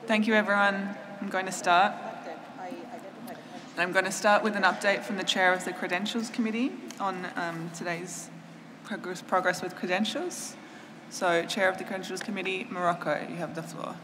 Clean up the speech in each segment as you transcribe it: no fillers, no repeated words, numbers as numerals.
Thank you, everyone. I'm going to start. I'm going to start with an update from the Chair of the Credentials Committee on today's progress with credentials. So, Chair of the Credentials Committee, Morocco, you have the floor.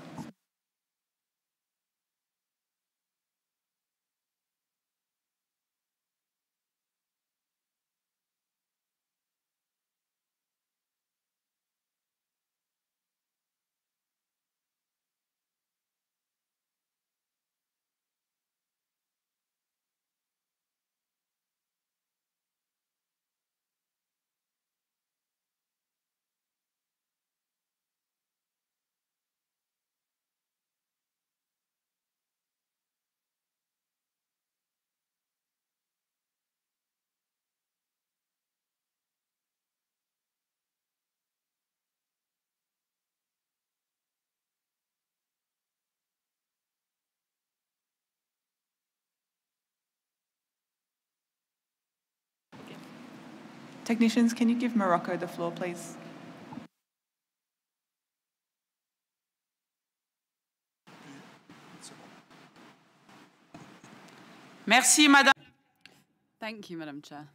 Technicians, can you give Morocco the floor, please? Merci, Madame. Thank you, Madam Chair.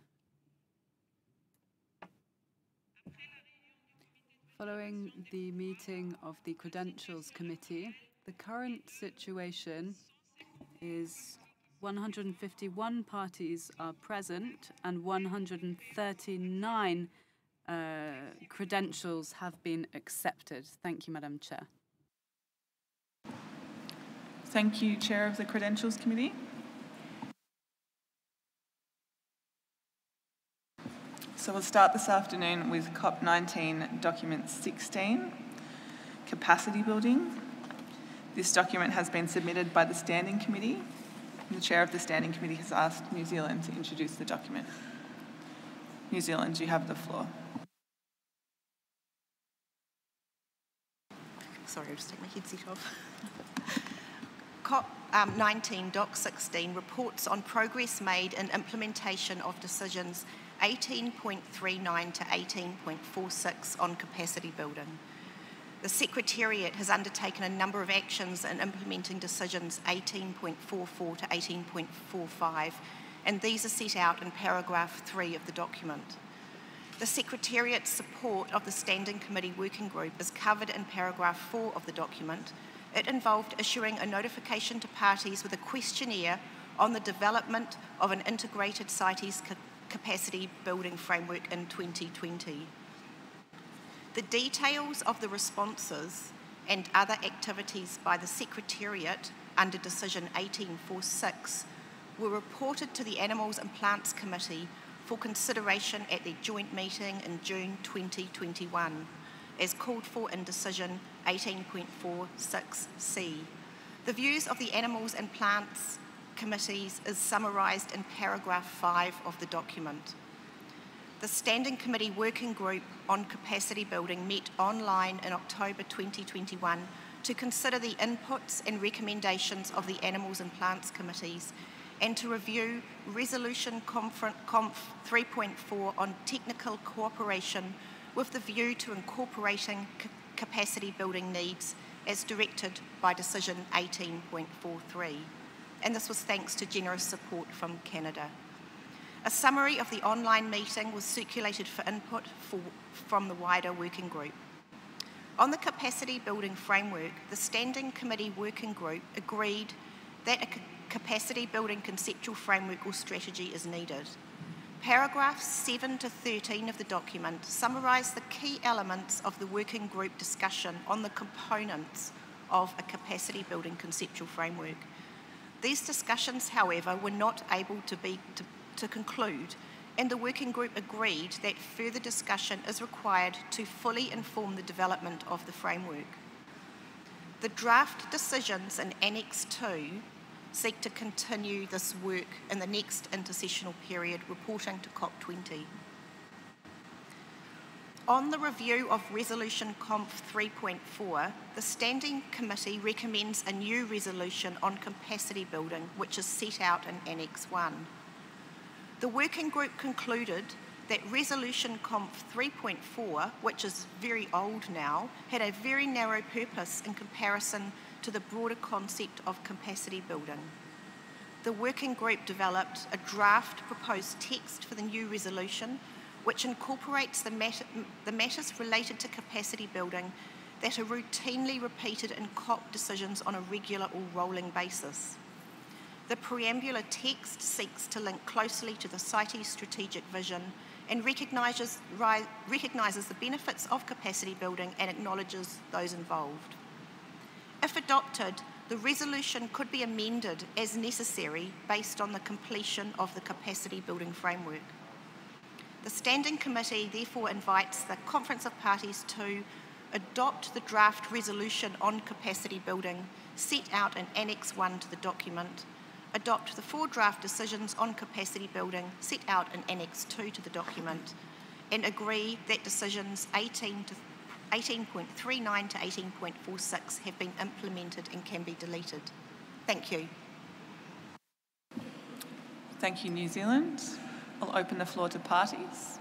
Following the meeting of the Credentials Committee, the current situation is 151 parties are present and 139 credentials have been accepted. Thank you, Madam Chair. Thank you, Chair of the Credentials Committee. So we'll start this afternoon with CoP19 document 16, capacity building. This document has been submitted by the Standing Committee. The Chair of the Standing Committee has asked New Zealand to introduce the document. New Zealand, you have the floor. Sorry, I'll just take my headset off. CoP19 Doc 16 reports on progress made in implementation of decisions 18.39 to 18.46 on capacity building. The Secretariat has undertaken a number of actions in implementing decisions 18.44 to 18.45, and these are set out in paragraph 3 of the document. The Secretariat's support of the Standing Committee Working Group is covered in paragraph 4 of the document. It involved issuing a notification to parties with a questionnaire on the development of an integrated CITES capacity building framework in 2020. The details of the responses and other activities by the Secretariat under Decision 1846 were reported to the Animals and Plants Committee for consideration at their joint meeting in June 2021, as called for in Decision 18.46C. The views of the Animals and Plants Committees is summarised in paragraph 5 of the document. The Standing Committee Working Group on Capacity Building met online in October 2021 to consider the inputs and recommendations of the Animals and Plants Committees and to review Resolution Conf 3.4 on technical cooperation with the view to incorporating capacity building needs as directed by Decision 18.43. And this was thanks to generous support from Canada. A summary of the online meeting was circulated for input from the wider working group. On the capacity building framework, the Standing Committee Working Group agreed that a capacity building conceptual framework or strategy is needed. Paragraphs 7 to 13 of the document summarise the key elements of the working group discussion on the components of a capacity building conceptual framework. These discussions, however, were not able to conclude, and the working group agreed that further discussion is required to fully inform the development of the framework. The draft decisions in Annex 2 seek to continue this work in the next intersessional period, reporting to COP20. On the review of Resolution Conf 3.4, the Standing Committee recommends a new resolution on capacity building, which is set out in Annex 1. The working group concluded that Resolution COMP 3.4, which is very old now, had a very narrow purpose in comparison to the broader concept of capacity building. The working group developed a draft proposed text for the new resolution, which incorporates the matters related to capacity building that are routinely repeated in COP decisions on a regular or rolling basis. The preambular text seeks to link closely to the CITES strategic vision and recognises the benefits of capacity building and acknowledges those involved. If adopted, the resolution could be amended as necessary based on the completion of the capacity building framework. The Standing Committee therefore invites the Conference of Parties to adopt the draft resolution on capacity building set out in Annex 1 to the document, adopt the 4 draft decisions on capacity building set out in Annex 2 to the document, and agree that decisions 18.39 to 18.46 have been implemented and can be deleted. Thank you. Thank you, New Zealand. I'll open the floor to parties.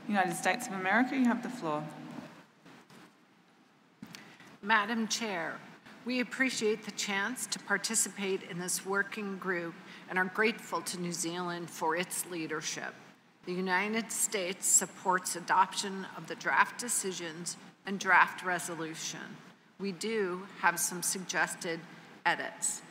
United States of America, you have the floor. Madam Chair, we appreciate the chance to participate in this working group and are grateful to New Zealand for its leadership. The United States supports adoption of the draft decisions and draft resolution. We do have some suggested edits.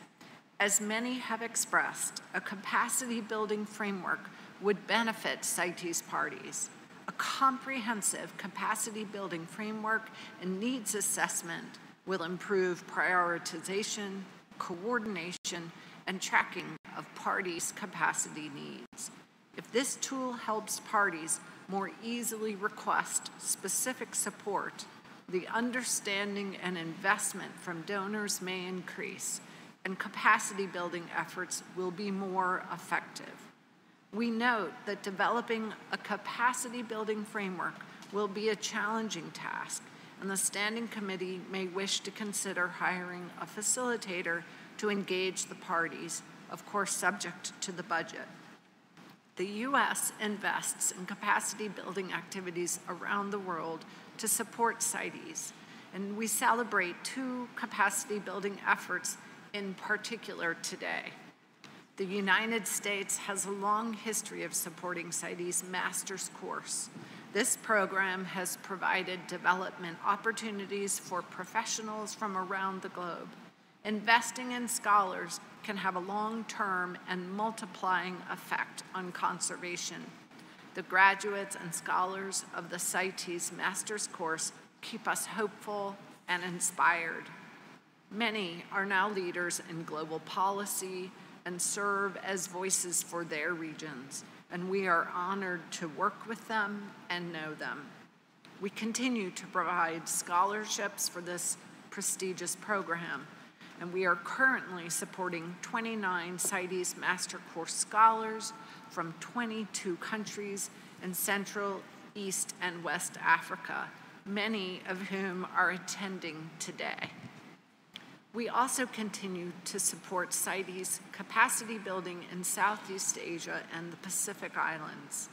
As many have expressed, a capacity building framework would benefit CITES parties. A comprehensive capacity building framework and needs assessment will improve prioritization, coordination, and tracking of parties' capacity needs. If this tool helps parties more easily request specific support, the understanding and investment from donors may increase, and capacity building efforts will be more effective. We note that developing a capacity building framework will be a challenging task, and the Standing Committee may wish to consider hiring a facilitator to engage the parties, of course subject to the budget. The U.S. invests in capacity building activities around the world to support CITES, and we celebrate 2 capacity building efforts in particular today. The United States has a long history of supporting CITES master's course. This program has provided development opportunities for professionals from around the globe. Investing in scholars can have a long-term and multiplying effect on conservation. The graduates and scholars of the CITES master's course keep us hopeful and inspired. Many are now leaders in global policy and serve as voices for their regions, and we are honored to work with them and know them. We continue to provide scholarships for this prestigious program, and we are currently supporting 29 CITES Master Course scholars from 22 countries in Central, East, and West Africa, many of whom are attending today. We also continue to support CITES capacity building in Southeast Asia and the Pacific Islands.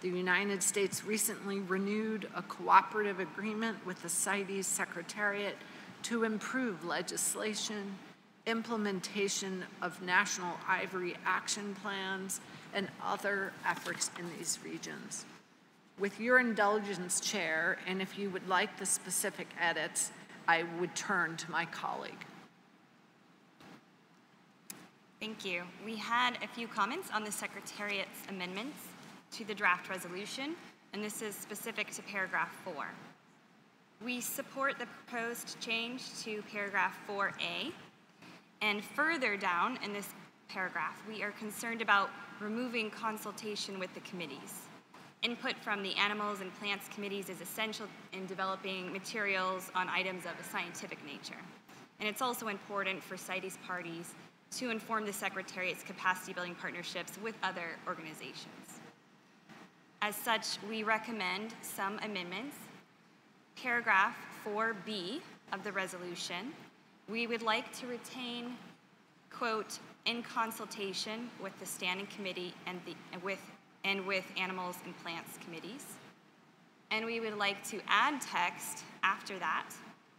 The United States recently renewed a cooperative agreement with the CITES Secretariat to improve legislation, implementation of national ivory action plans, and other efforts in these regions. With your indulgence, Chair, and if you would like the specific edits, I would turn to my colleague. Thank you. We had a few comments on the Secretariat's amendments to the draft resolution, and this is specific to paragraph 4. We support the proposed change to paragraph 4A, and further down in this paragraph, we are concerned about removing consultation with the committees. Input from the Animals and Plants Committees is essential in developing materials on items of a scientific nature. And it's also important for CITES parties to inform the Secretariat's capacity building partnerships with other organizations. As such, we recommend some amendments. Paragraph 4B of the resolution we would like to retain, quote, in consultation with the Standing Committee and with Animals and Plants Committees. And we would like to add text after that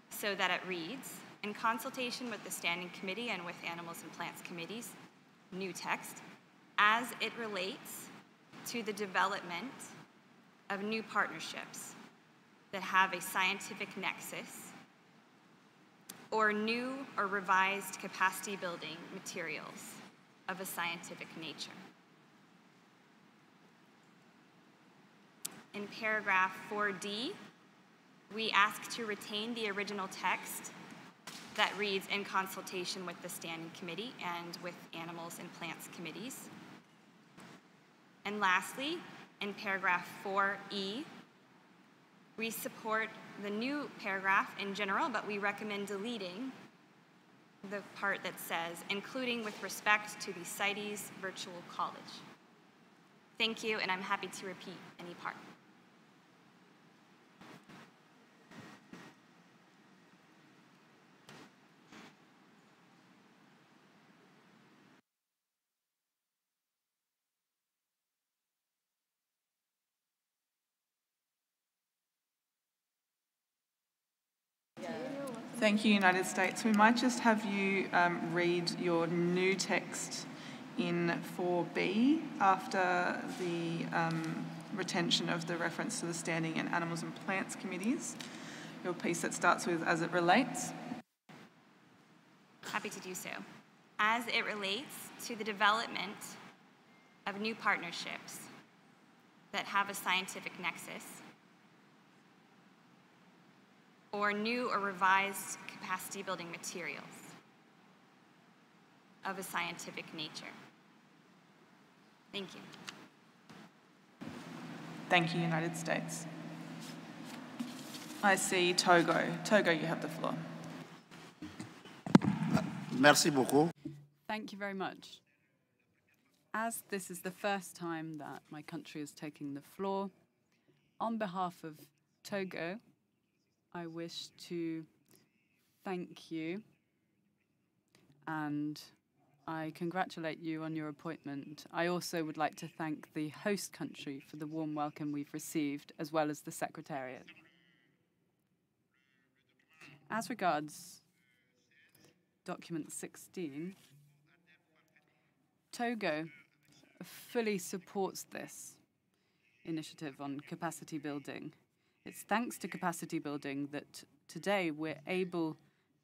so that it reads, in consultation with the Standing Committee and with Animals and Plants Committees, new text, as it relates to the development of new partnerships that have a scientific nexus or new or revised capacity building materials of a scientific nature. In paragraph 4D, we ask to retain the original text that reads in consultation with the Standing Committee and with Animals and Plants Committees. And lastly, in paragraph 4E, we support the new paragraph in general, but we recommend deleting the part that says, including with respect to the CITES virtual college. Thank you, and I'm happy to repeat any part. Thank you, United States. We might just have you read your new text in 4B after the retention of the reference to the Standing and Animals and Plants Committees. Your piece that starts with as it relates. Happy to do so. As it relates to the development of new partnerships that have a scientific nexus or new or revised capacity building materials of a scientific nature. Thank you. Thank you, United States. I see Togo. Togo, you have the floor. Merci beaucoup. Thank you very much. As this is the first time that my country is taking the floor, on behalf of Togo, I wish to thank you and I congratulate you on your appointment. I also would like to thank the host country for the warm welcome we've received, as well as the Secretariat. As regards document 16, Togo fully supports this initiative on capacity building. It's thanks to capacity building that today we're able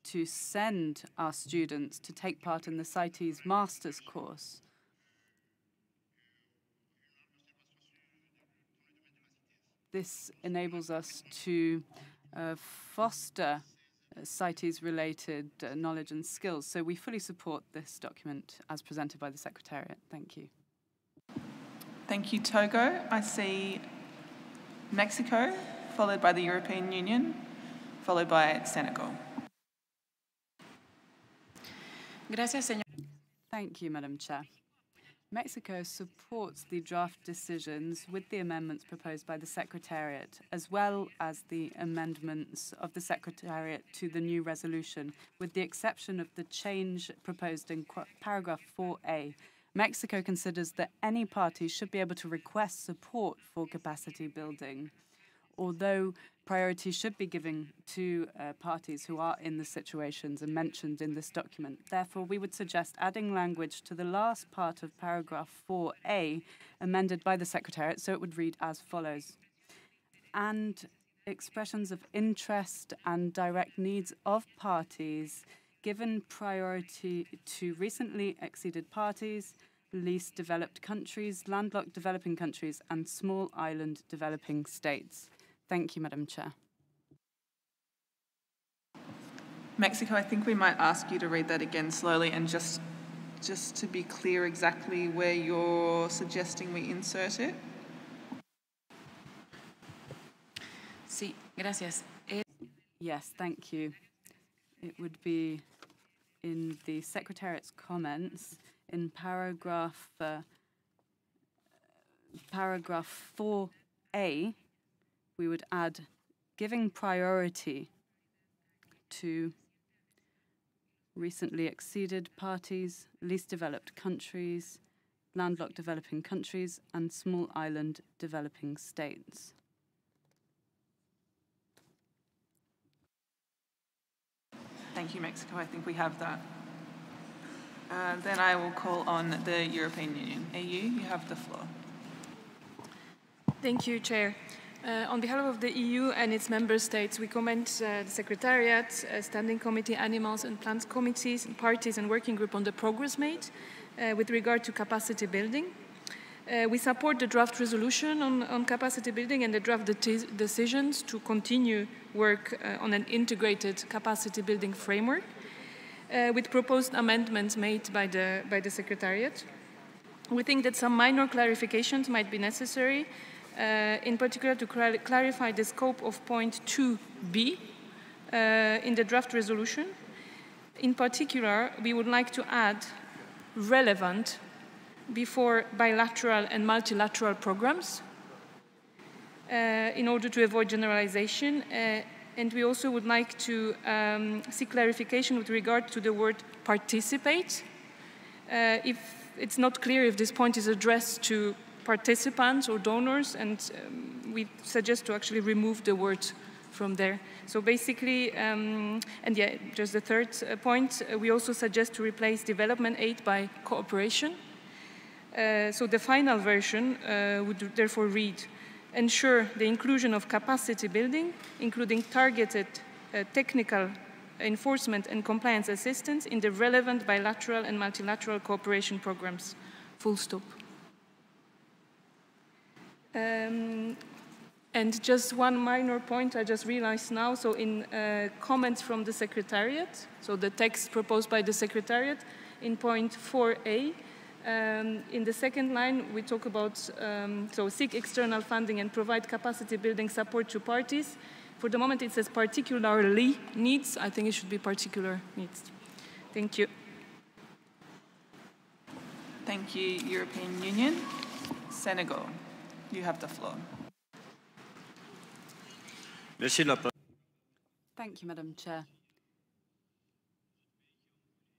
to send our students to take part in the CITES master's course. This enables us to foster CITES-related knowledge and skills. So we fully support this document as presented by the Secretariat. Thank you. Thank you, Togo. I see Mexico, followed by the European Union, followed by Senegal. Gracias, señor. Thank you, Madam Chair. Mexico supports the draft decisions with the amendments proposed by the Secretariat, as well as the amendments of the Secretariat to the new resolution, with the exception of the change proposed in paragraph 4A. Mexico considers that any party should be able to request support for capacity building, although priority should be given to parties who are in the situations and mentioned in this document. Therefore, we would suggest adding language to the last part of paragraph 4A, amended by the Secretariat, so it would read as follows. And expressions of interest and direct needs of parties given priority to recently acceded parties, least developed countries, landlocked developing countries, and small island developing states. Thank you, Madam Chair. Mexico, I think we might ask you to read that again slowly and just to be clear exactly where you're suggesting we insert it. Sí, gracias. Yes, thank you. It would be in the Secretariat's comments in paragraph 4A, we would add giving priority to recently acceded parties, least developed countries, landlocked developing countries, and small island developing states. Thank you, Mexico. I think we have that. Then I will call on the European Union. EU, you have the floor. Thank you, Chair. On behalf of the EU and its member states, we commend the Secretariat, Standing Committee, Animals and Plants Committees, parties and working group on the progress made with regard to capacity building. We support the draft resolution on capacity building and the draft decisions to continue work on an integrated capacity building framework with proposed amendments made by the Secretariat. We think that some minor clarifications might be necessary, in particular to clarify the scope of point 2b in the draft resolution. In particular, we would like to add relevant before bilateral and multilateral programs in order to avoid generalization. And we also would like to see clarification with regard to the word participate. If it's not clear if this point is addressed to participants or donors, and we suggest to actually remove the word from there. So basically, and yeah, just the third point, we also suggest to replace development aid by cooperation. So the final version would therefore read, ensure the inclusion of capacity building, including targeted technical enforcement and compliance assistance in the relevant bilateral and multilateral cooperation programs. Full stop. And just one minor point I just realized now, so in comments from the Secretariat, so the text proposed by the Secretariat, in point 4a, in the second line we talk about, so seek external funding and provide capacity building support to parties. For the moment it says particularly needs, I think it should be particular needs. Thank you. Thank you, European Union. Senegal, you have the floor. Thank you, Madam Chair.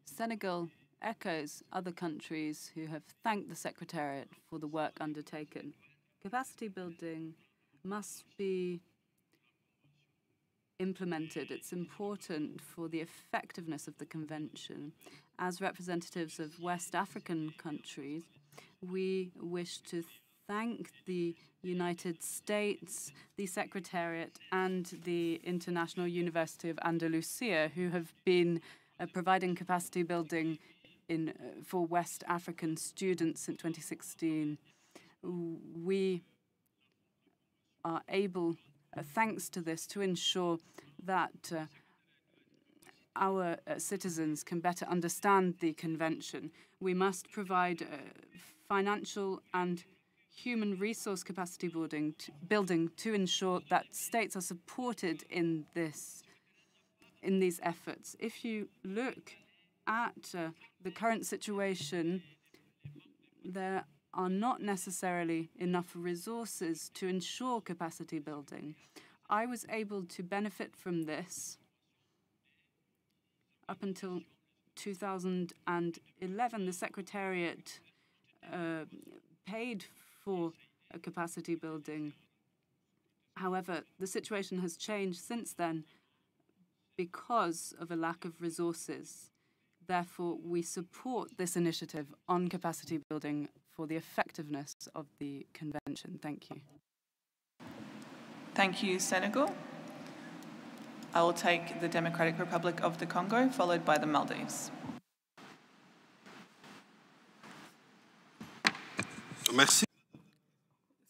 Senegal echoes other countries who have thanked the Secretariat for the work undertaken. Capacity building must be implemented. It's important for the effectiveness of the Convention. As representatives of West African countries, we wish to thank the United States, the Secretariat, and the International University of Andalusia, who have been providing capacity building for West African students since 2016. We are able, thanks to this, to ensure that our citizens can better understand the Convention. We must provide financial and human resource capacity building to ensure that states are supported in these efforts. If you look at the current situation, there are not necessarily enough resources to ensure capacity building. I was able to benefit from this up until 2011. The Secretariat paid for capacity building. However, the situation has changed since then because of a lack of resources. Therefore, we support this initiative on capacity building for the effectiveness of the Convention. Thank you. Thank you, Senegal. I will take the Democratic Republic of the Congo, followed by the Maldives. Merci.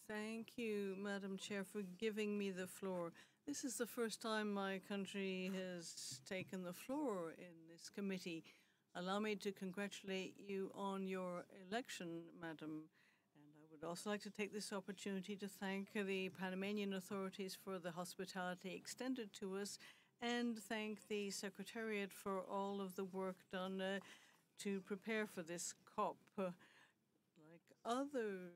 Thank you, Madam Chair, for giving me the floor. This is the first time my country has taken the floor in this committee. Allow me to congratulate you on your election, Madam. And I would also like to take this opportunity to thank the Panamanian authorities for the hospitality extended to us, and thank the Secretariat for all of the work done to prepare for this COP. Like others,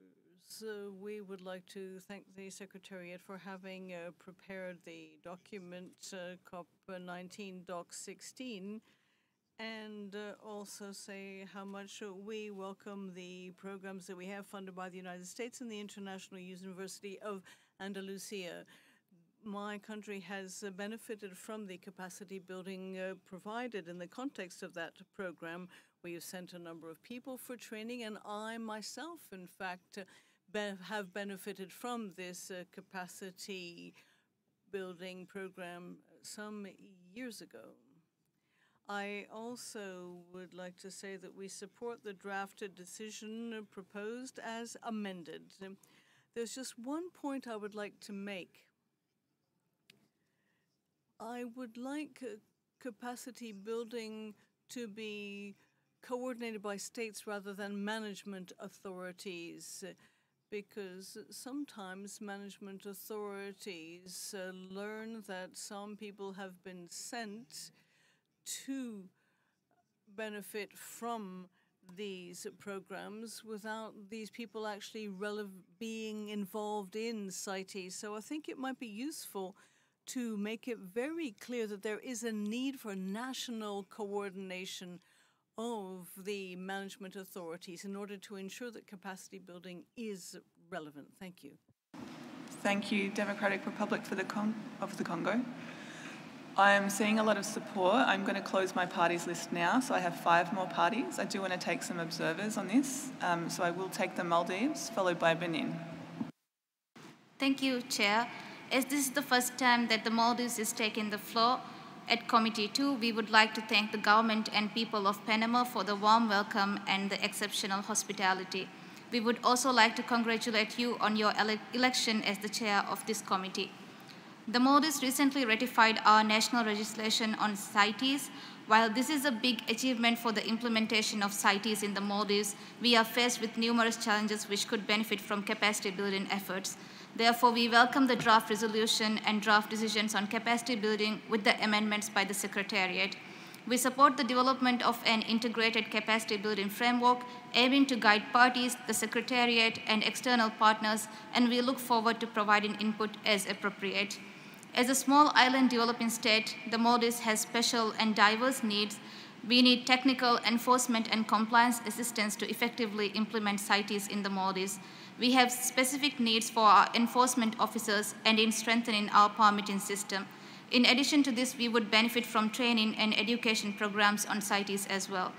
we would like to thank the Secretariat for having prepared the document CoP19 Doc 16, and also say how much we welcome the programs that we have funded by the United States and the International University of Andalusia. My country has benefited from the capacity building provided in the context of that program. We have sent a number of people for training, and I myself, in fact, have benefited from this capacity building program some years ago. I also would like to say that we support the drafted decision proposed as amended. There's just one point I would like to make. I would like capacity building to be coordinated by states rather than management authorities, because sometimes management authorities learn that some people have been sent to benefit from these programs without these people actually being involved in CITES. So I think it might be useful to make it very clear that there is a need for national coordination of the management authorities in order to ensure that capacity building is relevant. Thank you. Thank you, Democratic Republic of the Congo. I am seeing a lot of support. I'm going to close my parties list now, so I have 5 more parties. I do want to take some observers on this, so I will take the Maldives, followed by Benin. Thank you, Chair. As this is the first time that the Maldives is taking the floor at Committee 2, we would like to thank the government and people of Panama for the warm welcome and the exceptional hospitality. We would also like to congratulate you on your election as the chair of this committee. The Maldives recently ratified our national legislation on CITES. While this is a big achievement for the implementation of CITES in the Maldives, we are faced with numerous challenges which could benefit from capacity building efforts. Therefore, we welcome the draft resolution and draft decisions on capacity building with the amendments by the Secretariat. We support the development of an integrated capacity building framework aiming to guide parties, the Secretariat, and external partners, and we look forward to providing input as appropriate. As a small island developing state, the Maldives has special and diverse needs. We need technical, enforcement, and compliance assistance to effectively implement CITES in the Maldives. We have specific needs for our enforcement officers and in strengthening our permitting system. In addition to this, we would benefit from training and education programs on CITES as well.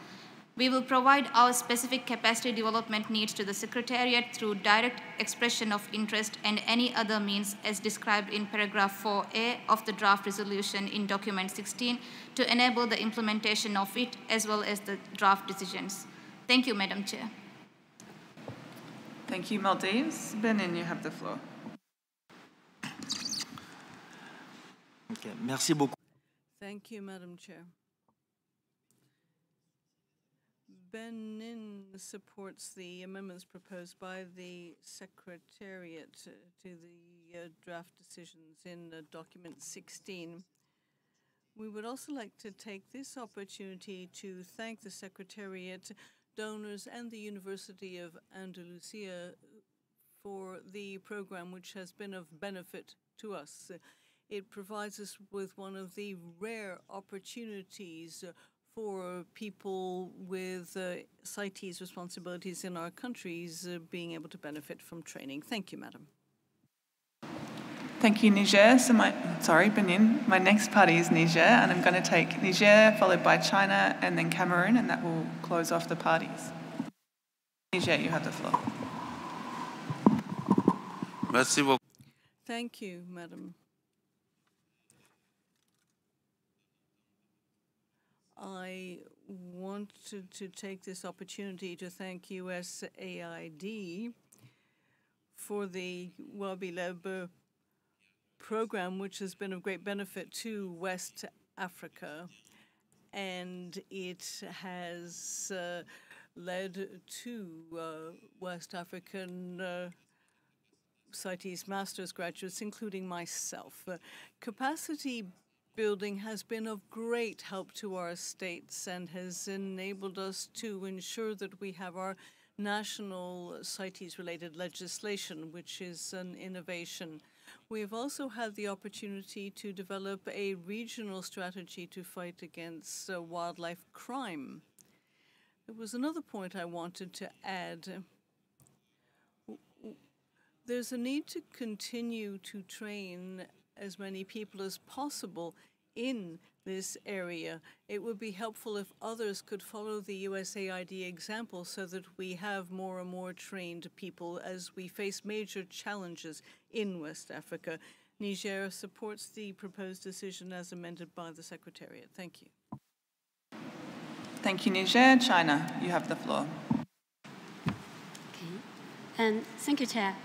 We will provide our specific capacity development needs to the Secretariat through direct expression of interest and any other means as described in paragraph 4A of the draft resolution in document 16 to enable the implementation of it as well as the draft decisions. Thank you, Madam Chair. Thank you, Maldives. Benin, you have the floor. Okay. Merci beaucoup. Thank you, Madam Chair. Benin supports the amendments proposed by the Secretariat to the draft decisions in document 16. We would also like to take this opportunity to thank the Secretariat, donors, and the University of Andalusia for the program, which has been of benefit to us. It provides us with one of the rare opportunities for people with CITES responsibilities in our countries being able to benefit from training. Thank you, Madam. Thank you, Niger. Benin. My next party is Niger, and I'm going to take Niger, followed by China, and then Cameroon, and that will close off the parties. Niger, you have the floor. Merci beaucoup. Thank you, Madam. I wanted to take this opportunity to thank USAID for the WABILEB program, which has been of great benefit to West Africa, and it has led to West African CITES master's graduates, including myself. Capacity building has been of great help to our states and has enabled us to ensure that we have our national CITES-related legislation, which is an innovation. We have also had the opportunity to develop a regional strategy to fight against wildlife crime. There was another point I wanted to add. There's a need to continue to train as many people as possible in this area. It would be helpful if others could follow the USAID example so that we have more and more trained people as we face major challenges in West Africa. Niger supports the proposed decision as amended by the Secretariat. Thank you. Thank you, Niger. China, you have the floor. Okay. Thank you, Chair.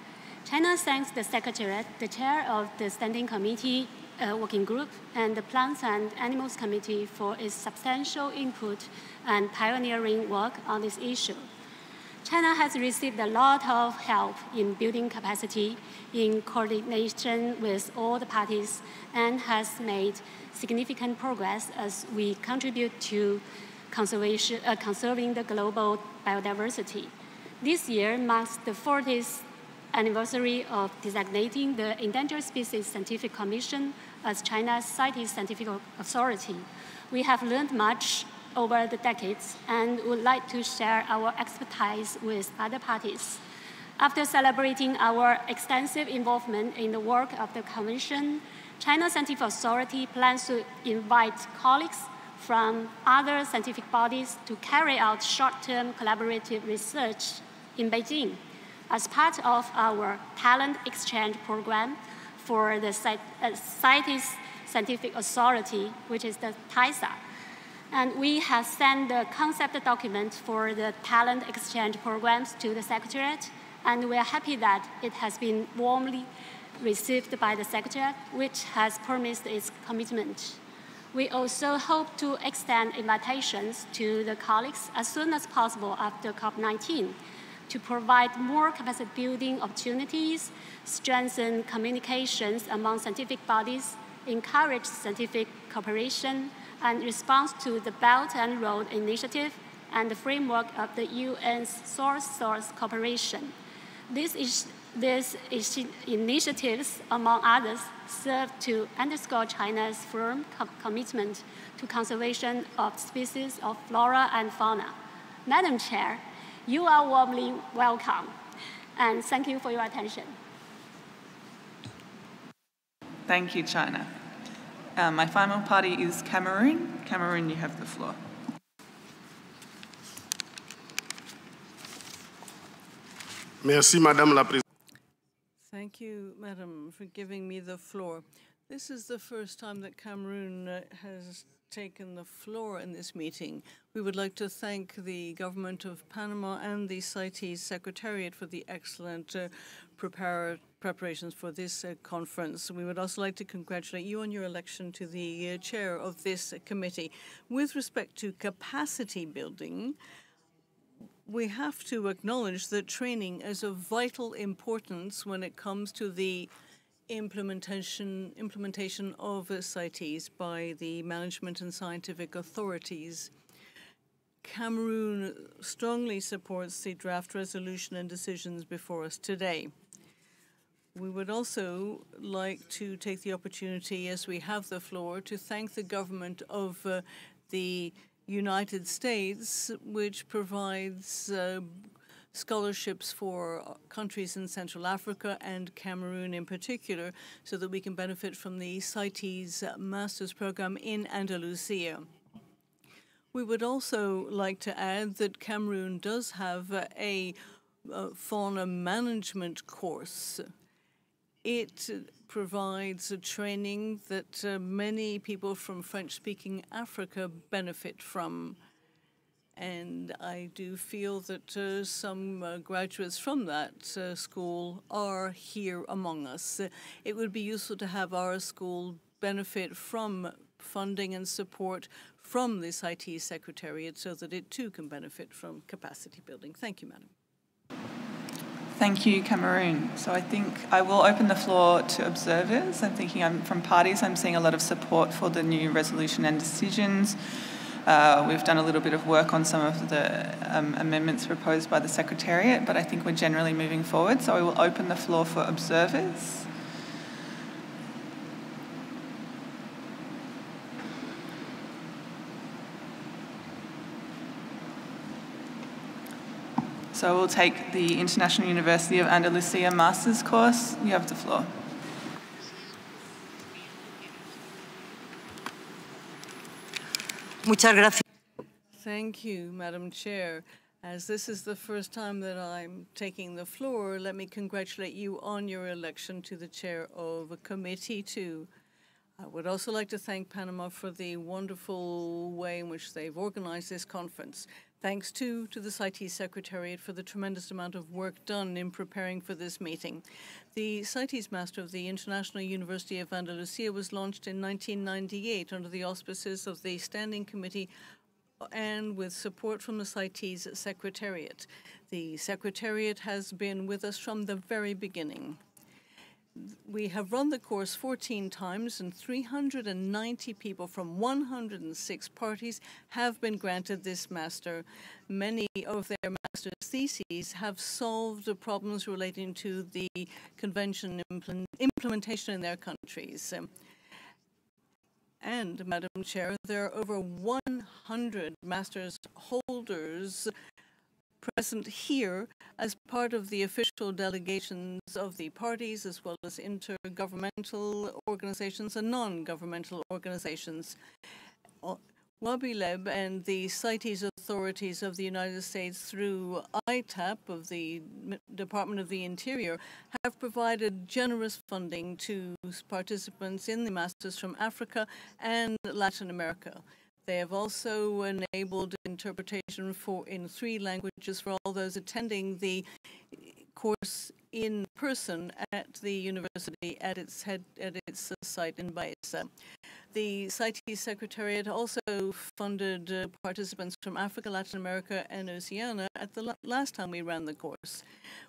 China thanks the Secretariat, the Chair of the Standing Committee Working Group, and the Plants and Animals Committee for its substantial input and pioneering work on this issue. China has received a lot of help in building capacity in coordination with all the parties and has made significant progress as we contribute to conserving the global biodiversity. This year marks the 40th anniversary of designating the Endangered Species Scientific Commission as China's CITES scientific authority. We have learned much over the decades and would like to share our expertise with other parties. After celebrating our extensive involvement in the work of the Commission, China's Scientific Authority plans to invite colleagues from other scientific bodies to carry out short-term collaborative research in Beijing as part of our talent exchange program for the CITES Scientific Authority, which is the TISA. And we have sent the concept document for the talent exchange programs to the Secretariat, and we are happy that it has been warmly received by the Secretariat, which has promised its commitment. We also hope to extend invitations to the colleagues as soon as possible after CoP19 to provide more capacity building opportunities, strengthen communications among scientific bodies, encourage scientific cooperation, and response to the Belt and Road Initiative and the framework of the UN's source cooperation. These initiatives, among others, serve to underscore China's firm commitment to conservation of species of flora and fauna. Madam Chair, you are warmly welcome, and thank you for your attention. Thank you, China. My final party is Cameroon. Cameroon, you have the floor. Merci, Madame la Présidente. Thank you, Madam, for giving me the floor. This is the first time that Cameroon has taken the floor in this meeting. We would like to thank the Government of Panama and the CITES Secretariat for the excellent preparations for this conference. We would also like to congratulate you on your election to the chair of this committee. With respect to capacity building, we have to acknowledge that training is of vital importance when it comes to the implementation of CITES by the management and scientific authorities. Cameroon strongly supports the draft resolution and decisions before us today. We would also like to take the opportunity, as we have the floor, to thank the government of the United States, which provides scholarships for countries in Central Africa and Cameroon in particular, so that we can benefit from the CITES Master's Program in Andalusia. We would also like to add that Cameroon does have a fauna management course. It provides a training that many people from French-speaking Africa benefit from. And I do feel that some graduates from that school are here among us. It would be useful to have our school benefit from funding and support from the CITES Secretariat so that it too can benefit from capacity building. Thank you, Madam. Thank you, Cameroon. So I think I will open the floor to observers. I'm thinking from parties, I'm seeing a lot of support for the new resolution and decisions. We've done a little bit of work on some of the amendments proposed by the Secretariat, but I think we're generally moving forward. So I will open the floor for observers. So we'll take the International University of Andalusia Master's course. You have the floor. Muchas gracias. Thank you, Madam Chair. As this is the first time that I'm taking the floor, let me congratulate you on your election to the chair of Committee 2. I would also like to thank Panama for the wonderful way in which they've organized this conference. Thanks, too, to the CITES Secretariat for the tremendous amount of work done in preparing for this meeting. The CITES Master of the International University of Andalusia was launched in 1998 under the auspices of the Standing Committee and with support from the CITES Secretariat. The Secretariat has been with us from the very beginning. We have run the course 14 times, and 390 people from 106 parties have been granted this master. Many of their master's theses have solved the problems relating to the convention implementation in their countries. And, Madam Chair, there are over 100 master's holders present here as part of the official delegations of the parties, as well as intergovernmental organizations and non-governmental organizations. WABILEB and the CITES authorities of the United States through ITAP of the Department of the Interior have provided generous funding to participants in the Masters from Africa and Latin America. They have also enabled interpretation in 3 languages for all those attending the course in person at the university at its site in Baeza. The CITES Secretariat also funded participants from Africa, Latin America, and Oceania at the last time we ran the course.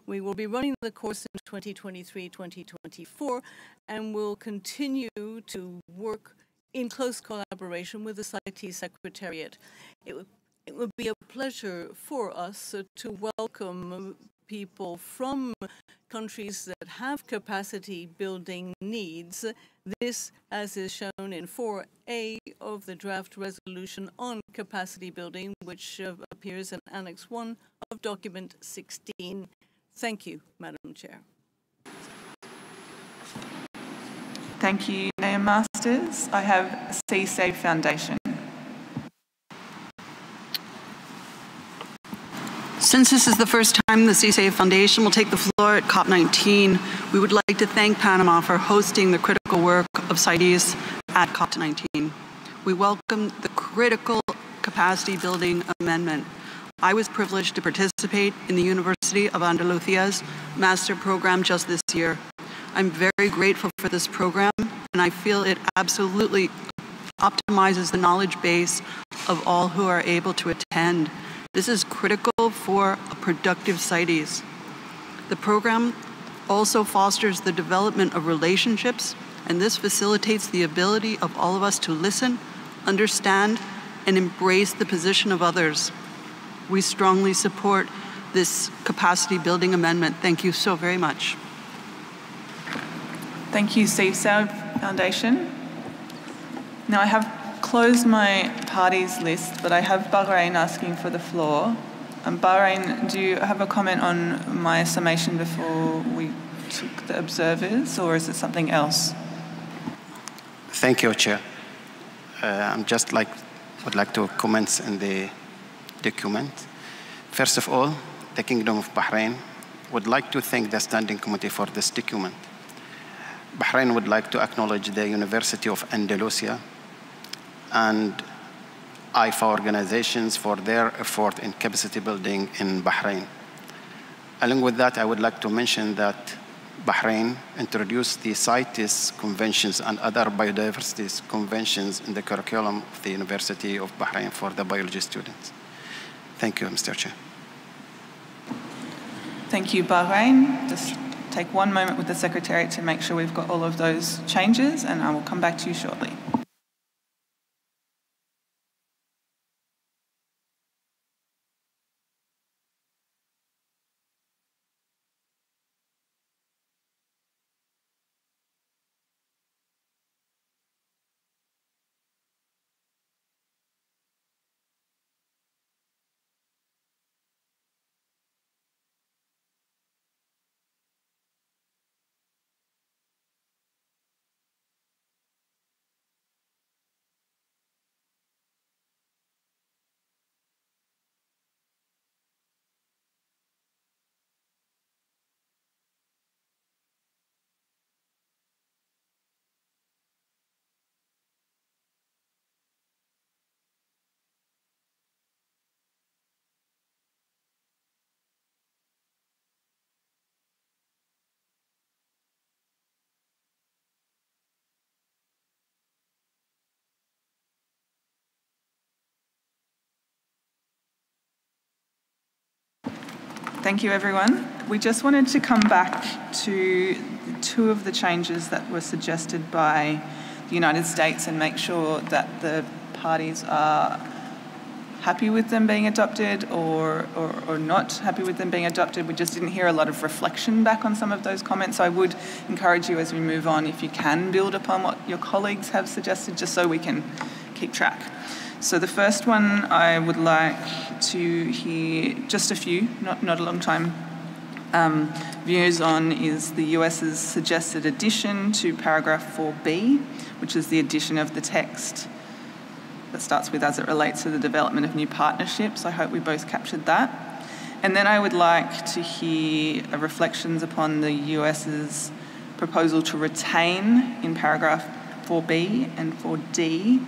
We will be running the course in 2023-2024 and will continue to work in close collaboration with the CITES Secretariat. It would be a pleasure for us to welcome people from countries that have capacity building needs. This, as is shown in 4A of the draft resolution on capacity building, which appears in Annex 1 of Document 16. Thank you, Madam Chair. Thank you, Naya Masters. I have CITES Foundation. Since this is the first time the CITES Foundation will take the floor at COP19, we would like to thank Panama for hosting the critical work of CITES at COP19. We welcome the critical capacity building amendment. I was privileged to participate in the University of Andalusia's master program just this year. I'm very grateful for this program, and I feel it absolutely optimizes the knowledge base of all who are able to attend. This is critical for a productive CITES. The program also fosters the development of relationships, and this facilitates the ability of all of us to listen, understand, and embrace the position of others. We strongly support this capacity building amendment. Thank you so very much. Thank you, CITES Foundation. Now I have closed my parties list, but I have Bahrain asking for the floor. Bahrain, do you have a comment on my summation before we took the observers, or is it something else? Thank you, Chair. Would like to comment in the document. First of all, the Kingdom of Bahrain would like to thank the Standing Committee for this document. Bahrain would like to acknowledge the University of Andalusia and IFA organizations for their effort in capacity building in Bahrain. Along with that, I would like to mention that Bahrain introduced the CITES conventions and other biodiversity conventions in the curriculum of the University of Bahrain for the biology students. Thank you, Mr. Chair. Thank you, Bahrain. Just take one moment with the Secretariat to make sure we've got all of those changes, and I will come back to you shortly. Thank you, everyone. We just wanted to come back to two of the changes that were suggested by the United States and make sure that the parties are happy with them being adopted or not happy with them being adopted. We just didn't hear a lot of reflection back on some of those comments. So I would encourage you as we move on, if you can build upon what your colleagues have suggested, just so we can keep track. So the first one I would like to hear just a few, not a long time, views on is the US's suggested addition to paragraph 4B, which is the addition of the text that starts with as it relates to the development of new partnerships. I hope we both captured that. And then I would like to hear reflections upon the US's proposal to retain in paragraph 4B and 4D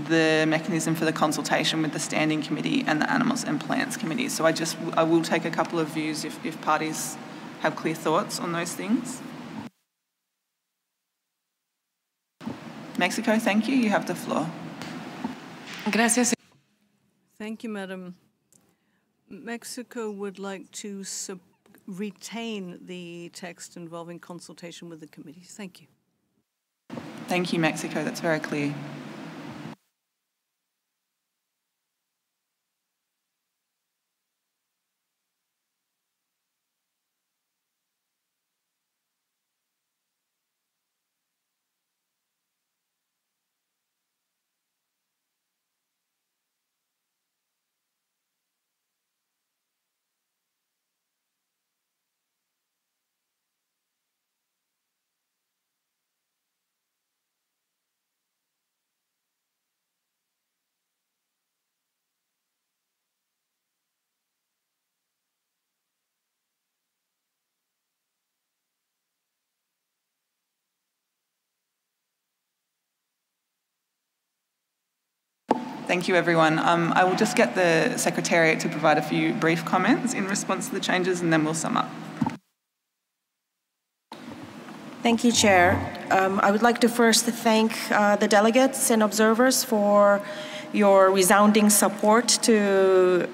the mechanism for the consultation with the Standing Committee and the Animals and Plants Committee. So I will take a couple of views if parties have clear thoughts on those things. Mexico, thank you. You have the floor. Gracias. Thank you, Madam. Mexico would like to retain the text involving consultation with the committees. Thank you. Thank you, Mexico. That's very clear. Thank you, everyone. I will just get the Secretariat to provide a few brief comments in response to the changes, and then we'll sum up. Thank you, Chair. I would like to first thank the delegates and observers for your resounding support to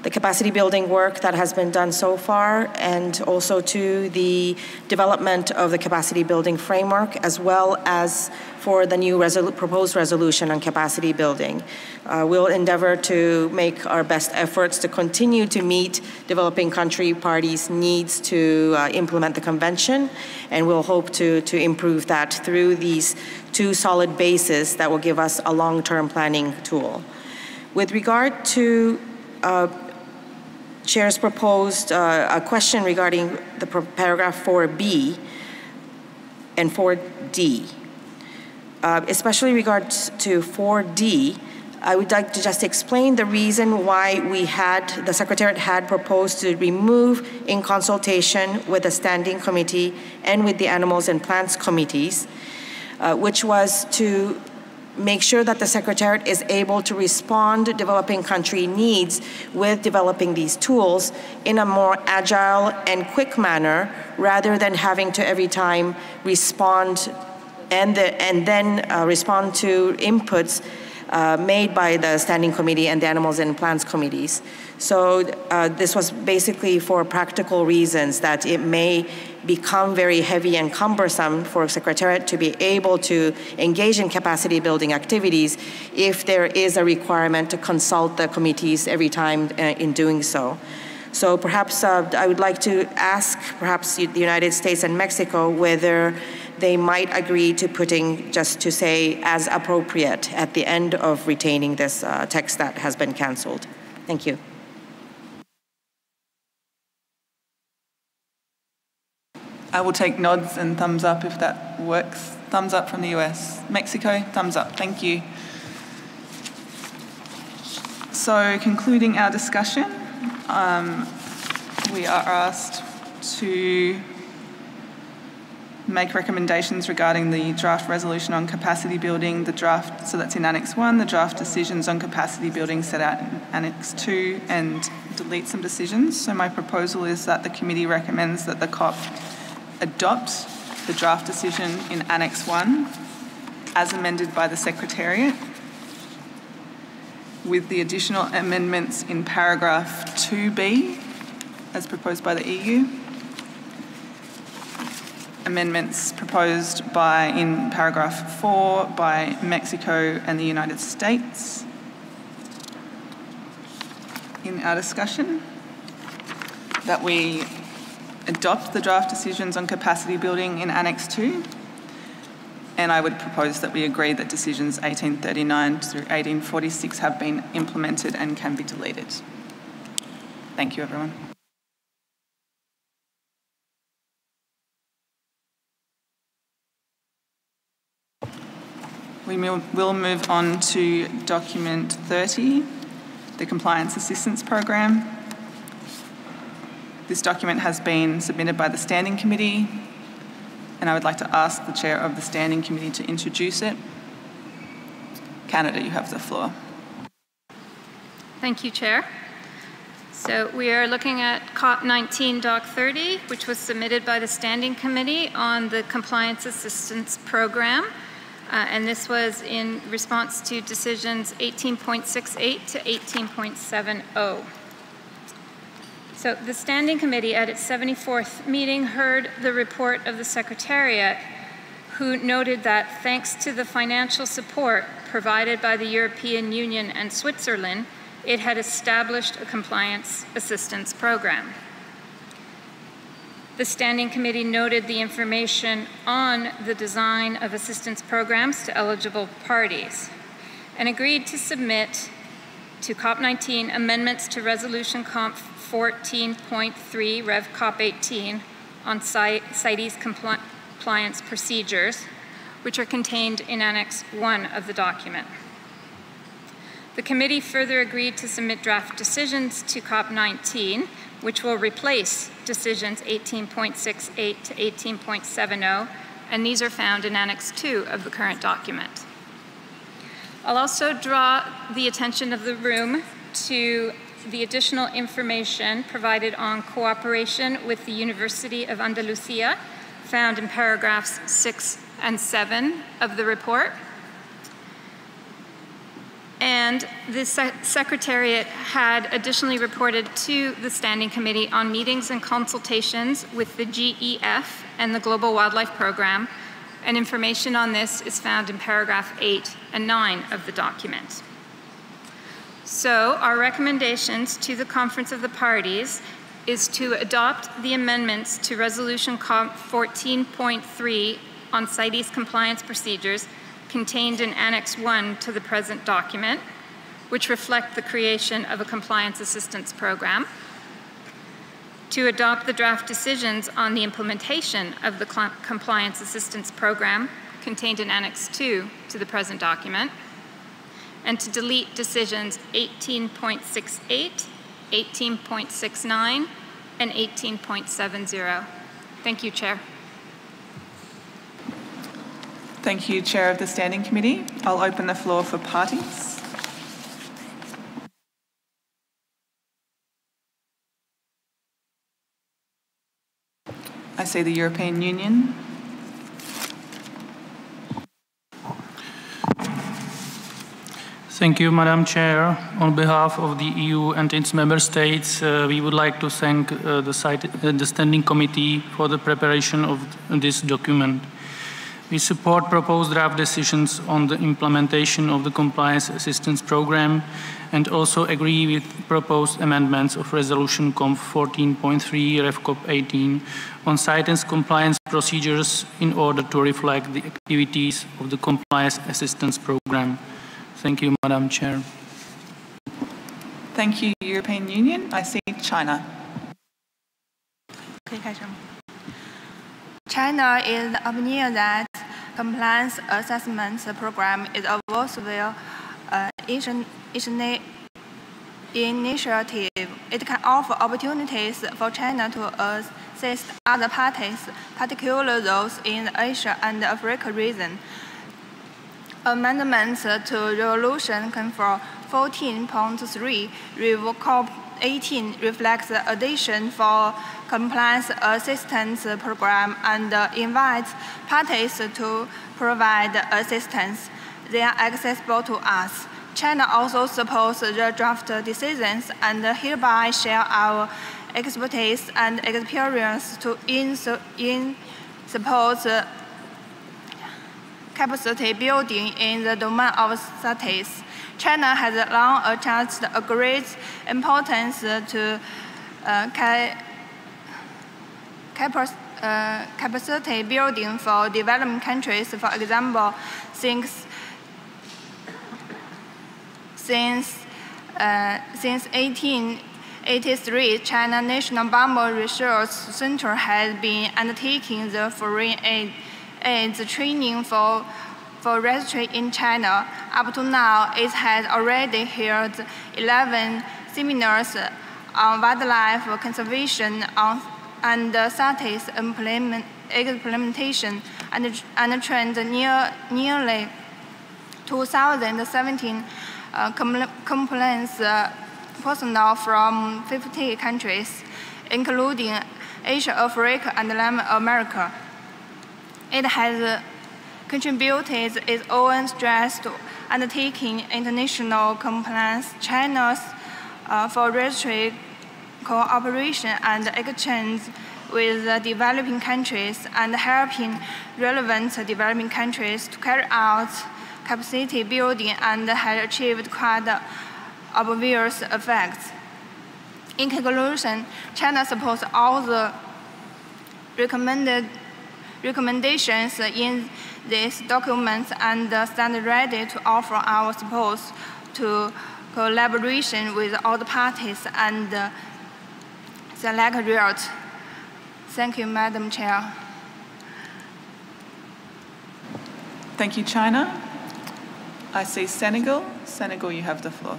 the capacity building work that has been done so far, and also to the development of the capacity building framework, as well as for the new proposed resolution on capacity building. We'll endeavor to make our best efforts to continue to meet developing country parties' needs to implement the convention, and we'll hope to improve that through these two solid bases that will give us a long-term planning tool. With regard to Chair's proposed a question regarding the paragraph 4B and 4D, especially regards to 4D, I would like to just explain the reason why the Secretariat had proposed to remove in consultation with the Standing Committee and with the Animals and Plants Committees, which was to make sure that the Secretariat is able to respond to developing country needs with developing these tools in a more agile and quick manner, rather than having to every time respond and then respond to inputs made by the Standing Committee and the Animals and Plants Committees. So this was basically for practical reasons, that it may become very heavy and cumbersome for Secretariat to be able to engage in capacity building activities if there is a requirement to consult the committees every time in doing so. So perhaps I would like to ask perhaps the United States and Mexico whether they might agree to putting, just to say, as appropriate at the end of retaining this text that has been canceled. Thank you. I will take nods and thumbs up if that works. Thumbs up from the US. Mexico, thumbs up. Thank you. So concluding our discussion, we are asked to make recommendations regarding the draft resolution on capacity building, the draft, so that's in Annex 1, the draft decisions on capacity building set out in Annex 2, and delete some decisions. So my proposal is that the committee recommends that the COP adopt the draft decision in Annex 1 as amended by the Secretariat, with the additional amendments in paragraph 2B as proposed by the EU. Amendments proposed in paragraph 4 by Mexico and the United States. In our discussion, that we adopt the draft decisions on capacity building in Annex 2, and I would propose that we agree that decisions 1839 through 1846 have been implemented and can be deleted. Thank you, everyone. We will move on to document 30, the Compliance Assistance Program. This document has been submitted by the Standing Committee, and I would like to ask the Chair of the Standing Committee to introduce it. Canada, you have the floor. Thank you, Chair. So we are looking at CoP19 Doc 30, which was submitted by the Standing Committee on the Compliance Assistance Program. And this was in response to decisions 18.68 to 18.70. So the Standing Committee at its 74th meeting heard the report of the Secretariat, who noted that thanks to the financial support provided by the European Union and Switzerland, it had established a compliance assistance program. The Standing Committee noted the information on the design of assistance programs to eligible parties and agreed to submit to COP19 amendments to Resolution COP 14.3 Rev COP 18 on CITES compliance procedures, which are contained in Annex 1 of the document. The committee further agreed to submit draft decisions to COP19, which will replace decisions 18.68 to 18.70, and these are found in Annex 2 of the current document. I'll also draw the attention of the room to the additional information provided on cooperation with the University of Andalusia, found in paragraphs 6 and 7 of the report. And the Secretariat had additionally reported to the Standing Committee on meetings and consultations with the GEF and the Global Wildlife Program, and information on this is found in paragraph 8 and 9 of the document. So our recommendations to the Conference of the Parties is to adopt the amendments to Resolution COP 14.3 on CITES compliance procedures contained in Annex 1 to the present document, which reflect the creation of a compliance assistance program, to adopt the draft decisions on the implementation of the compliance assistance program contained in Annex 2 to the present document, and to delete decisions 18.68, 18.69, and 18.70. Thank you, Chair. Thank you, Chair of the Standing Committee. I'll open the floor for parties. I see the European Union. Thank you, Madam Chair. On behalf of the EU and its member states, we would like to thank the Standing Committee for the preparation of this document. We support proposed draft decisions on the implementation of the Compliance Assistance Program and also agree with proposed amendments of Resolution COP 14.3 Rev COP 18 on CITES compliance procedures in order to reflect the activities of the Compliance Assistance Program. Thank you, Madam Chair. Thank you, European Union. I see China. China is of the opinion that compliance assessment program is a worthwhile initiative. It can offer opportunities for China to assist other parties, particularly those in the Asia and Africa region. Amendments to Resolution COP 14.3 Rev COP 18 reflects the addition for compliance assistance program and invites parties to provide assistance. They are accessible to us. China also supports the draft decisions and hereby share our expertise and experience to support capacity building in the domain of CITES. China has long attached a great importance to capacity building for developing countries. For example, since 1883, China National Bamboo Research Center has been undertaking the foreign aids training for forestry in China. Up to now, it has already held 11 seminars on wildlife conservation and CITES implementation and trained nearly 2017 compliance personnel from 50 countries, including Asia, Africa, and Latin America. It has contributed its own strength to undertaking international compliance. China's forestry cooperation and exchange with developing countries and helping relevant developing countries to carry out capacity building and has achieved quite obvious effects. In conclusion, China supports all the recommendations in this document and stand ready to offer our support to collaboration with all the parties and select results. Thank you, Madam Chair. Thank you, China. I see Senegal. Senegal, you have the floor.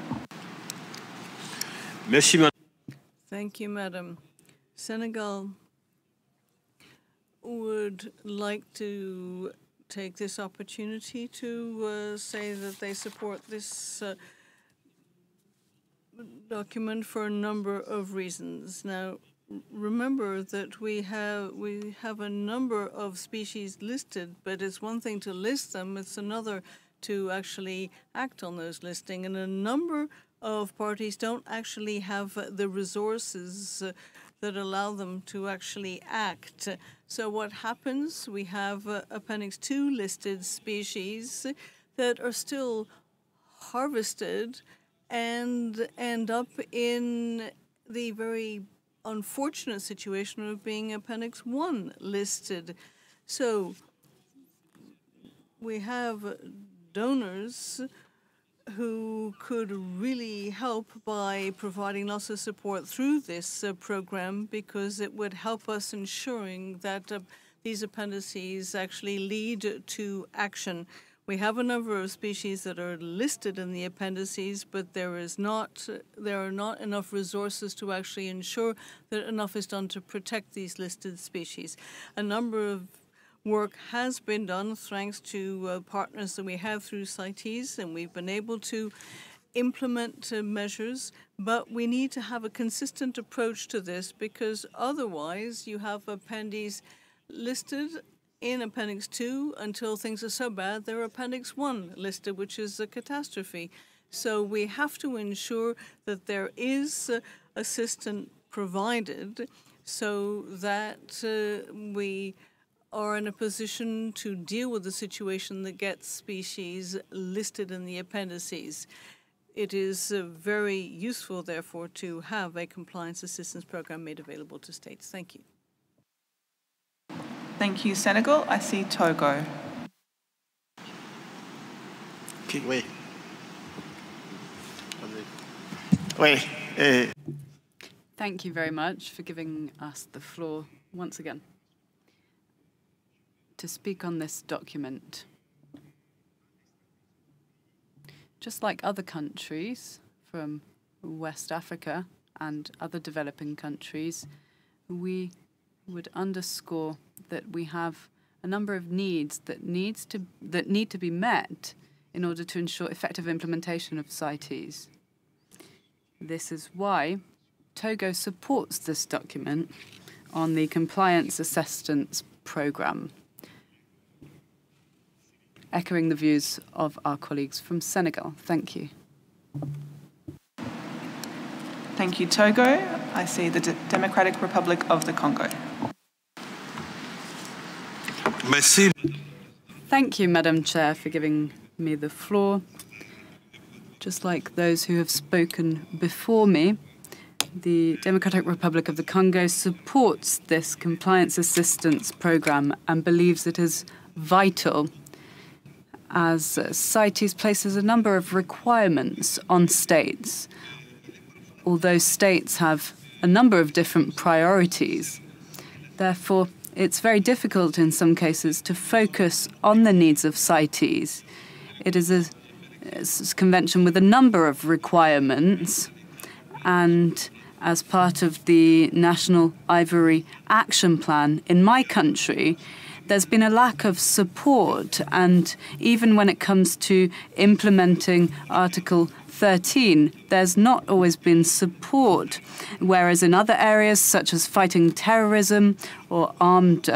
Thank you, Madam. Senegal would like to take this opportunity to say that they support this document for a number of reasons. Now, remember that we have a number of species listed, but it's one thing to list them, it's another to actually act on those listing, and a number of parties don't actually have the resources that allow them to actually act. So what happens? We have Appendix 2 listed species that are still harvested and end up in the very unfortunate situation of being Appendix 1 listed. So we have donors who could really help by providing lots of support through this program, because it would help us ensuring that these appendices actually lead to action. We have a number of species that are listed in the appendices, but there are not enough resources to actually ensure that enough is done to protect these listed species. A number of work has been done thanks to partners that we have through CITES, and we've been able to implement measures, but we need to have a consistent approach to this, because otherwise you have appendices listed in Appendix 2 until things are so bad they're Appendix 1 listed, which is a catastrophe. So we have to ensure that there is assistance provided so that we are in a position to deal with the situation that gets species listed in the appendices. It is very useful, therefore, to have a compliance assistance program made available to states. Thank you. Thank you, Senegal. I see Togo. Okay, wait. Thank you very much for giving us the floor once again to speak on this document. Just like other countries from West Africa and other developing countries, we would underscore that we have a number of needs that need to be met in order to ensure effective implementation of CITES. This is why Togo supports this document on the Compliance Assistance Programme, echoing the views of our colleagues from Senegal. Thank you. Thank you, Togo. I see the Democratic Republic of the Congo. Merci. Thank you, Madam Chair, for giving me the floor. Just like those who have spoken before me, the Democratic Republic of the Congo supports this compliance assistance program and believes it is vital as CITES places a number of requirements on states. Although states have a number of different priorities, therefore it's very difficult in some cases to focus on the needs of CITES. It is a convention with a number of requirements, and as part of the National Ivory Action Plan in my country, there's been a lack of support, and even when it comes to implementing Article 13, there's not always been support, whereas in other areas such as fighting terrorism or armed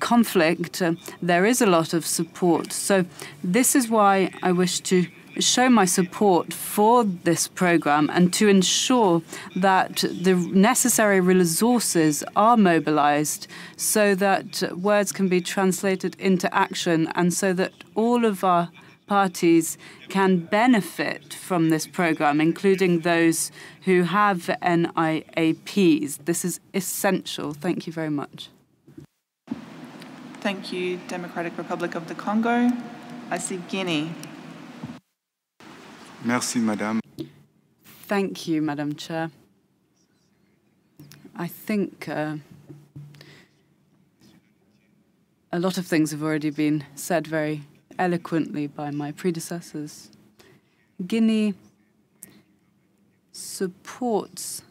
conflict, there is a lot of support. So this is why I wish to show my support for this program and to ensure that the necessary resources are mobilized so that words can be translated into action and so that all of our parties can benefit from this program, including those who have NIAPs. This is essential. Thank you very much. Thank you, Democratic Republic of the Congo. I see Guinea. Merci, Madame. Thank you, Madam Chair. I think a lot of things have already been said very eloquently by my predecessors. Guinea supports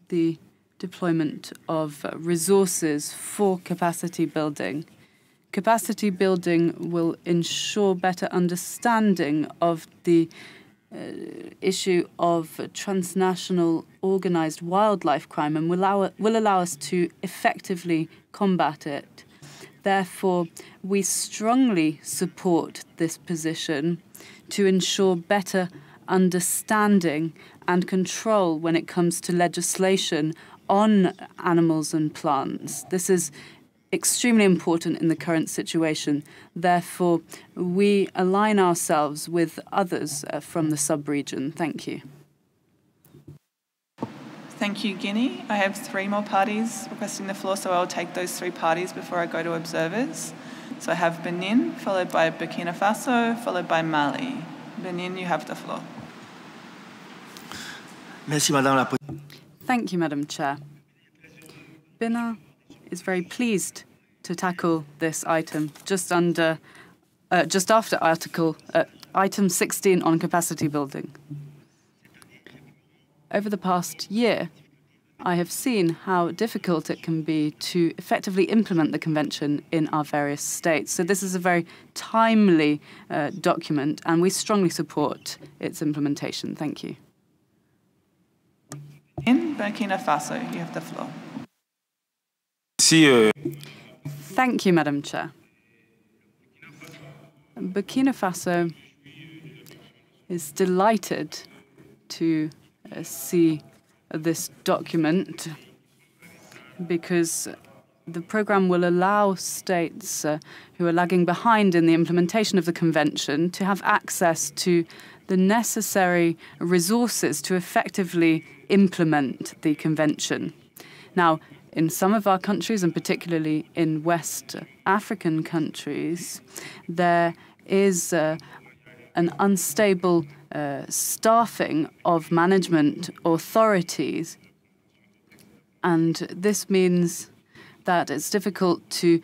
the deployment of resources for capacity building. Capacity building will ensure better understanding of the issue of transnational organized wildlife crime and will allow us to effectively combat it. Therefore, we strongly support this position to ensure better understanding and control when it comes to legislation on animals and plants. This is extremely important in the current situation. Therefore, we align ourselves with others from the sub-region. Thank you. Thank you, Guinea. I have 3 more parties requesting the floor, so I'll take those 3 parties before I go to observers. So I have Benin, followed by Burkina Faso, followed by Mali. Benin, you have the floor. Merci, Madame la Thank you, Madam Chair. Benin is very pleased to tackle this item just after item 16 on capacity building. Over the past year, I have seen how difficult it can be to effectively implement the convention in our various states. So this is a very timely document, and we strongly support its implementation. Thank you. In Burkina Faso, you have the floor. Thank you, Madam Chair. Burkina Faso is delighted to see this document because the program will allow states who are lagging behind in the implementation of the convention to have access to the necessary resources to effectively implement the convention. Now, in some of our countries, and particularly in West African countries, there is an unstable staffing of management authorities. And this means that it's difficult to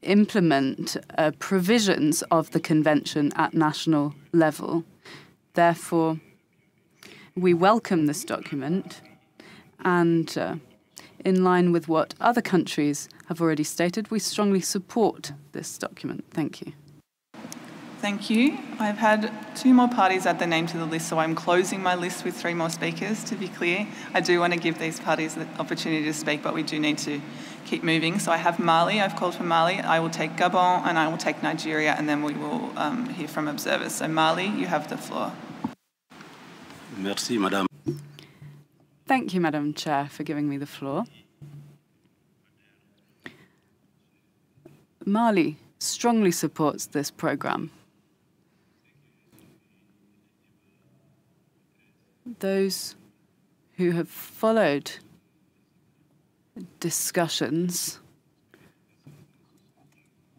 implement provisions of the convention at national level. Therefore, we welcome this document, and in line with what other countries have already stated, we strongly support this document. Thank you. Thank you. I've had 2 more parties add their name to the list, so I'm closing my list with 3 more speakers. To be clear, I do want to give these parties the opportunity to speak, but we do need to keep moving. So I have Mali. I've called for Mali. I will take Gabon, and I will take Nigeria, and then we will hear from observers. So Mali, you have the floor. Merci, Madame. Thank Thank you, Madam Chair, for giving me the floor. Mali strongly supports this programme. Those who have followed discussions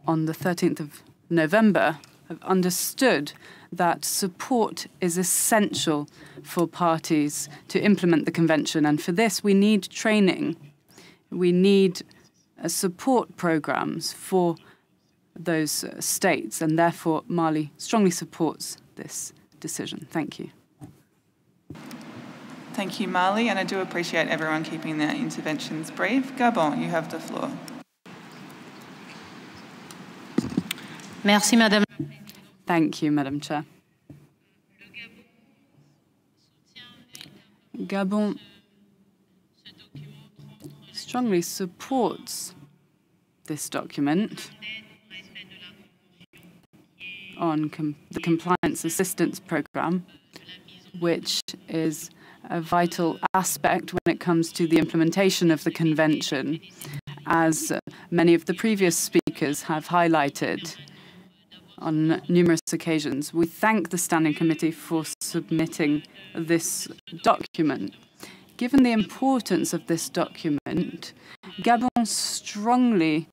on the 13th of November have understood that support is essential for parties to implement the convention, and for this we need training. We need support programs for those states, and therefore Mali strongly supports this decision. Thank you. Thank you, Mali, and I do appreciate everyone keeping their interventions brief. Gabon, you have the floor. Merci, Madame. Thank you, Madam Chair. Gabon strongly supports this document on the Compliance Assistance Programme, which is a vital aspect when it comes to the implementation of the Convention, as many of the previous speakers have highlighted on numerous occasions. We thank the Standing Committee for submitting this document. Given the importance of this document, Gabon strongly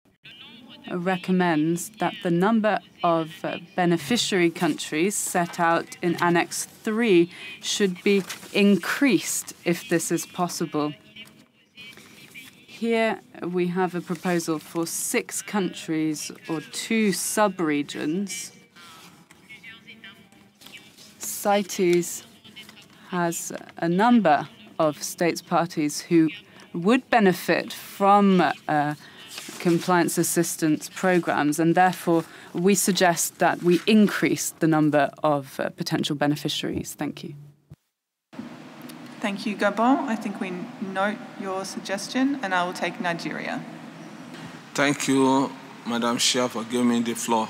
recommends that the number of beneficiary countries set out in Annex 3 should be increased if this is possible. Here we have a proposal for 6 countries or 2 sub-regions. CITES has a number of states parties who would benefit from compliance assistance programs, and therefore we suggest that we increase the number of potential beneficiaries. Thank you. Thank you, Gabon. I think we note your suggestion, and I will take Nigeria. Thank you, Madam Chair, for giving me the floor.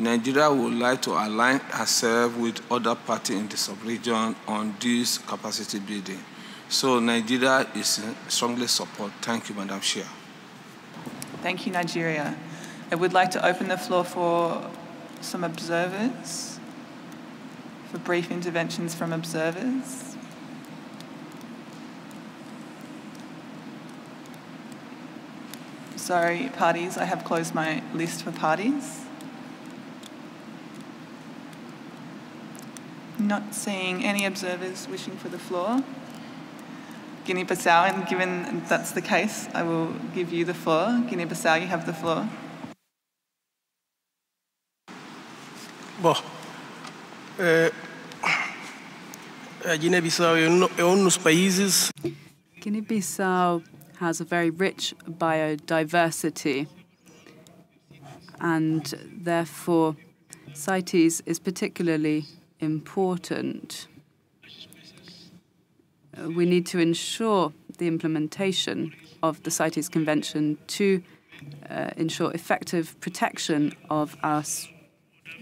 Nigeria would like to align herself with other parties in the sub-region on this capacity building. So Nigeria is strongly support. Thank you, Madam Chair. Thank you, Nigeria. I would like to open the floor for some observers, for brief interventions from observers. Sorry, parties, I have closed my list for parties. Not seeing any observers wishing for the floor. Guinea-Bissau, and given that's the case, I will give you the floor. Guinea-Bissau, you have the floor. Bom, Guiné-Bissau é dos países. Guinea-Bissau has a very rich biodiversity, and therefore CITES is particularly important. We need to ensure the implementation of the CITES Convention to ensure effective protection of our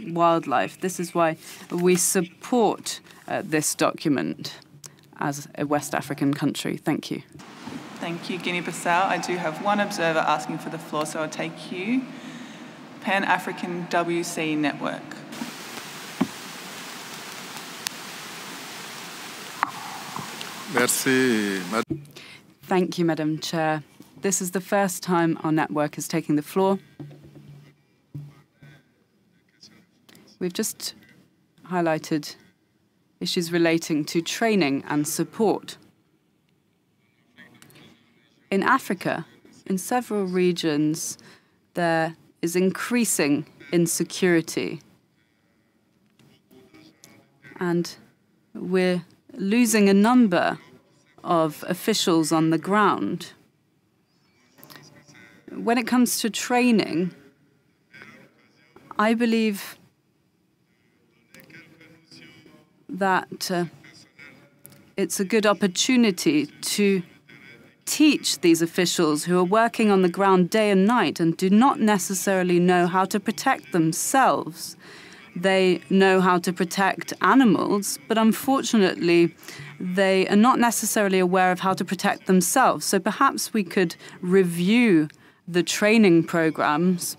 wildlife. This is why we support this document as a West African country. Thank you. Thank you, Guinea-Bissau. I do have one observer asking for the floor, so I'll take you. Pan-African WC Network. Merci. Thank you, Madam Chair. This is the first time our network is taking the floor. We've just highlighted issues relating to training and support. In Africa, in several regions, there is increasing insecurity, and we're losing a number of officials on the ground. When it comes to training, I believe that it's a good opportunity to teach these officials who are working on the ground day and night and do not necessarily know how to protect themselves, They know how to protect animals, but unfortunately, they are not necessarily aware of how to protect themselves. So perhaps we could review the training programs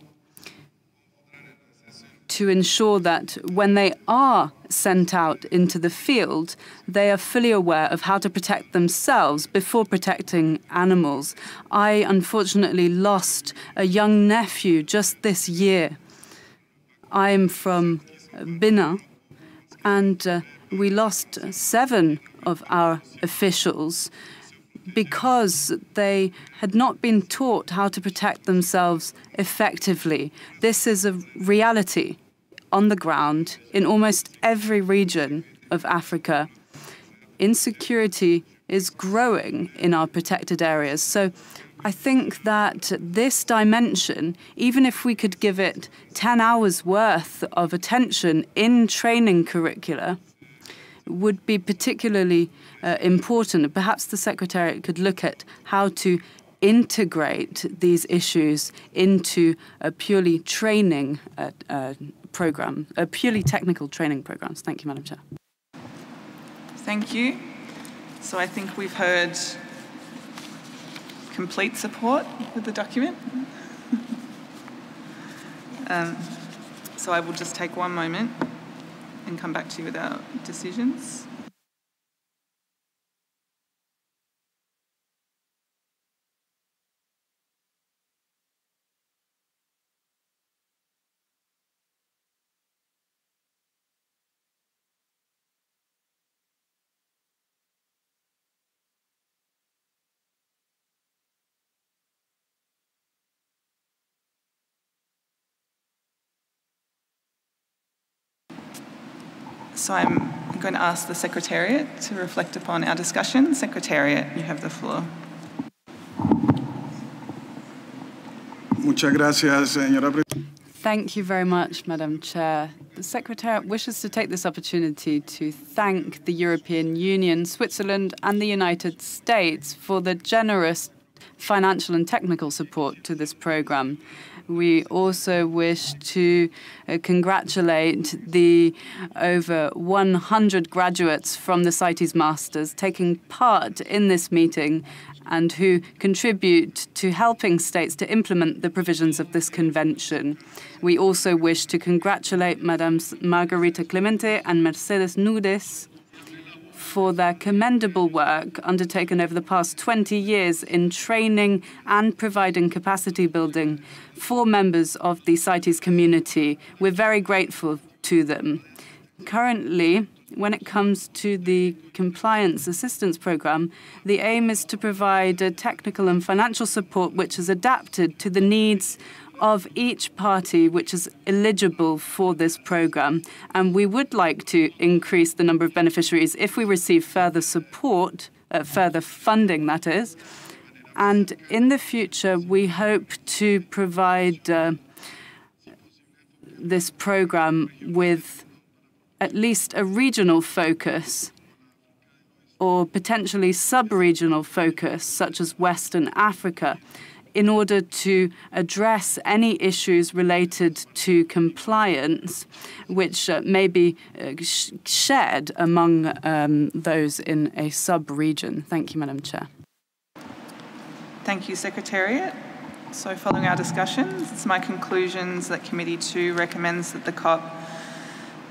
to ensure that when they are sent out into the field, they are fully aware of how to protect themselves before protecting animals. I unfortunately lost a young nephew just this year. I'm from Benin, and we lost 7 of our officials because they had not been taught how to protect themselves effectively. This is a reality on the ground in almost every region of Africa. Insecurity is growing in our protected areas. So I think that this dimension, even if we could give it 10 hours worth of attention in training curricula, would be particularly important. Perhaps the Secretariat could look at how to integrate these issues into a purely training program, a purely technical training programs. Thank you, Madam Chair. Thank you. So I think we've heard complete support with the document. So I will just take one moment and come back to you with our decisions. So I'm going to ask the Secretariat to reflect upon our discussion. Secretariat, you have the floor. Muchas gracias, señora Presidenta. Thank you very much, Madam Chair. The Secretariat wishes to take this opportunity to thank the European Union, Switzerland, and the United States for the generous financial and technical support to this program. We also wish to congratulate the over 100 graduates from the CITES Masters taking part in this meeting and who contribute to helping states to implement the provisions of this convention. We also wish to congratulate Madams Margarita Clemente and Mercedes Nudes for their commendable work undertaken over the past 20 years in training and providing capacity building for members of the CITES community. We're very grateful to them. Currently, when it comes to the Compliance Assistance Program, the aim is to provide technical and financial support which is adapted to the needs of each party which is eligible for this program. And we would like to increase the number of beneficiaries if we receive further support, further funding, that is. And in the future, we hope to provide this program with at least a regional focus or potentially sub-regional focus, such as Western Africa, in order to address any issues related to compliance, which may be shared among those in a sub-region. Thank you, Madam Chair. Thank you, Secretariat. So following our discussions, it's my conclusions that Committee 2 recommends that the COP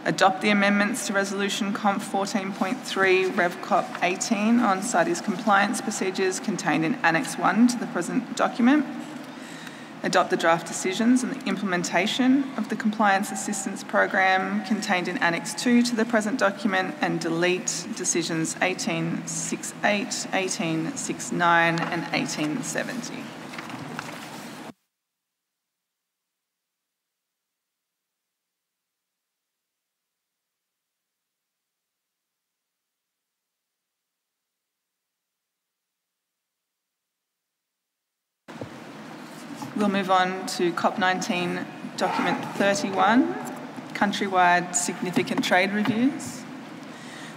adopt the amendments to Resolution COMP 14.3 Rev COP 18 on CITES compliance procedures contained in Annex 1 to the present document, adopt the draft decisions and the implementation of the Compliance Assistance Program contained in Annex 2 to the present document, and delete decisions 1868, 1869 and 1870. We'll move on to COP19 document 31, countrywide significant trade reviews.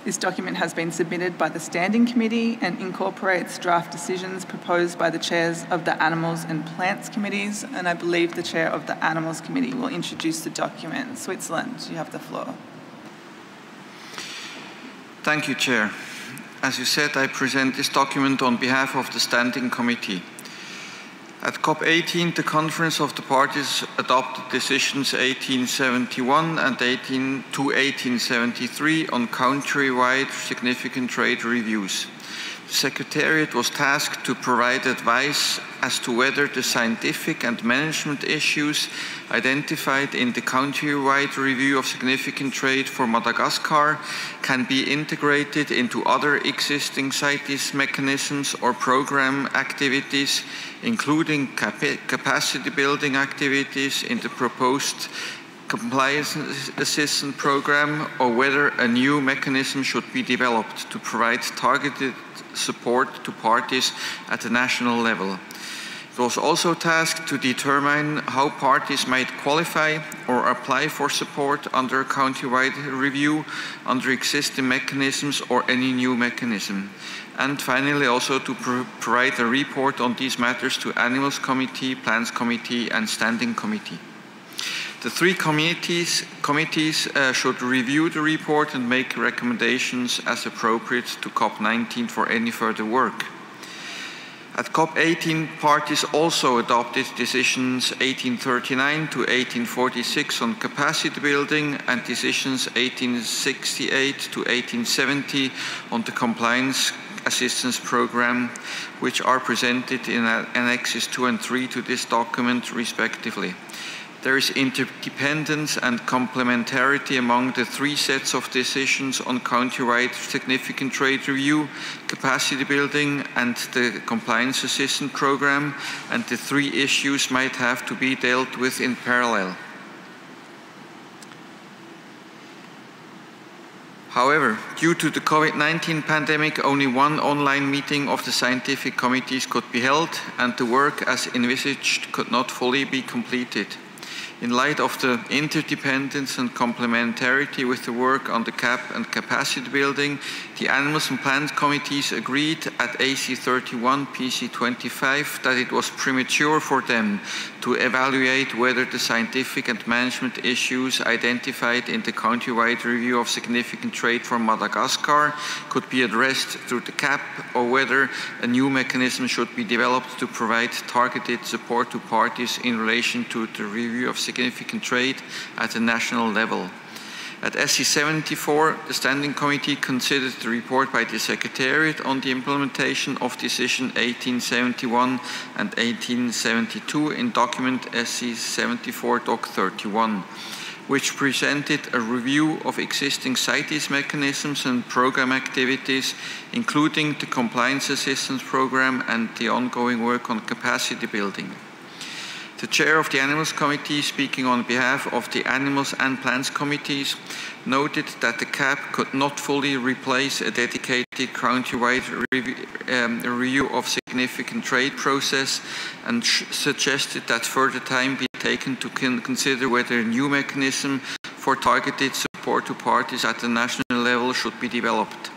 This document has been submitted by the Standing Committee and incorporates draft decisions proposed by the chairs of the Animals and Plants Committees, and I believe the chair of the Animals Committee will introduce the document. Switzerland, you have the floor. Thank you, Chair. As you said, I present this document on behalf of the Standing Committee. At COP18, the Conference of the Parties adopted decisions 1871 and 1873 on country-wide significant trade reviews. The Secretariat was tasked to provide advice as to whether the scientific and management issues identified in the country-wide review of significant trade for Madagascar can be integrated into other existing CITES mechanisms or program activities, including capacity building activities in the proposed compliance assistance program, or whether a new mechanism should be developed to provide targeted support to parties at the national level. It was also tasked to determine how parties might qualify or apply for support under a countrywide review, under existing mechanisms or any new mechanism. And finally, also to provide a report on these matters to Animals Committee, Plants Committee and Standing Committee. The three committees should review the report and make recommendations as appropriate to COP19 for any further work. At COP18, parties also adopted decisions 1839 to 1846 on capacity building and decisions 1868 to 1870 on the compliance assistance program, which are presented in Annexes 2 and 3 to this document, respectively. There is interdependence and complementarity among the three sets of decisions on countrywide significant trade review, capacity building, and the compliance assistance program, and the three issues might have to be dealt with in parallel. However, due to the COVID-19 pandemic, only one online meeting of the scientific committees could be held, and the work as envisaged could not fully be completed. In light of the interdependence and complementarity with the work on the CAP and capacity building, the Animals and Plants Committees agreed at AC 31, PC 25 that it was premature for them to evaluate whether the scientific and management issues identified in the countrywide review of significant trade for Madagascar could be addressed through the CAP, or whether a new mechanism should be developed to provide targeted support to parties in relation to the review of significant trade at the national level. At SC 74, the Standing Committee considered the report by the Secretariat on the implementation of Decision 1871 and 1872 in document SC 74 Doc 31, which presented a review of existing CITES mechanisms and program activities, including the compliance assistance program and the ongoing work on capacity building. The chair of the Animals Committee, speaking on behalf of the Animals and Plants Committees, noted that the CAP could not fully replace a dedicated countrywide review of significant trade process, and suggested that further time be taken to consider whether a new mechanism for targeted support to parties at the national level should be developed.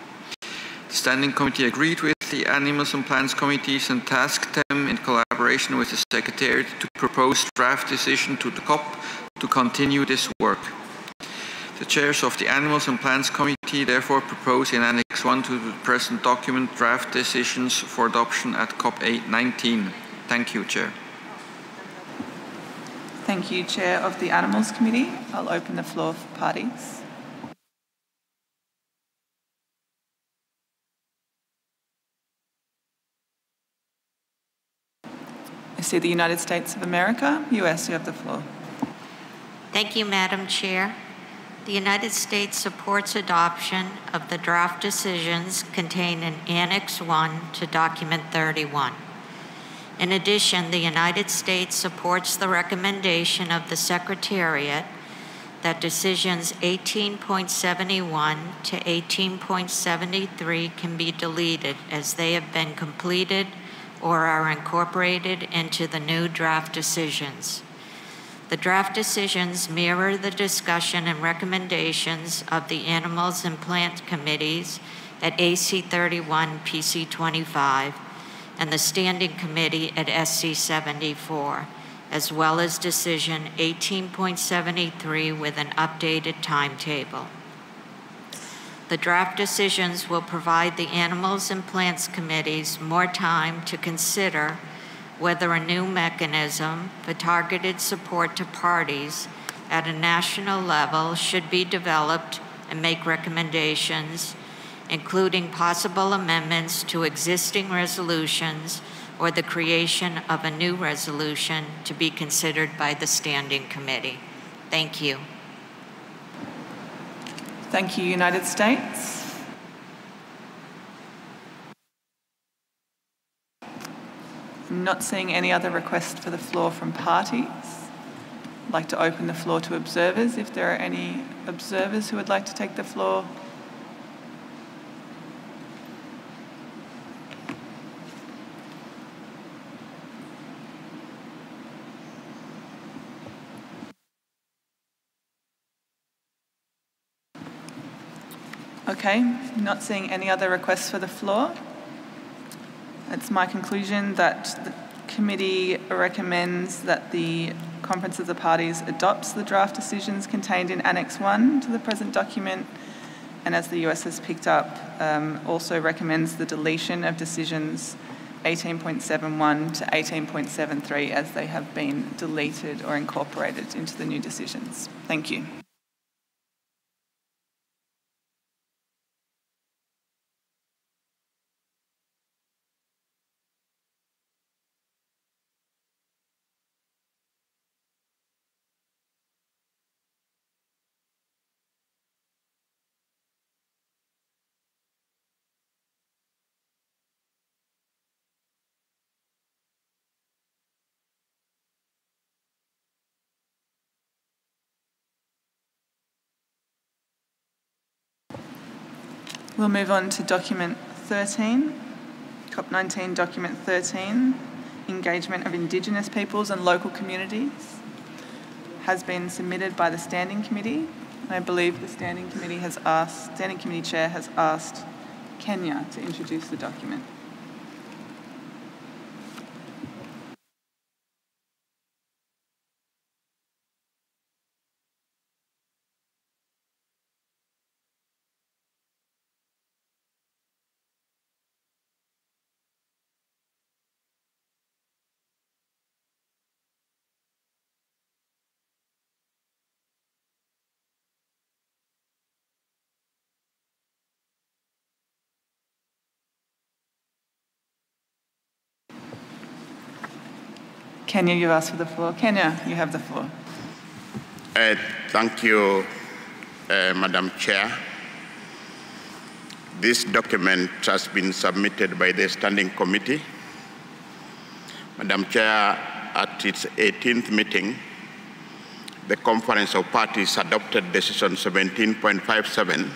The Standing Committee agreed with the Animals and Plants Committees and tasked them, in collaboration with the Secretariat, to propose draft decision to the COP to continue this work. The chairs of the Animals and Plants Committee therefore propose in Annex 1 to the present document draft decisions for adoption at COP19. Thank you, Chair. Thank you, Chair of the Animals Committee. I'll open the floor for parties. I see the United States of America. US, you have the floor. Thank you, Madam Chair. The United States supports adoption of the draft decisions contained in Annex 1 to Document 31. In addition, the United States supports the recommendation of the Secretariat that decisions 18.71 to 18.73 can be deleted as they have been completed or are incorporated into the new draft decisions. The draft decisions mirror the discussion and recommendations of the Animals and Plant Committees at AC 31, PC 25, and the Standing Committee at SC 74, as well as Decision 18.73 with an updated timetable. The draft decisions will provide the Animals and Plants Committees more time to consider whether a new mechanism for targeted support to parties at a national level should be developed and make recommendations, including possible amendments to existing resolutions or the creation of a new resolution to be considered by the Standing Committee. Thank you. Thank you, United States. I'm not seeing any other requests for the floor from parties. I'd like to open the floor to observers. If there are any observers who would like to take the floor. Okay, not seeing any other requests for the floor. It's my conclusion that the committee recommends that the Conference of the Parties adopts the draft decisions contained in Annex 1 to the present document, and as the US has picked up, also recommends the deletion of decisions 18.71 to 18.73 as they have been deleted or incorporated into the new decisions. Thank you. We'll move on to document 13, COP19 document 13, engagement of Indigenous peoples and local communities, has been submitted by the Standing Committee. I believe the Standing Committee Chair has asked Kenya to introduce the document. Kenya, you asked for the floor. Kenya, you have the floor. Thank you, Madam Chair. This document has been submitted by the Standing Committee. Madam Chair, at its 18th meeting, the Conference of Parties adopted Decision 17.57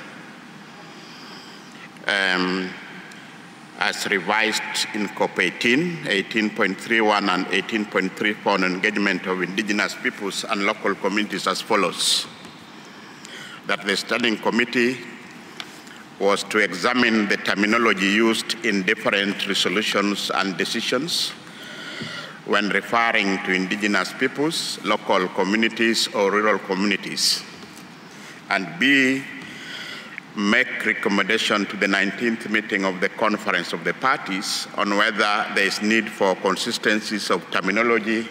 as revised in COP18, 18.31 and 18.34 on engagement of Indigenous peoples and local communities as follows. That the Standing Committee was to examine the terminology used in different resolutions and decisions when referring to Indigenous peoples, local communities, or rural communities, and B, make recommendation to the 19th meeting of the Conference of the Parties on whether there is need for consistencies of terminology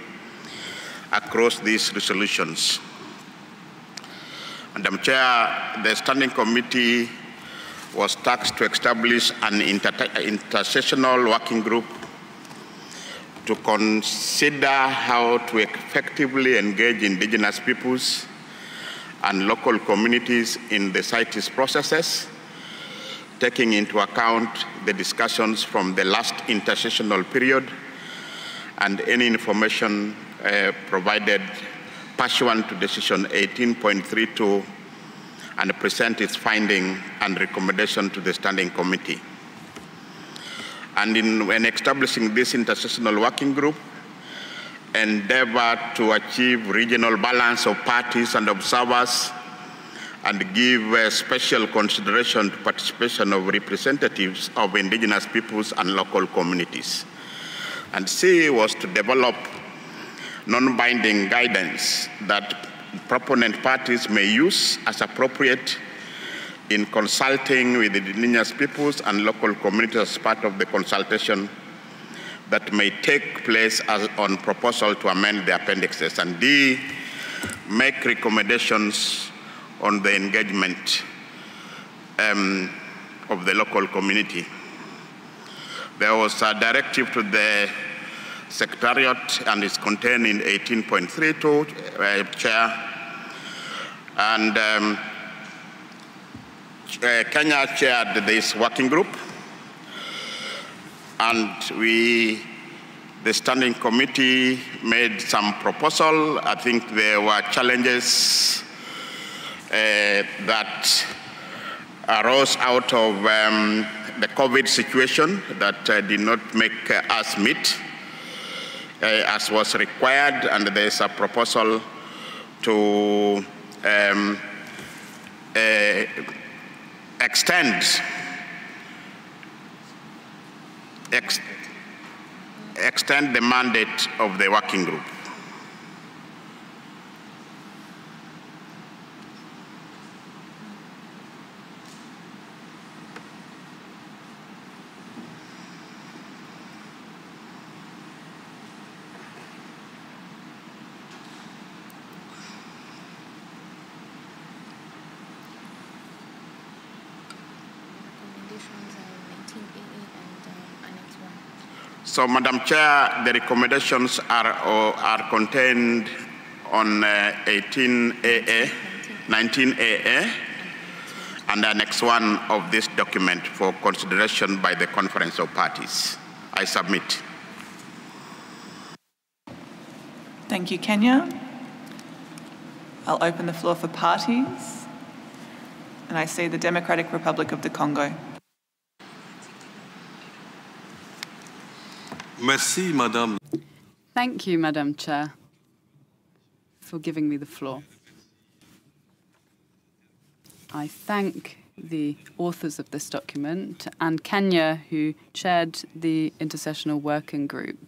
across these resolutions. Madam Chair, the Standing Committee was tasked to establish an intersessional working group to consider how to effectively engage Indigenous peoples and local communities in the CITES processes, taking into account the discussions from the last intersessional period and any information provided pursuant to Decision 18.32 and present its finding and recommendation to the Standing Committee. And when establishing this intersessional working group, endeavor to achieve regional balance of parties and observers and give special consideration to participation of representatives of indigenous peoples and local communities. And C was to develop non-binding guidance that proponent parties may use as appropriate in consulting with indigenous peoples and local communities as part of the consultation that may take place on proposal to amend the appendixes. And D, make recommendations on the engagement of the local community. There was a directive to the Secretariat, and it's contained in 18.32, Chair. And Kenya chaired this working group, and the standing committee made some proposal. I think there were challenges that arose out of the COVID situation that did not make us meet as was required, and there's a proposal to extend the mandate of the working group. So, Madam Chair, the recommendations are contained on 18AA, 19AA, and Annex 1 of this document for consideration by the Conference of Parties. I submit. Thank you, Kenya. I'll open the floor for parties. And I see the Democratic Republic of the Congo. Merci, Madame. Thank you, Madam Chair, for giving me the floor. I thank the authors of this document and Kenya, who chaired the Intersessional Working Group.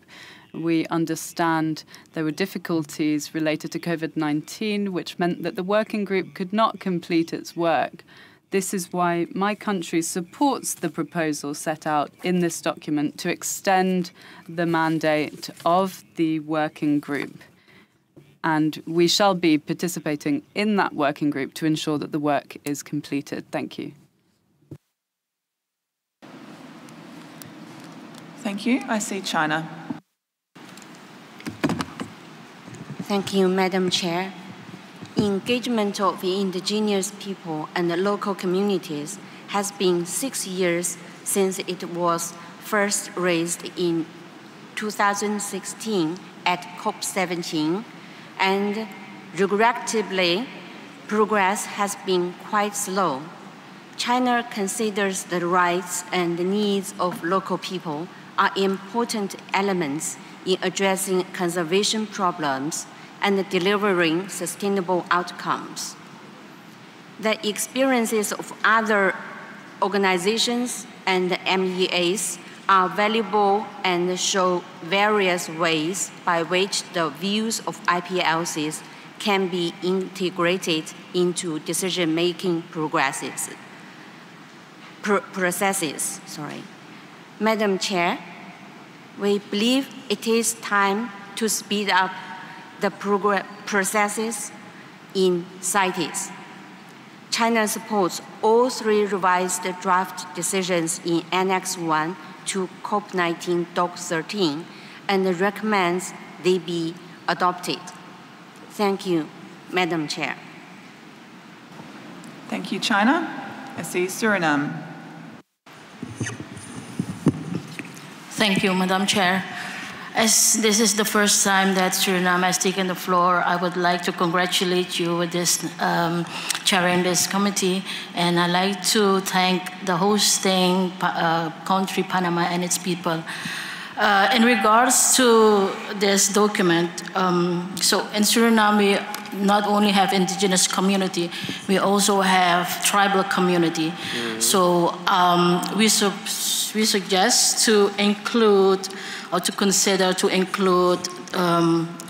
We understand there were difficulties related to COVID-19, which meant that the working group could not complete its work. This is why my country supports the proposal set out in this document to extend the mandate of the working group. And we shall be participating in that working group to ensure that the work is completed. Thank you. Thank you. I see China. Thank you, Madam Chair. Engagement of the indigenous people and the local communities has been 6 years since it was first raised in 2016 at CoP19, and regrettably, progress has been quite slow. China considers the rights and the needs of local people are important elements in addressing conservation problems and delivering sustainable outcomes. The experiences of other organizations and MEAs are valuable and show various ways by which the views of IPLCs can be integrated into decision-making processes. Madam Chair, we believe it is time to speed up the processes in CITES. China supports all three revised draft decisions in Annex 1 to CoP19 Doc 13 and recommends they be adopted. Thank you, Madam Chair. Thank you, China. I see Suriname. Thank you, Madam Chair. As this is the first time that Suriname has taken the floor, I would like to congratulate you with this chairing this committee, and I'd like to thank the hosting country, Panama, and its people. In regards to this document, so in Suriname, we not only have indigenous community, we also have tribal community. So we suggest to include or to consider to include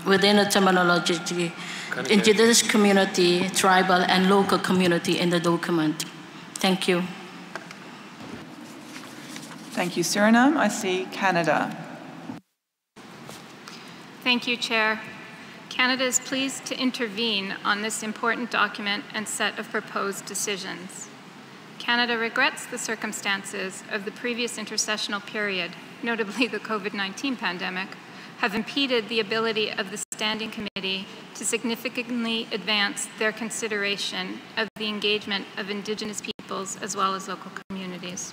within the terminology indigenous community, tribal, and local community in the document. Thank you. Thank you, Suriname. I see Canada. Thank you, Chair. Canada is pleased to intervene on this important document and set of proposed decisions. Canada regrets the circumstances of the previous intercessional period, notably the COVID-19 pandemic, have impeded the ability of the Standing Committee to significantly advance their consideration of the engagement of Indigenous peoples as well as local communities.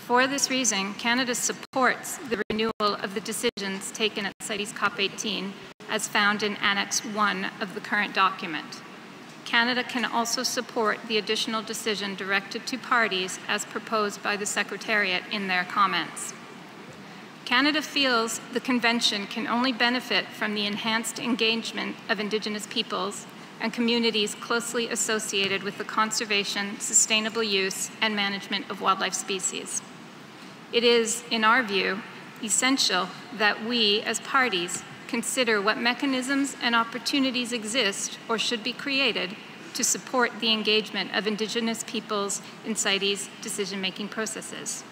For this reason, Canada supports the renewal of the decisions taken at CITES CoP18 as found in Annex 1 of the current document. Canada can also support the additional decision directed to parties as proposed by the Secretariat in their comments. Canada feels the Convention can only benefit from the enhanced engagement of Indigenous peoples and communities closely associated with the conservation, sustainable use, and management of wildlife species. It is, in our view, essential that we, as parties, consider what mechanisms and opportunities exist or should be created to support the engagement of Indigenous peoples in CITES decision-making processes.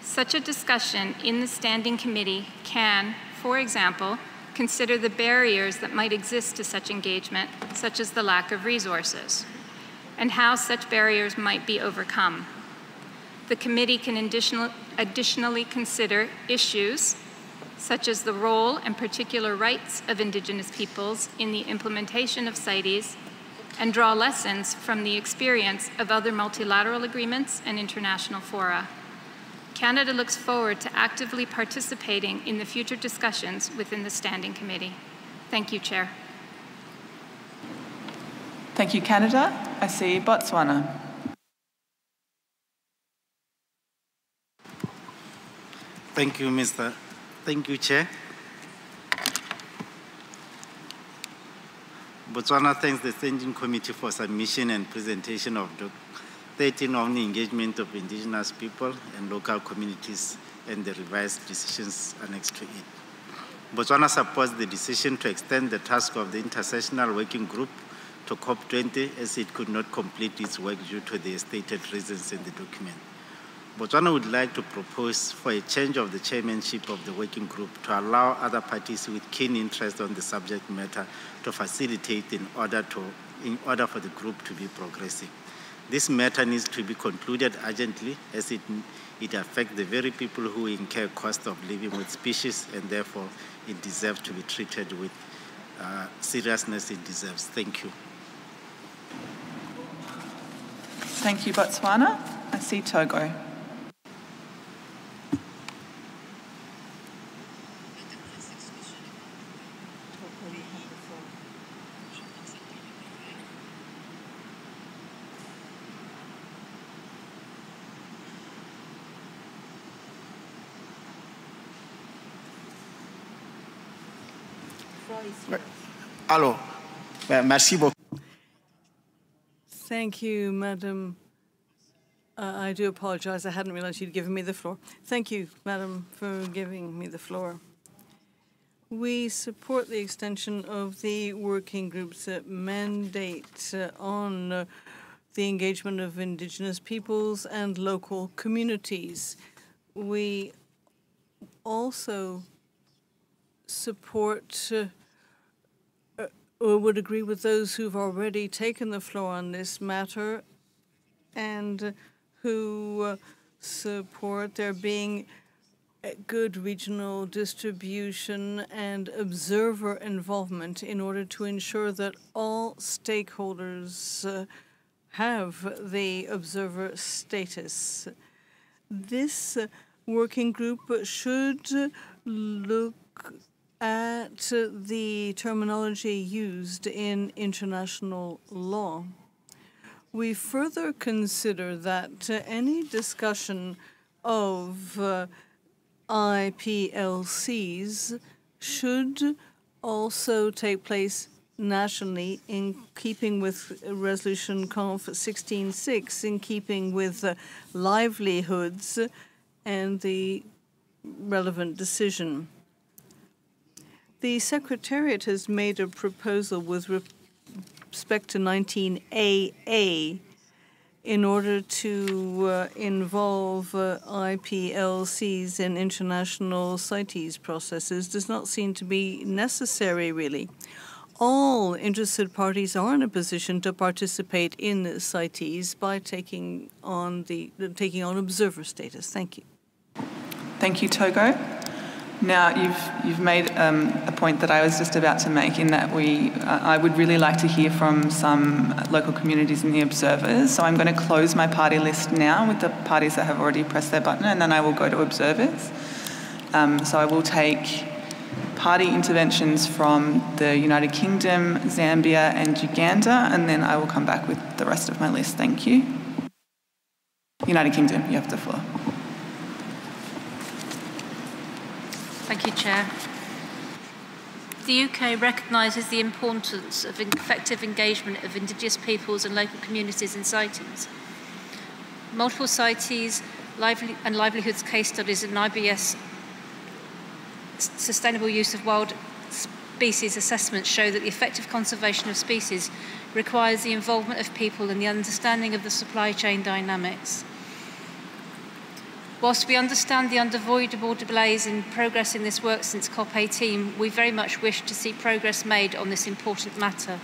Such a discussion in the Standing Committee can, for example, consider the barriers that might exist to such engagement, such as the lack of resources, and how such barriers might be overcome. The committee can additionally consider issues such as the role and particular rights of Indigenous peoples in the implementation of CITES and draw lessons from the experience of other multilateral agreements and international fora. Canada looks forward to actively participating in the future discussions within the Standing Committee. Thank you, Chair. Thank you, Canada. I see Botswana. Thank you, Chair. Botswana thanks the Standing Committee for submission and presentation of Doc 13 on the engagement of Indigenous people and local communities and the revised decisions annexed to it. Botswana supports the decision to extend the task of the Intersessional Working Group to COP20 as it could not complete its work due to the stated reasons in the document. Botswana would like to propose for a change of the chairmanship of the working group to allow other parties with keen interest on the subject matter to facilitate in order for the group to be progressive. This matter needs to be concluded urgently as it affects the very people who incur cost of living with species, and therefore it deserves to be treated with seriousness it deserves. Thank you. Thank you, Botswana. I see Togo. Alors, merci beaucoup. Thank you, Madam. I do apologize. I hadn't realized you'd given me the floor. Thank you, Madam, for giving me the floor. We support the extension of the working group's mandate on the engagement of Indigenous peoples and local communities. We also support or would agree with those who've already taken the floor on this matter and who support there being good regional distribution and observer involvement in order to ensure that all stakeholders have the observer status. This working group should look at the terminology used in international law. We further consider that any discussion of IPLCs should also take place nationally in keeping with Resolution Conf 16.6, in keeping with livelihoods and the relevant decision. The Secretariat has made a proposal with respect to 19AA in order to involve IPLCs in international CITES processes. Does not seem to be necessary, really. All interested parties are in a position to participate in CITES by taking on observer status. Thank you. Thank you, Togo. Now, you've made a point that I was just about to make, in that I would really like to hear from some local communities and the observers. So I'm going to close my party list now with the parties that have already pressed their button, and then I will go to observers. So I will take party interventions from the United Kingdom, Zambia and Uganda, and then I will come back with the rest of my list. Thank you. United Kingdom, you have the floor. Thank you, Chair. The UK recognises the importance of effective engagement of Indigenous peoples and local communities in CITES. Multiple CITES and livelihoods case studies in IBS sustainable use of wild species assessments show that the effective conservation of species requires the involvement of people and the understanding of the supply chain dynamics. Whilst we understand the unavoidable delays in progress in this work since COP18, we very much wish to see progress made on this important matter.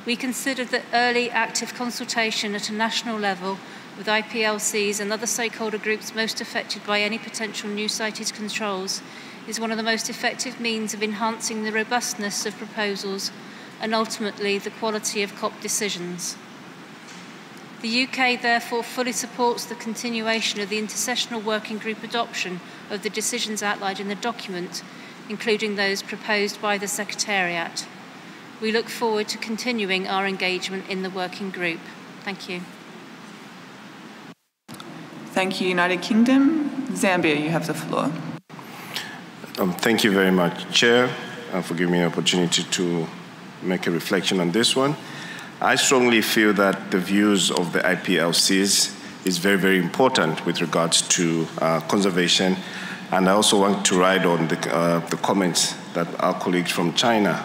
We consider that early active consultation at a national level with IPLCs and other stakeholder groups most affected by any potential new CITES controls is one of the most effective means of enhancing the robustness of proposals and ultimately the quality of COP decisions. The UK therefore fully supports the continuation of the intersessional working group adoption of the decisions outlined in the document, including those proposed by the Secretariat. We look forward to continuing our engagement in the working group. Thank you. Thank you, United Kingdom. Zambia, you have the floor. Thank you very much, Chair, for giving me an opportunity to make a reflection on this one. I strongly feel that the views of the IPLCs is very, very important with regards to conservation. And I also want to ride on the comments that our colleagues from China,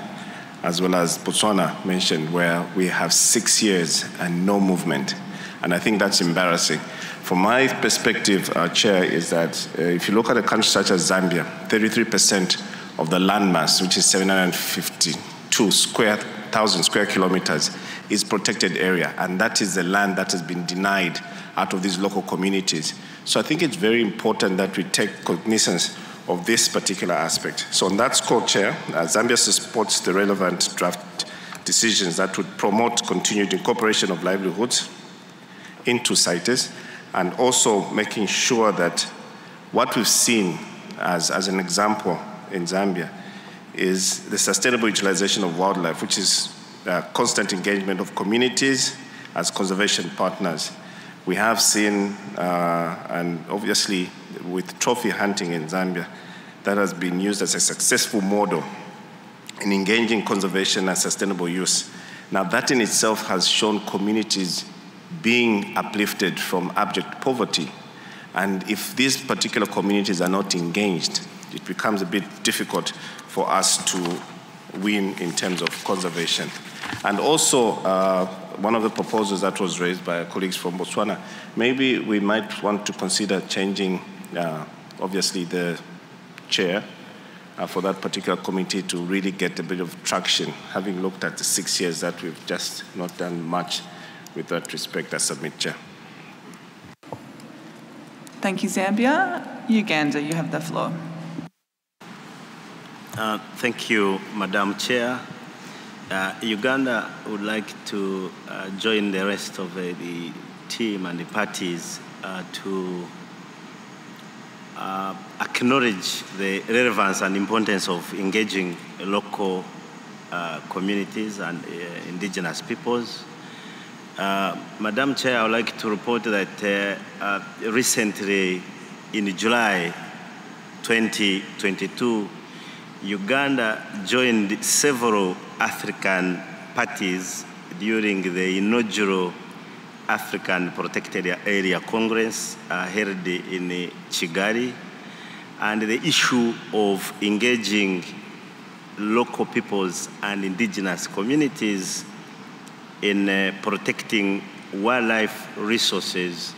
as well as Botswana, mentioned, where we have 6 years and no movement. And I think that's embarrassing. From my perspective, Chair, is that if you look at a country such as Zambia, 33% of the landmass, which is 752,000 square kilometers, is protected area, and that is the land that has been denied out of these local communities. So I think it's very important that we take cognizance of this particular aspect. So on that score, Chair, Zambia supports the relevant draft decisions that would promote continued incorporation of livelihoods into CITES, and also making sure that what we've seen as an example in Zambia is the sustainable utilization of wildlife, which is constant engagement of communities as conservation partners. We have seen, and obviously with trophy hunting in Zambia, that has been used as a successful model in engaging conservation and sustainable use. Now that in itself has shown communities being uplifted from abject poverty. And if these particular communities are not engaged, it becomes a bit difficult for us to win in terms of conservation. And also, one of the proposals that was raised by our colleagues from Botswana, maybe we might want to consider changing, obviously, the chair for that particular committee to really get a bit of traction, having looked at the 6 years that we've just not done much with that respect. I submit, Chair. Thank you, Zambia. Uganda, you have the floor. Thank you, Madam Chair. Uganda would like to join the rest of the team and the parties to acknowledge the relevance and importance of engaging local communities and indigenous peoples. Madam Chair, I would like to report that recently in July, 2022, Uganda joined several African parties during the inaugural African Protected Area Congress held in Kigali, and the issue of engaging local peoples and indigenous communities in protecting wildlife resources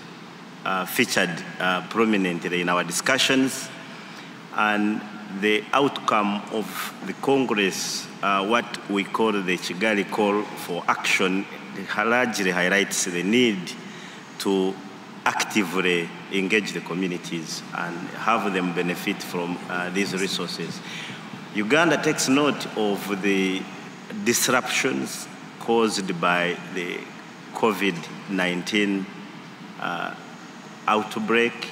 featured prominently in our discussions. And the outcome of the Congress, what we call the Kigali Call for Action, largely highlights the need to actively engage the communities and have them benefit from these resources. Uganda takes note of the disruptions caused by the COVID-19 outbreak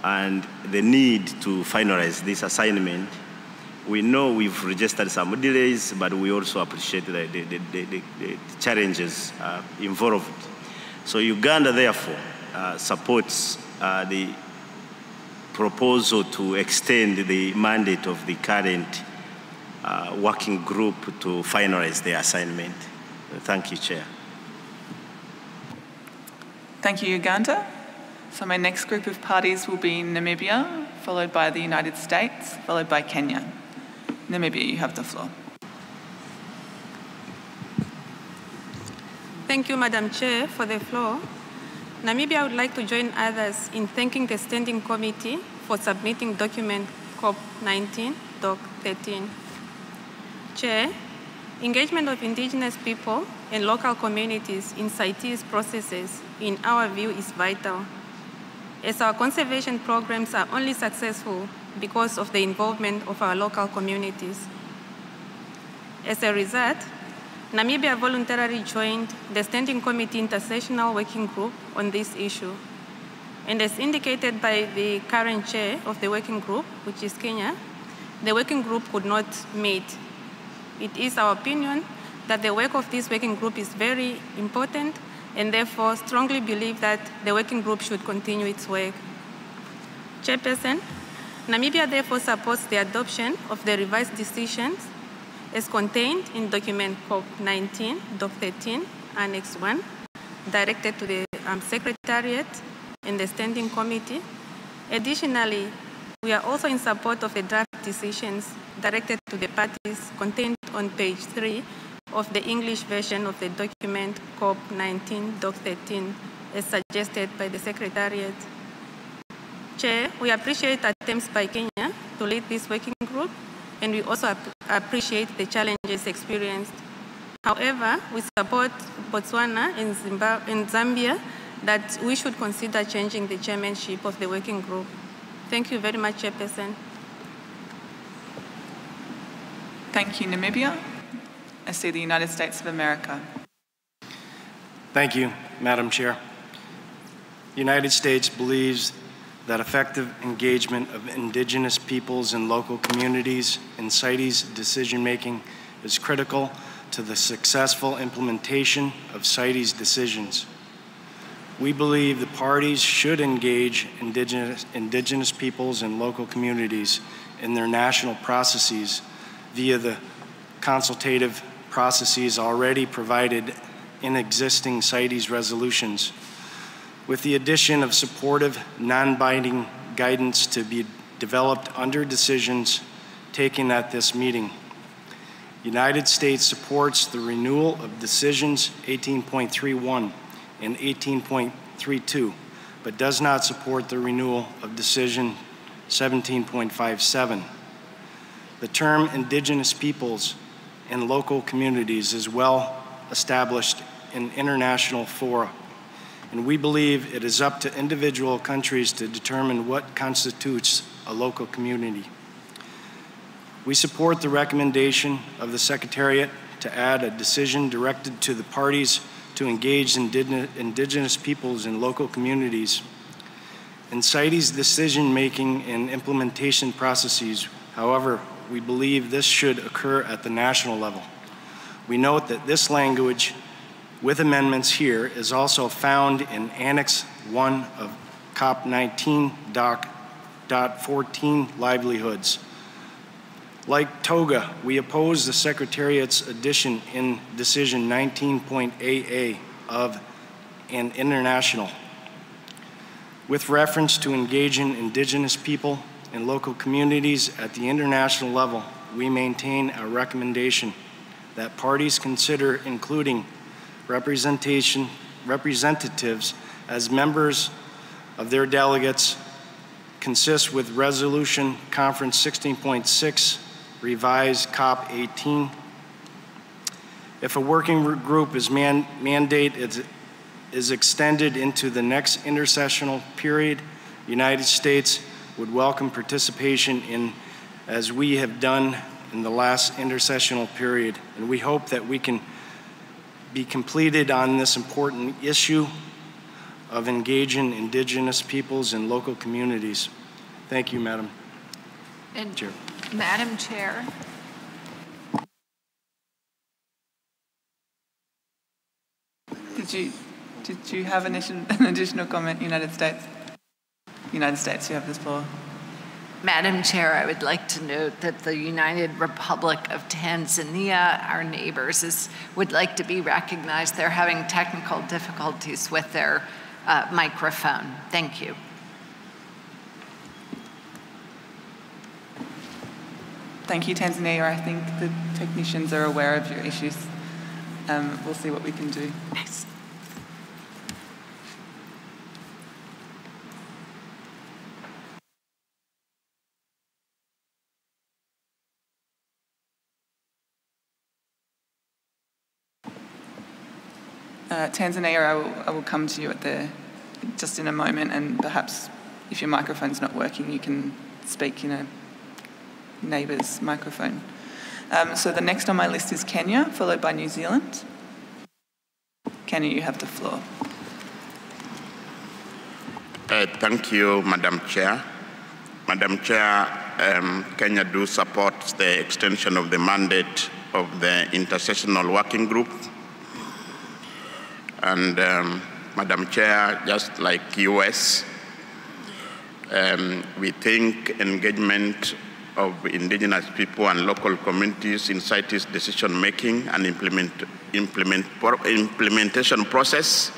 and the need to finalize this assignment. We know we've registered some delays, but we also appreciate the challenges involved. So Uganda, therefore, supports the proposal to extend the mandate of the current working group to finalize the assignment. Thank you, Chair. Thank you, Uganda. So my next group of parties will be Namibia, followed by the United States, followed by Kenya. Namibia, you have the floor. Thank you, Madam Chair, for the floor. Namibia would like to join others in thanking the Standing Committee for submitting document CoP19, Doc 13. Chair, engagement of indigenous people and local communities in CITES processes, in our view, is vital, as our conservation programs are only successful because of the involvement of our local communities. As a result, Namibia voluntarily joined the Standing Committee Intersessional Working Group on this issue. And as indicated by the current chair of the working group, which is Kenya, the working group could not meet. It is our opinion that the work of this working group is very important, and therefore strongly believe that the working group should continue its work. Chairperson, Namibia therefore supports the adoption of the revised decisions as contained in document CoP19, Doc 13, Annex 1, directed to the Secretariat and the Standing Committee. Additionally, we are also in support of the draft decisions directed to the parties contained on page 3 of the English version of the document CoP19, Doc 13, as suggested by the Secretariat. Chair, we appreciate attempts by Kenya to lead this working group, and we also appreciate the challenges experienced. However, we support Botswana and Zambia that we should consider changing the chairmanship of the working group. Thank you very much, Chairperson. Thank you, Namibia. I see the United States of America. Thank you, Madam Chair. The United States believes that effective engagement of indigenous peoples and local communities in CITES decision-making is critical to the successful implementation of CITES decisions. We believe the parties should engage indigenous peoples and local communities in their national processes via the consultative processes already provided in existing CITES resolutions, with the addition of supportive, non-binding guidance to be developed under decisions taken at this meeting. The United States supports the renewal of decisions 18.31 and 18.32, but does not support the renewal of decision 17.57. The term indigenous peoples and local communities is well established in international fora, and we believe it is up to individual countries to determine what constitutes a local community. We support the recommendation of the Secretariat to add a decision directed to the parties to engage indigenous peoples and local communities. In CITES decision-making and implementation processes, however, we believe this should occur at the national level. We note that this language, with amendments here, is also found in Annex 1 of COP19 Doc CoP19.14 livelihoods. Like Toga, we oppose the Secretariat's addition in Decision 19.AA of an international. With reference to engaging Indigenous people and local communities at the international level, we maintain a recommendation that parties consider including representatives as members of their delegates consist with Resolution Conference 16.6, revised COP18. If a working group mandate is extended into the next intersessional period, the United States would welcome participation in, as we have done in the last intersessional period. And we hope that we can be completed on this important issue of engaging Indigenous peoples and local communities. Thank you, Madam Chair. Madam Chair. Did you have an additional comment, United States? United States, you have this floor. Madam Chair, I would like to note that the United Republic of Tanzania, our neighbors, would like to be recognized. They're having technical difficulties with their microphone. Thank you. Thank you, Tanzania. I think the technicians are aware of your issues. We'll see what we can do. Thanks. Tanzania, I will come to you just in a moment, and perhaps if your microphone's not working, you can speak in a neighbour's microphone. So the next on my list is Kenya, followed by New Zealand. Kenya, you have the floor. Thank you, Madam Chair. Madam Chair, Kenya do support the extension of the mandate of the intersessional working group. And Madam Chair, just like US, we think engagement of Indigenous people and local communities in CITES decision-making and implementation process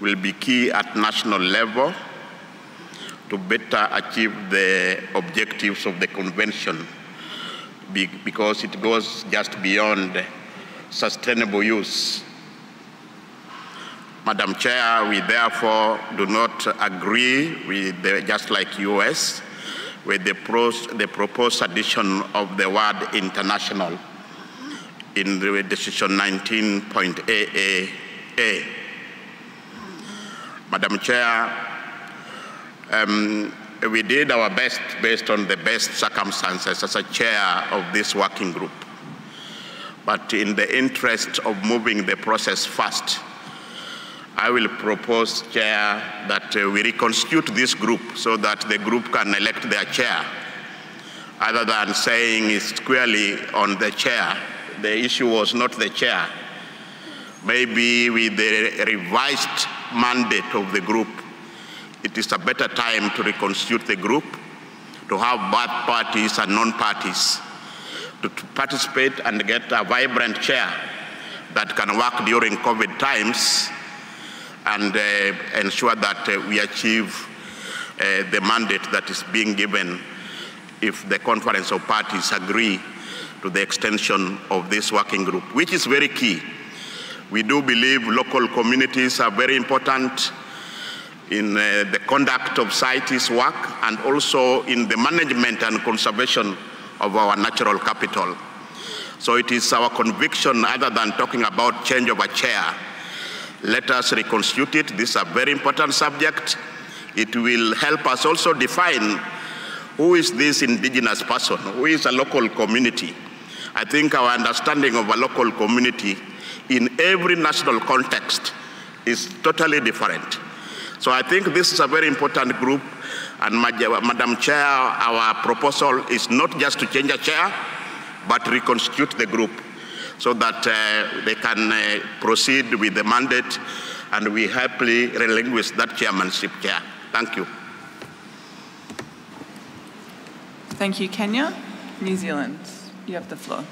will be key at national level to better achieve the objectives of the convention, because it goes just beyond sustainable use. Madam Chair, we therefore do not agree with just like US, with the proposed addition of the word international in the decision 19.AA. Madam Chair, we did our best based on the best circumstances as a chair of this working group. But in the interest of moving the process fast, I will propose, Chair, that we reconstitute this group so that the group can elect their chair, other than saying it's squarely on the chair. The issue was not the chair. Maybe with the revised mandate of the group, it is a better time to reconstitute the group, to have both parties and non-parties, to participate and get a vibrant chair that can work during COVID times and ensure that we achieve the mandate that is being given if the Conference of Parties agree to the extension of this working group, which is very key. We do believe local communities are very important in the conduct of CITES work and also in the management and conservation of our natural capital. So it is our conviction, other than talking about change of a chair, let us reconstitute it. This is a very important subject. It will help us also define who is this indigenous person, who is a local community. I think our understanding of a local community in every national context is totally different. So I think this is a very important group, and Madam Chair, our proposal is not just to change a chair, but reconstitute the group so that they can proceed with the mandate, and we happily relinquish that chairmanship, Chair. Thank you. Thank you, Kenya. New Zealand, you have the floor.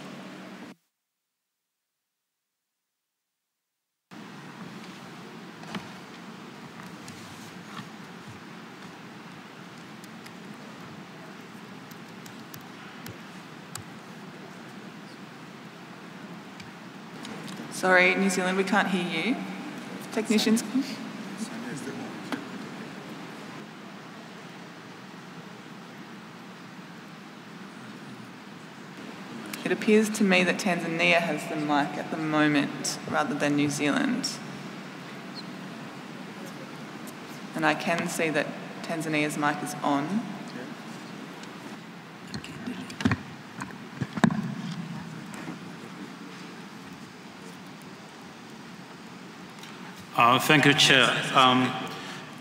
Sorry, New Zealand, we can't hear you. Technicians. It appears to me that Tanzania has the mic at the moment rather than New Zealand. And I can see that Tanzania's mic is on. Thank you, Chair. The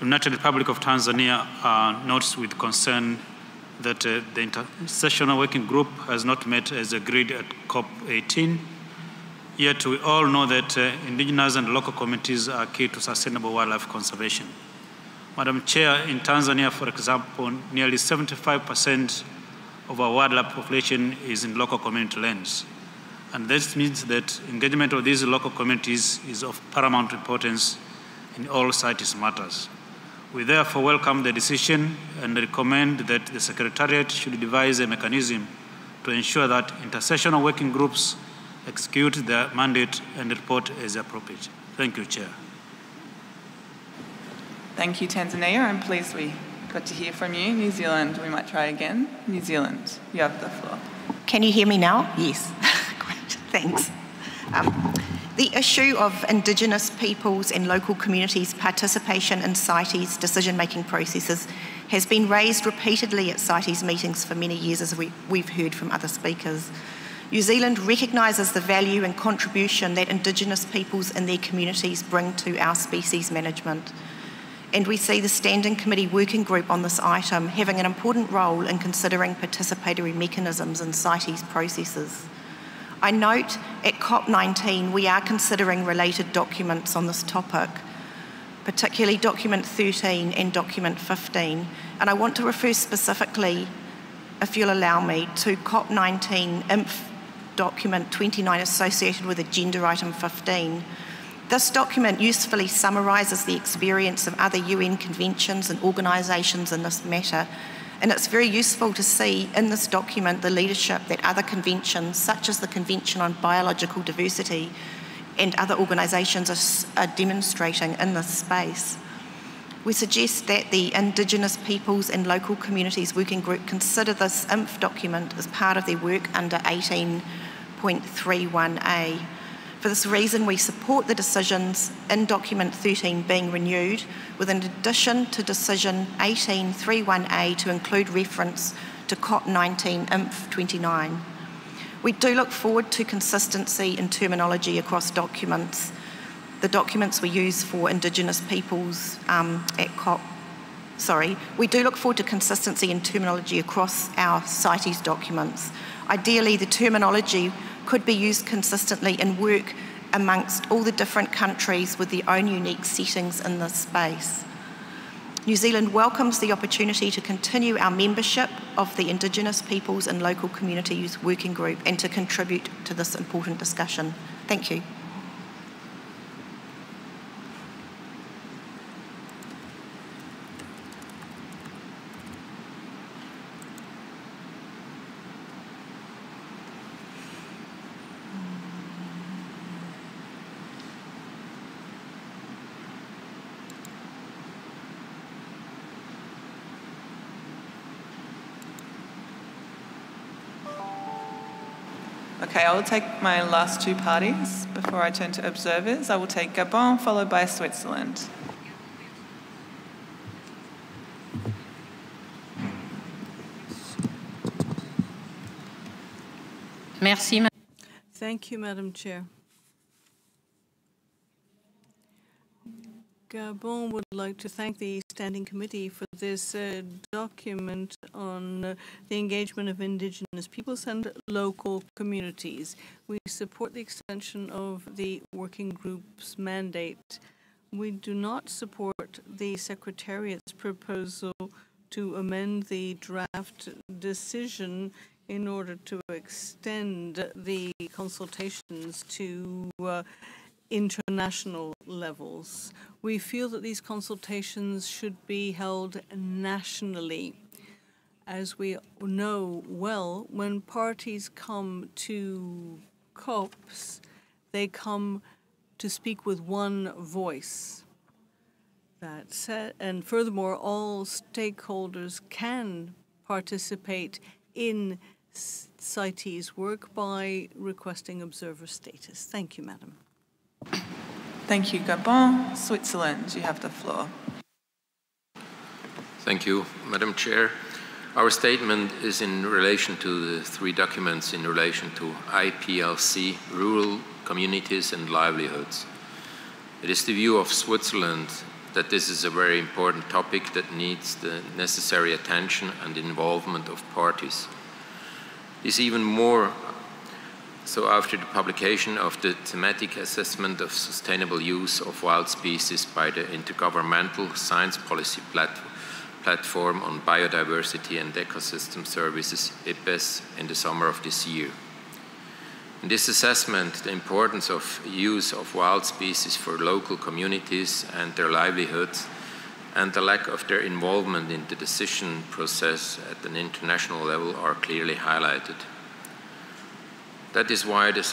United Republic of Tanzania notes with concern that the intersessional working group has not met as agreed at CoP18. Yet we all know that indigenous and local communities are key to sustainable wildlife conservation. Madam Chair, in Tanzania, for example, nearly 75% of our wildlife population is in local community lands. And this means that engagement of these local communities is of paramount importance in all CITES matters. We therefore welcome the decision and recommend that the Secretariat should devise a mechanism to ensure that intersessional working groups execute their mandate and report as appropriate. Thank you, Chair. Thank you, Tanzania. I'm pleased we got to hear from you. New Zealand, we might try again. New Zealand, you have the floor. Can you hear me now? Yes. Thanks. The issue of Indigenous peoples and local communities' participation in CITES decision-making processes has been raised repeatedly at CITES meetings for many years, as we've heard from other speakers. New Zealand recognises the value and contribution that Indigenous peoples and their communities bring to our species management. And we see the Standing Committee Working Group on this item having an important role in considering participatory mechanisms in CITES processes. I note at CoP19 we are considering related documents on this topic, particularly Document 13 and Document 15, and I want to refer specifically, if you'll allow me, to CoP19 INF Document 29 associated with Agenda Item 15. This document usefully summarises the experience of other UN conventions and organisations in this matter, and it's very useful to see in this document the leadership that other conventions, such as the Convention on Biological Diversity, and other organisations are demonstrating in this space. We suggest that the Indigenous Peoples and Local Communities Working Group consider this INF document as part of their work under 18.31A. For this reason, we support the decisions in Document 13 being renewed, with an addition to Decision 18.31A to include reference to CoP19 INF 29. We do look forward to consistency in terminology across documents, the documents we use for Indigenous peoples we do look forward to consistency in terminology across our CITES documents. Ideally, the terminology could be used consistently and work amongst all the different countries with their own unique settings in this space. New Zealand welcomes the opportunity to continue our membership of the Indigenous Peoples and Local Communities Working Group and to contribute to this important discussion. Thank you. Okay, I will take my last two parties before I turn to observers. I will take Gabon, followed by Switzerland. Merci. Thank you, Madam Chair. Gabon would like to thank the Standing Committee for this document on the engagement of Indigenous peoples and local communities. We support the extension of the working group's mandate. We do not support the Secretariat's proposal to amend the draft decision in order to extend the consultations to international levels. We feel that these consultations should be held nationally. As we know well, when parties come to COPs, they come to speak with one voice. That said, and furthermore, all stakeholders can participate in CITES work by requesting observer status. Thank you, Madam. Thank you, Gabon. Switzerland, you have the floor. Thank you, Madam Chair. Our statement is in relation to the three documents in relation to IPLC, rural communities and livelihoods. It is the view of Switzerland that this is a very important topic that needs the necessary attention and involvement of parties. This even more so after the publication of the thematic assessment of sustainable use of wild species by the Intergovernmental Science Policy Platform on Biodiversity and Ecosystem Services, CITES, in the summer of this year. In this assessment, the importance of use of wild species for local communities and their livelihoods and the lack of their involvement in the decision process at an international level are clearly highlighted. That is why the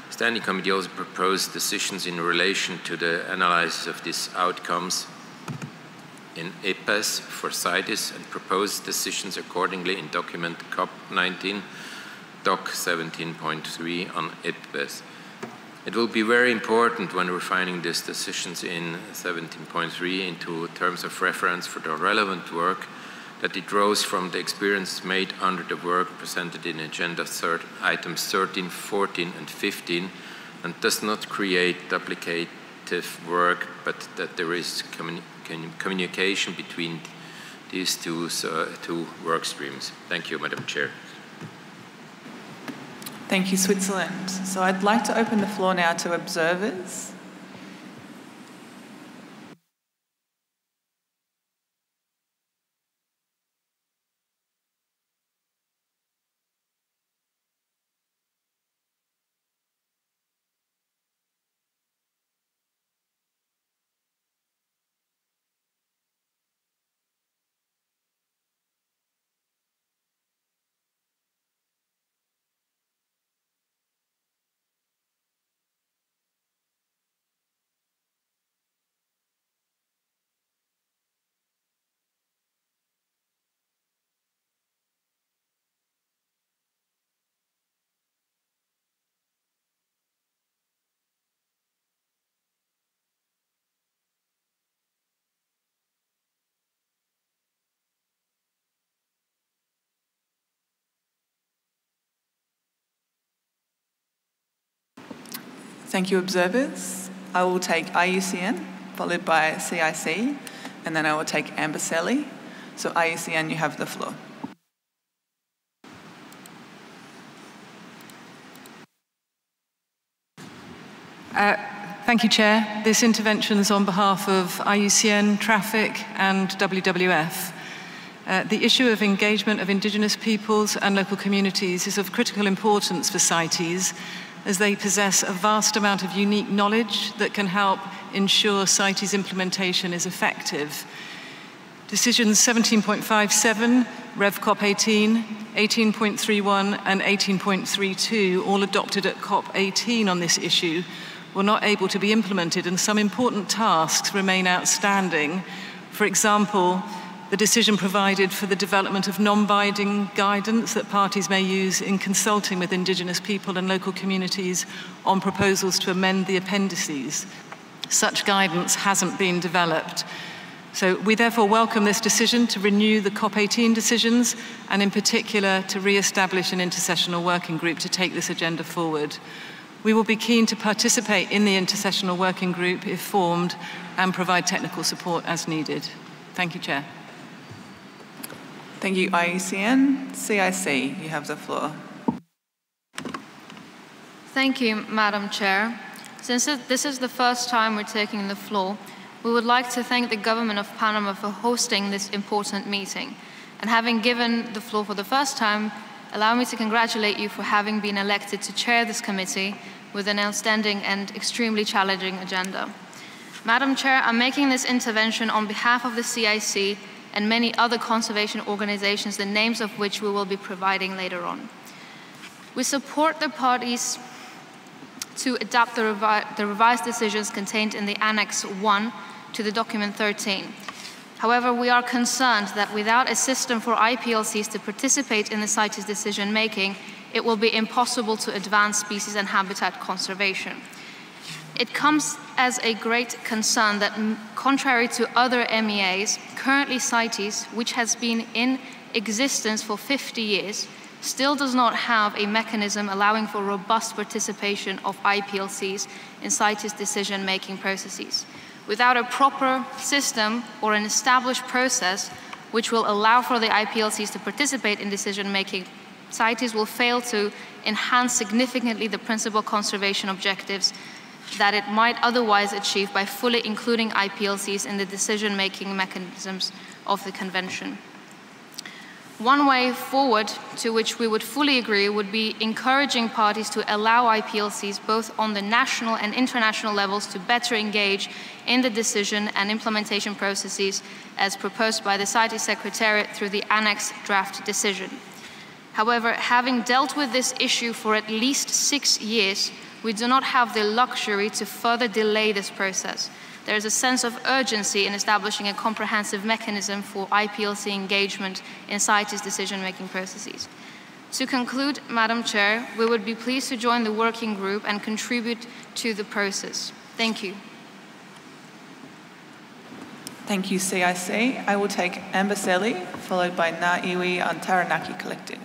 Standing Committee also proposed decisions in relation to the analysis of these outcomes in CITES for CITES and proposed decisions accordingly in document CoP19, Doc 17.3 on CITES. It will be very important when refining these decisions in 17.3 into terms of reference for the relevant work that it draws from the experience made under the work presented in Agenda items 13, 14, and 15, and does not create duplicative work, but that there is communication between these two work streams. Thank you, Madam Chair. Thank you, Switzerland. So I'd like to open the floor now to observers. Thank you, observers. I will take IUCN, followed by CIC, and then I will take Ambercelli. So IUCN, you have the floor. Thank you, Chair. This intervention is on behalf of IUCN, Traffic, and WWF. The issue of engagement of Indigenous peoples and local communities is of critical importance for CITES, as they possess a vast amount of unique knowledge that can help ensure CITES implementation is effective. Decisions 17.57, Rev COP 18, 18.31, and 18.32, all adopted at COP 18 on this issue, were not able to be implemented, and some important tasks remain outstanding. For example, the decision provided for the development of non-binding guidance that parties may use in consulting with Indigenous people and local communities on proposals to amend the appendices. Such guidance hasn't been developed. So we therefore welcome this decision to renew the COP18 decisions, and in particular to re-establish an intersessional working group to take this agenda forward. We will be keen to participate in the intersessional working group if formed and provide technical support as needed. Thank you, Chair. Thank you, IUCN. CIC, you have the floor. Thank you, Madam Chair. Since this is the first time we're taking the floor, we would like to thank the government of Panama for hosting this important meeting. And having given the floor for the first time, allow me to congratulate you for having been elected to chair this committee with an outstanding and extremely challenging agenda. Madam Chair, I'm making this intervention on behalf of the CIC and many other conservation organizations, the names of which we will be providing later on. We support the parties to adopt the revised decisions contained in the Annex 1 to the document 13. However, we are concerned that without a system for IPLCs to participate in the CITES decision-making, it will be impossible to advance species and habitat conservation. It comes as a great concern that, contrary to other MEAs, currently CITES, which has been in existence for 50 years, still does not have a mechanism allowing for robust participation of IPLCs in CITES decision-making processes. Without a proper system or an established process which will allow for the IPLCs to participate in decision-making, CITES will fail to enhance significantly the principal conservation objectives that it might otherwise achieve by fully including IPLCs in the decision-making mechanisms of the Convention. One way forward, to which we would fully agree, would be encouraging parties to allow IPLCs both on the national and international levels to better engage in the decision and implementation processes as proposed by the CITES Secretariat through the Annex draft decision. However, having dealt with this issue for at least 6 years, we do not have the luxury to further delay this process. There is a sense of urgency in establishing a comprehensive mechanism for IPLC engagement in CITES decision-making processes. To conclude, Madam Chair, we would be pleased to join the working group and contribute to the process. Thank you. Thank you, CIC. I will take Amboseli, followed by Ngā on Taranaki Collective.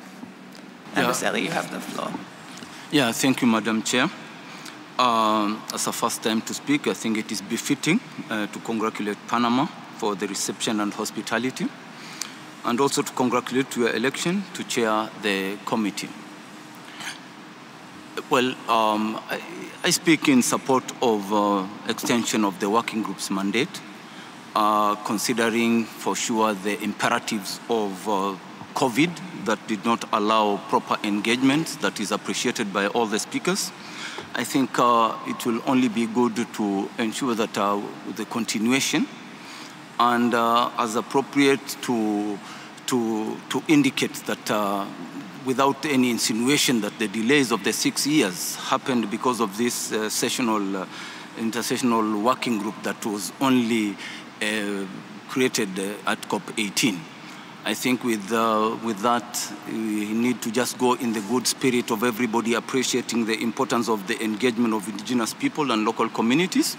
Amboseli, you have the floor. Yeah, thank you, Madam Chair. As a first time to speak, I think it is befitting to congratulate Panama for the reception and hospitality, and also to congratulate your election to chair the committee. Well, I speak in support of extension of the working group's mandate, considering for sure the imperatives of COVID that did not allow proper engagement that is appreciated by all the speakers. I think it will only be good to ensure that the continuation and as appropriate to indicate that without any insinuation that the delays of the 6 years happened because of this intersessional working group that was only created at COP18. I think with that, we need to just go in the good spirit of everybody appreciating the importance of the engagement of indigenous people and local communities.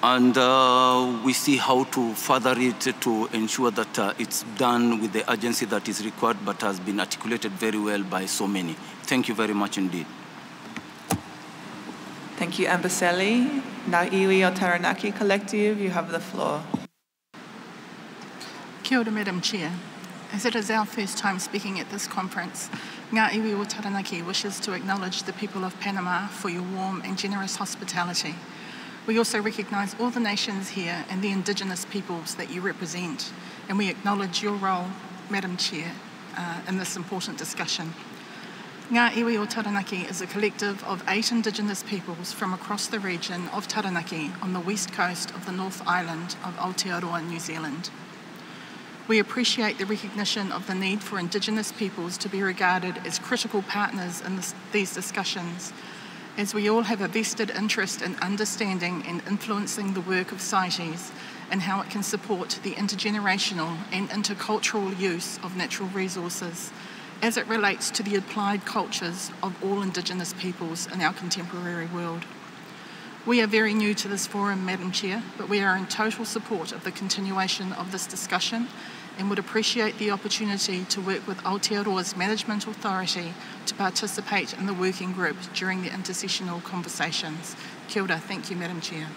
And we see how to further it to ensure that it's done with the urgency that is required, but has been articulated very well by so many. Thank you very much indeed. Thank you, Amboseli. Ngā o Taranaki Collective, you have the floor. Kia ora, Madam Chair. As it is our first time speaking at this conference, Ngā iwi o Taranaki wishes to acknowledge the people of Panama for your warm and generous hospitality. We also recognise all the nations here and the indigenous peoples that you represent, and we acknowledge your role, Madam Chair, in this important discussion. Ngā iwi o Taranaki is a collective of 8 indigenous peoples from across the region of Taranaki on the west coast of the North Island of Aotearoa, New Zealand. We appreciate the recognition of the need for Indigenous peoples to be regarded as critical partners in these discussions, as we all have a vested interest in understanding and influencing the work of CITES and how it can support the intergenerational and intercultural use of natural resources as it relates to the applied cultures of all Indigenous peoples in our contemporary world. We are very new to this forum, Madam Chair, but we are in total support of the continuation of this discussion and would appreciate the opportunity to work with Aotearoa's Management Authority to participate in the working group during the intersessional conversations. Kia ora. Thank you, Madam Chair.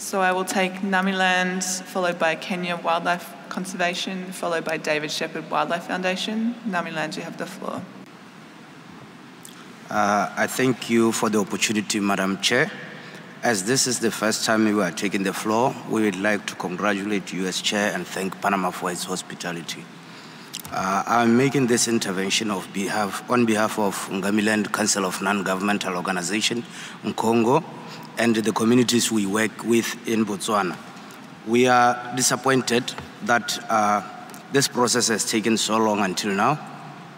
So I will take Namiland, followed by Kenya Wildlife Conservation, followed by David Shepherd Wildlife Foundation. Namiland, you have the floor. I thank you for the opportunity, Madam Chair. As this is the first time we are taking the floor, we would like to congratulate you as Chair and thank Panama for its hospitality. I'm making this intervention on behalf of Ngamiland Council of Non-Governmental Organization in Congo and the communities we work with in Botswana. We are disappointed that this process has taken so long until now,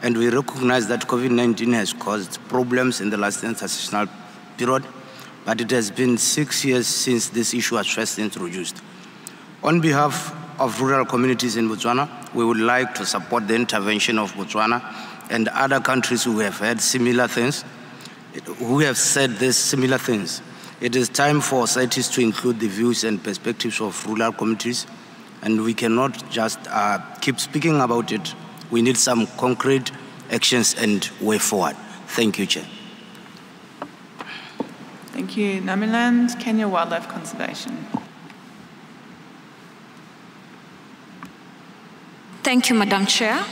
and we recognize that COVID-19 has caused problems in the last transitional period, but it has been 6 years since this issue was first introduced. On behalf of rural communities in Botswana, we would like to support the intervention of Botswana and other countries who have had similar things, who have said these similar things. It is time for CITES to include the views and perspectives of rural communities, and we cannot just keep speaking about it. We need some concrete actions and way forward. Thank you, Chair. Thank you, Namiland. Kenya Wildlife Conservation. Thank you, Madam Chair.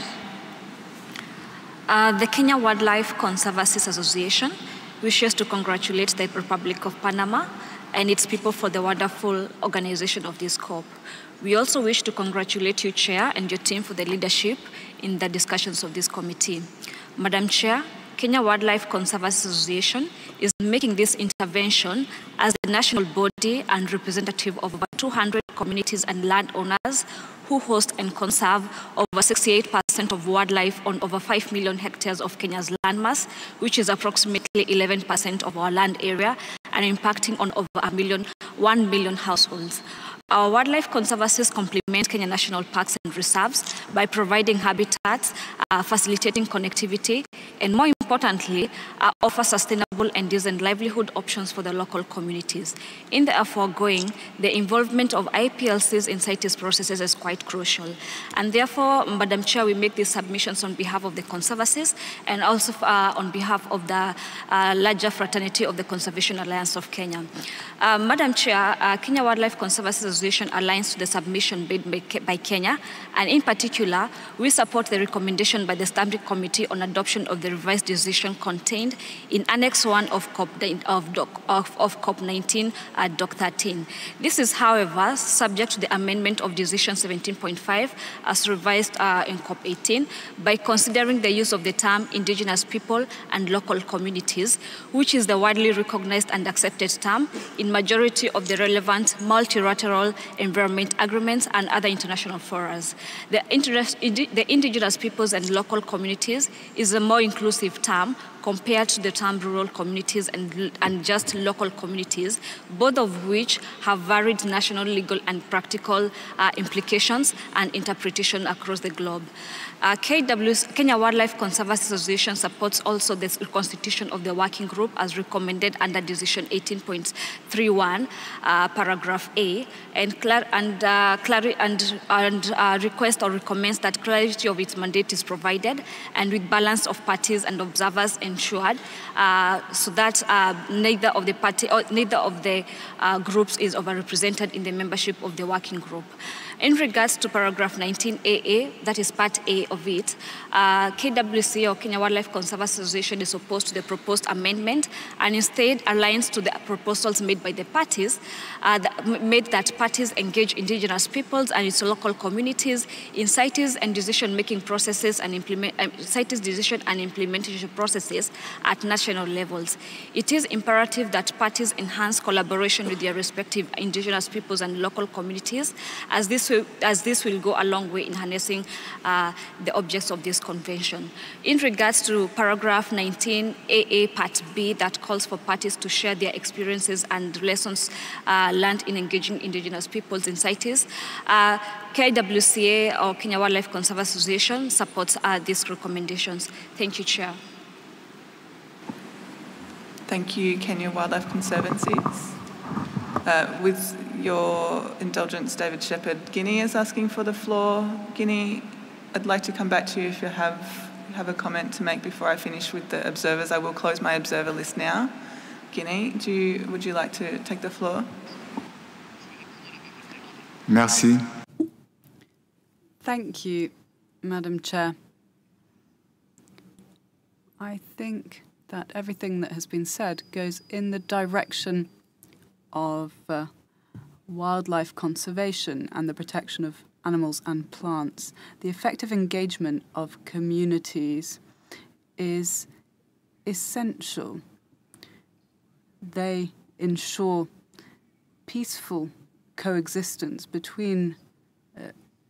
The Kenya Wildlife Conservancies Association wishes to congratulate the Republic of Panama and its people for the wonderful organization of this COP. We also wish to congratulate you, Chair, and your team for the leadership in the discussions of this committee. Madam Chair, Kenya Wildlife Conservancy Association is making this intervention as the national body and representative of over 200 communities and landowners who host and conserve over 68% of wildlife on over 5 million hectares of Kenya's landmass, which is approximately 11% of our land area and impacting on over 1 million households. Our wildlife conservancies complement Kenya national parks and reserves by providing habitats, facilitating connectivity, and more importantly, offer sustainable and decent livelihood options for the local communities. In the aforegoing, the involvement of IPLCs in CITES processes is quite crucial. And therefore, Madam Chair, we make these submissions on behalf of the conservancies and also on behalf of the larger fraternity of the Conservation Alliance of Kenya. Madam Chair, Kenya Wildlife Conservancy Association aligns to the submission made by Kenya, and in particular, we support the recommendation by the Standing Committee on adoption of the revised decision contained in Annex 1 of COP19 Doc 13. This is, however, subject to the amendment of Decision 17.5 as revised in COP18 by considering the use of the term indigenous people and local communities, which is the widely recognized and accepted term in majority of the relevant multilateral environment agreements and other international forums. The indigenous peoples and local communities is a more inclusive term compared to the term rural communities and just local communities, both of which have varied national, legal, and practical implications and interpretation across the globe. Kenya Wildlife Conservancy Association supports also the constitution of the working group as recommended under Decision 18.31, paragraph A, and request or recommends that clarity of its mandate is provided and with balance of parties and observers ensured, so that neither of the groups is overrepresented in the membership of the working group. In regards to paragraph 19AA, that is part A of it, KWC or Kenya Wildlife Conservancy Association is opposed to the proposed amendment and instead aligns to the proposals made by the parties, that parties engage indigenous peoples and its local communities in CITES and decision-making processes and CITES decision and implementation processes at national levels. It is imperative that parties enhance collaboration with their respective indigenous peoples and local communities, as this will go a long way in harnessing the objects of this convention. In regards to paragraph 19AA part B, that calls for parties to share their experiences and lessons learned in engaging indigenous peoples in CITES, KWCA or Kenya Wildlife Conservancy Association supports these recommendations. Thank you, Chair. Thank you, Kenya Wildlife Conservancies. With your indulgence, David Shepherd, Guinea is asking for the floor. Guinea, I'd like to come back to you if you have a comment to make before I finish with the observers. I will close my observer list now. Guinea, would you like to take the floor? Merci. Thank you, Madam Chair. I think that everything that has been said goes in the direction of wildlife conservation and the protection of animals and plants. The effective engagement of communities is essential. They ensure peaceful coexistence between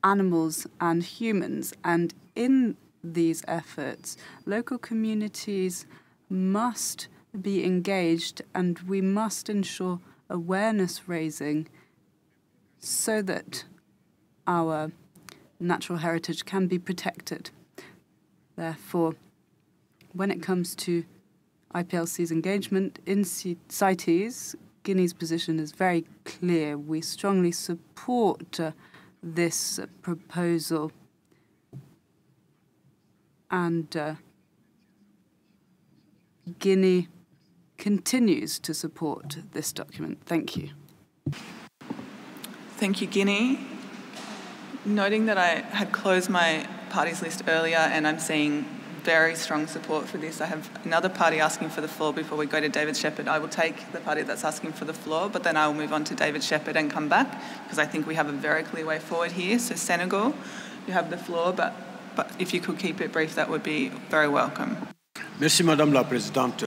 animals and humans, and in these efforts, local communities must be engaged, and we must ensure awareness raising so that our natural heritage can be protected. Therefore, when it comes to IPLC's engagement in CITES, Guinea's position is very clear. We strongly support this proposal, and Guinea continues to support this document. Thank you. Thank you, Guinea. Noting that I had closed my parties list earlier and I'm seeing very strong support for this, I have another party asking for the floor before we go to David Shepherd. I will take the party that's asking for the floor, but then I will move on to David Shepherd and come back, because I think we have a very clear way forward here. So Senegal, you have the floor, but if you could keep it brief, that would be very welcome. Merci, Madame la Présidente.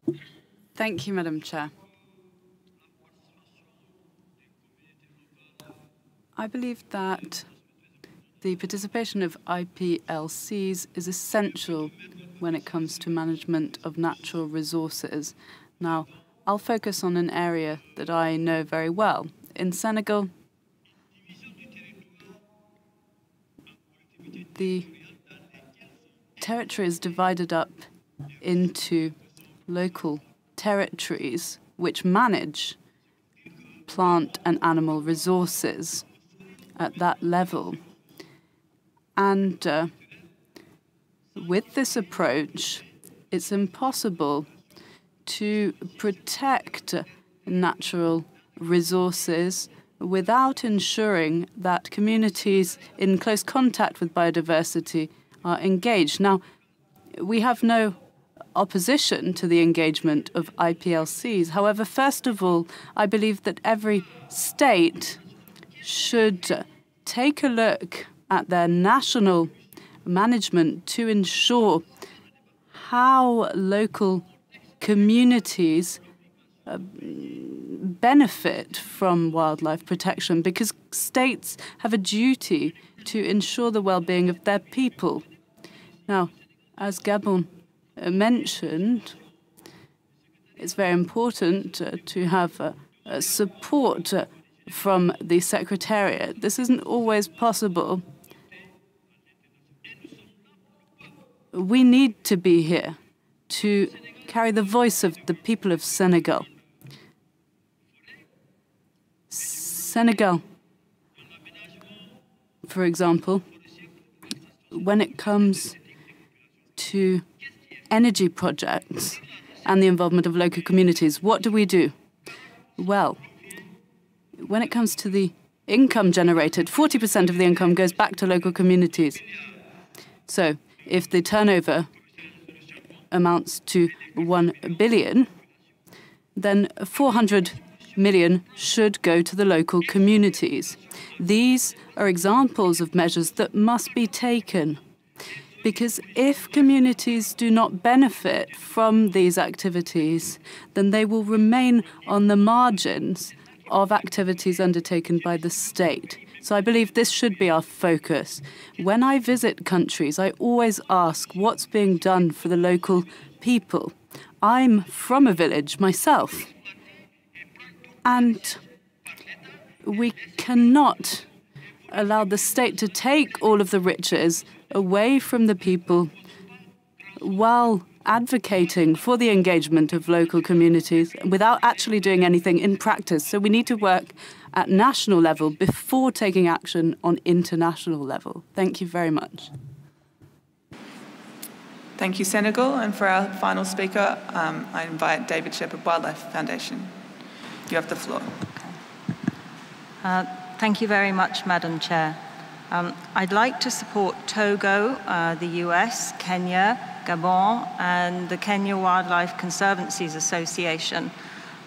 Thank you, Madam Chair. I believe that the participation of IPLCs is essential when it comes to management of natural resources. Now, I'll focus on an area that I know very well. In Senegal, the territory is divided up into local territories which manage plant and animal resources at that level. And with this approach, it's impossible to protect natural resources without ensuring that communities in close contact with biodiversity are engaged. Now, we have no opposition to the engagement of IPLCs. However, first of all, I believe that every state should take a look at their national management to ensure how local communities benefit from wildlife protection, because states have a duty to ensure the well-being of their people. Now, as Gabon mentioned, it's very important to have support from the Secretariat. This isn't always possible. We need to be here to carry the voice of the people of Senegal. Senegal, for example, when it comes to energy projects and the involvement of local communities, what do? Well, when it comes to the income generated, 40% of the income goes back to local communities. So if the turnover amounts to 1 billion, then 400 million should go to the local communities. These are examples of measures that must be taken, because if communities do not benefit from these activities, then they will remain on the margins of activities undertaken by the state. So I believe this should be our focus. When I visit countries, I always ask what's being done for the local people. I'm from a village myself, and we cannot allow the state to take all of the riches away from the people while advocating for the engagement of local communities without actually doing anything in practice. So we need to work at national level before taking action on international level. Thank you very much. Thank you, Senegal. And for our final speaker, I invite David Shepherd, Wildlife Foundation. You have the floor. Thank you very much, Madam Chair. I'd like to support Togo, the US, Kenya, Gabon, and the Kenya Wildlife Conservancies Association.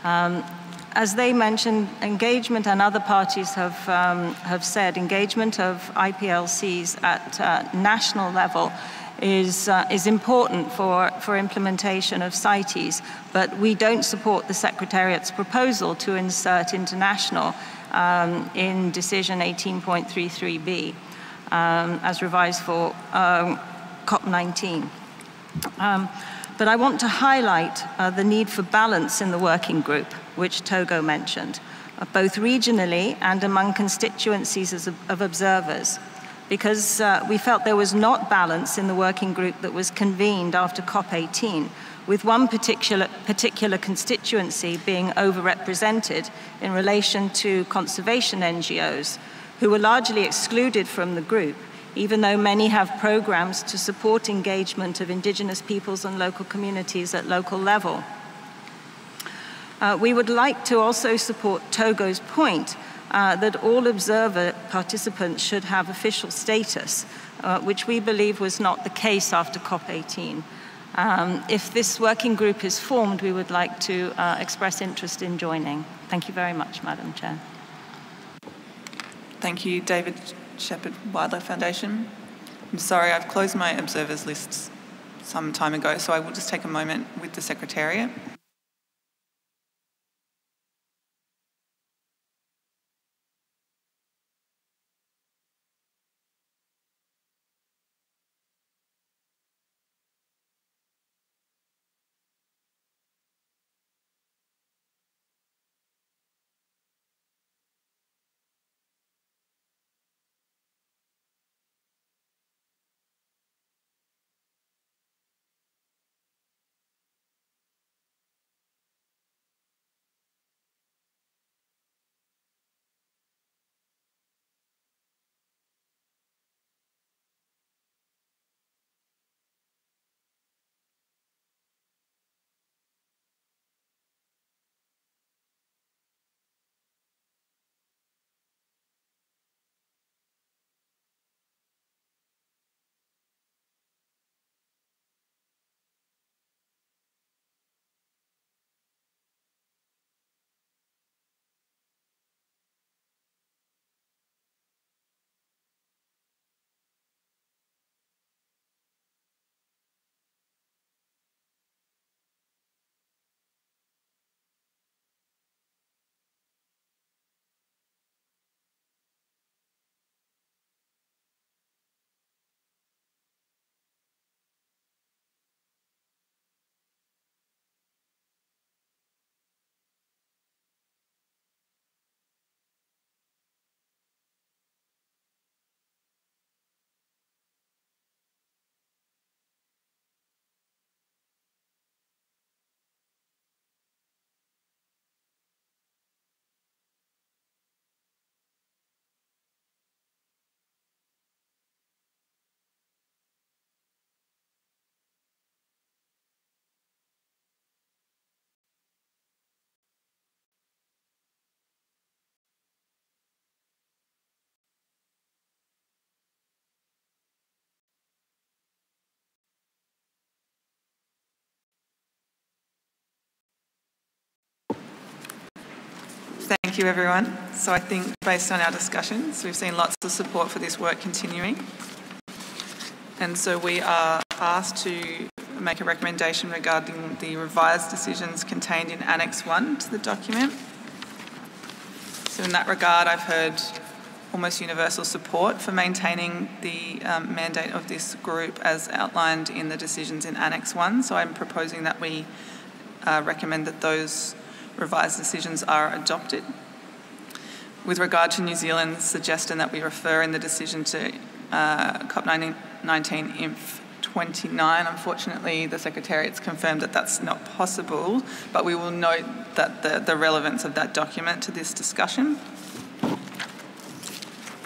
As they mentioned, engagement, and other parties have said, engagement of IPLCs at national level is important for implementation of CITES, but we don't support the Secretariat's proposal to insert international in Decision 18.33b as revised for COP19. But I want to highlight the need for balance in the working group, which Togo mentioned, both regionally and among constituencies of observers, because we felt there was not balance in the working group that was convened after COP18, with one particular constituency being overrepresented in relation to conservation NGOs, who were largely excluded from the group, even though many have programs to support engagement of indigenous peoples and local communities at local level. We would like to also support Togo's point that all observer participants should have official status, which we believe was not the case after COP18. If this working group is formed, we would like to express interest in joining. Thank you very much, Madam Chair. Thank you, David Shepherd, Wildlife Foundation. I'm sorry, I've closed my observers lists some time ago, so I will just take a moment with the Secretariat. Thank you, everyone. So I think based on our discussions, we've seen lots of support for this work continuing. And so we are asked to make a recommendation regarding the revised decisions contained in Annex 1 to the document. So in that regard, I've heard almost universal support for maintaining the mandate of this group as outlined in the decisions in Annex 1. So I'm proposing that we recommend that those revised decisions are adopted. With regard to New Zealand's suggestion that we refer in the decision to COP19 INF 29, unfortunately the Secretariat's confirmed that that's not possible, but we will note that the relevance of that document to this discussion.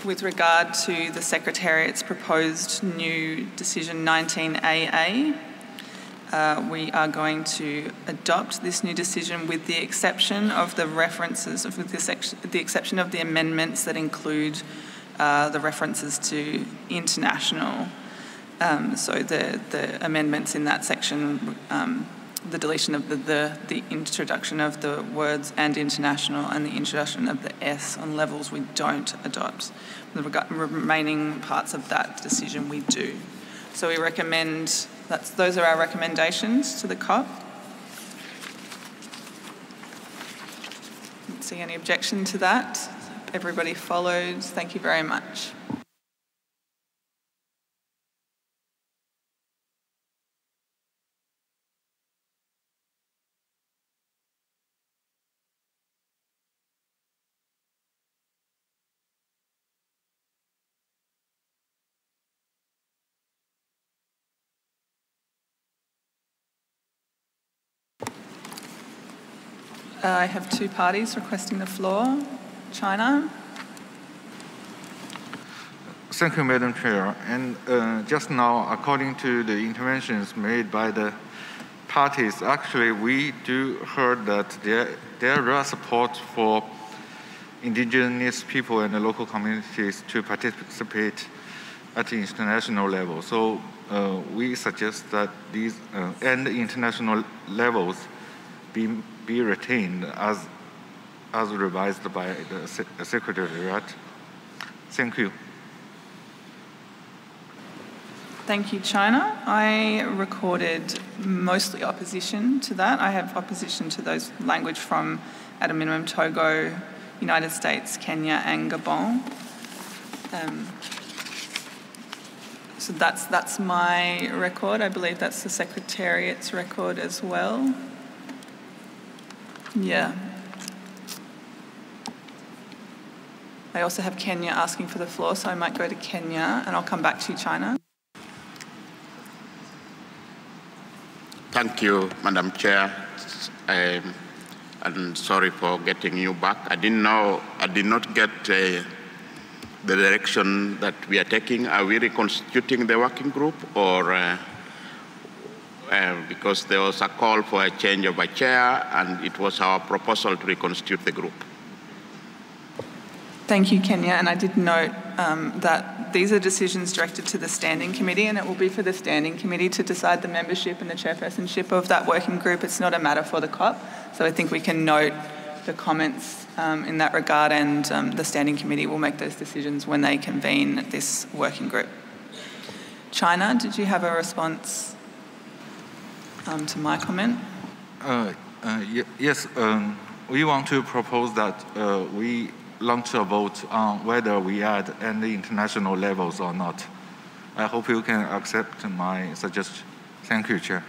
With regard to the Secretariat's proposed new decision 19AA, we are going to adopt this new decision with the exception of the references, with the exception of the amendments that include the references to international. So the amendments in that section, the deletion of the introduction of the words and international and the introduction of the S on levels we don't adopt. The remaining parts of that decision we do. So we recommend, those are our recommendations to the COP. Don't see any objection to that. Everybody followed. Thank you very much. I have two parties requesting the floor. China. Thank you, Madam Chair. And just now, according to the interventions made by the parties, actually we do heard that there are support for indigenous people and the local communities to participate at the international level. So we suggest that these and the international levels be retained as revised by the Secretariat. Thank you. Thank you, China. I recorded mostly opposition to that. I have opposition to those language from, at a minimum, Togo, United States, Kenya, and Gabon. So that's my record. I believe that's the Secretariat's record as well. Yeah. I also have Kenya asking for the floor, so I might go to Kenya, and I'll come back to you, China. Thank you, Madam Chair. I'm sorry for getting you back. I did not get the direction that we are taking. Are we reconstituting the working group, or because there was a call for a change of a chair, and it was our proposal to reconstitute the group? Thank you, Kenya. And I did note that these are decisions directed to the Standing Committee, and it will be for the Standing Committee to decide the membership and the chairpersonship of that working group. It's not a matter for the COP. So I think we can note the comments in that regard, and the Standing Committee will make those decisions when they convene this working group. China, did you have a response to my comment? Yes, we want to propose that we launch a vote on whether we add any international levels or not. I hope you can accept my suggestion. Thank you, Chair.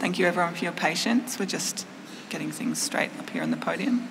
Thank you everyone for your patience. We're just getting things straight up here on the podium.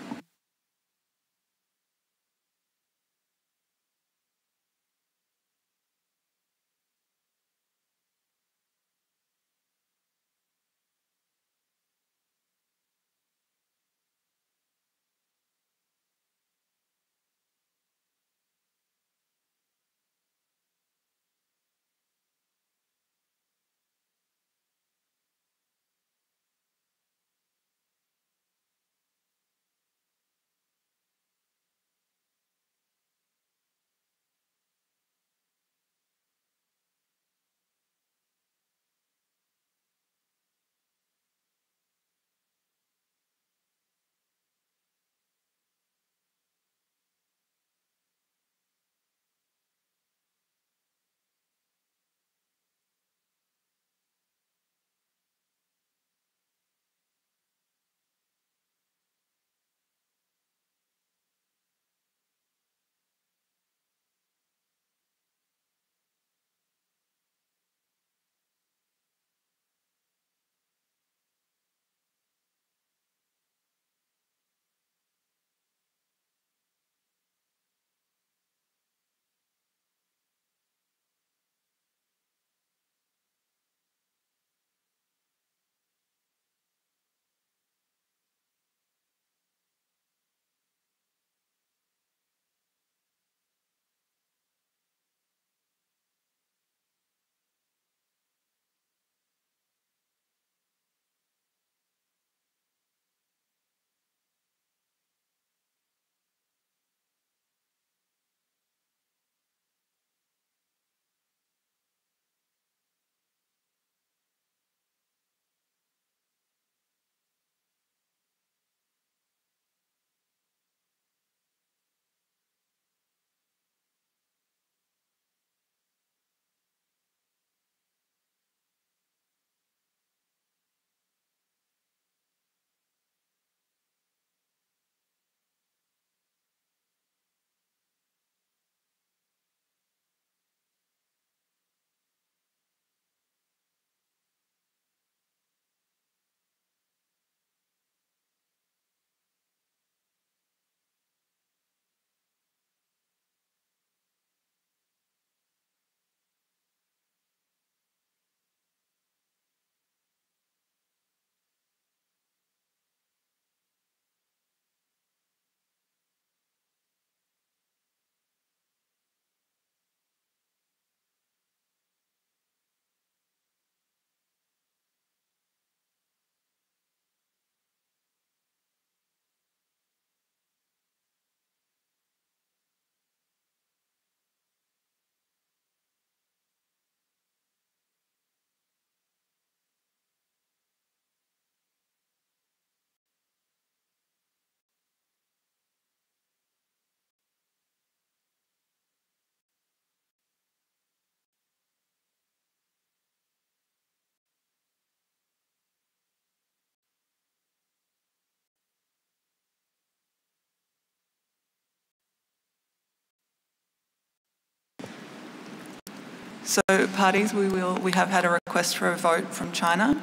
So parties, we have had a request for a vote from China.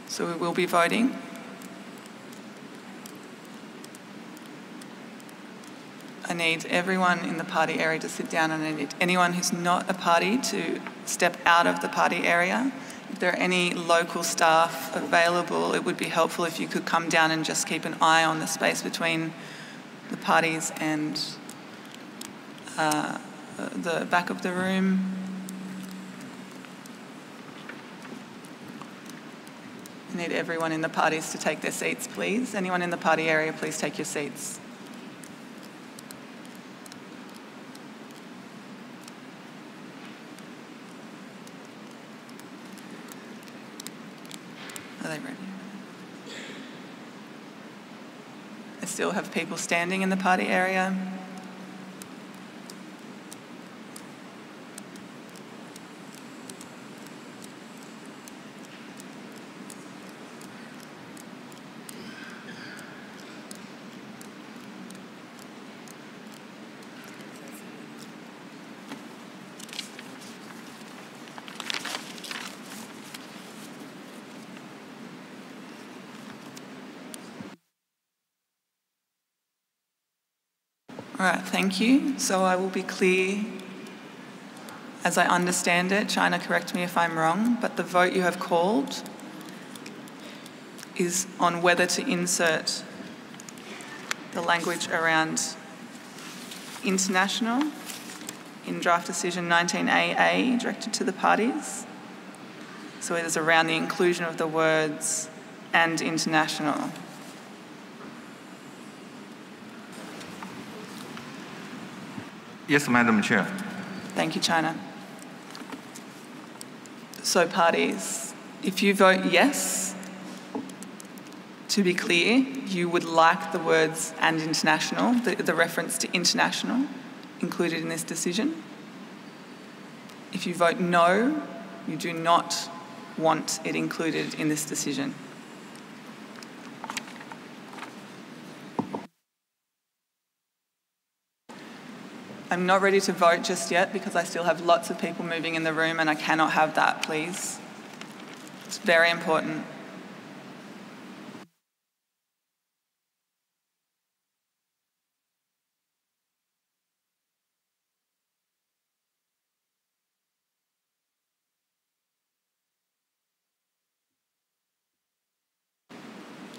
So we will be voting. I need everyone in the party area to sit down, and I need anyone who's not a party to step out of the party area. If there are any local staff available, it would be helpful if you could come down and just keep an eye on the space between the parties and the back of the room. I need everyone in the parties to take their seats, please. Anyone in the party area, please take your seats. Are they ready? I still have people standing in the party area. All right, thank you. So I will be clear. As I understand it, China, correct me if I'm wrong, but the vote you have called is on whether to insert the language around international in draft decision 19AA directed to the parties. So it is around the inclusion of the words and international. Yes, Madam Chair. Thank you, China. So parties, if you vote yes, to be clear, you would like the words and international, the reference to international, included in this decision. If you vote no, you do not want it included in this decision. I'm not ready to vote just yet because I still have lots of people moving in the room and I cannot have that, please. It's very important.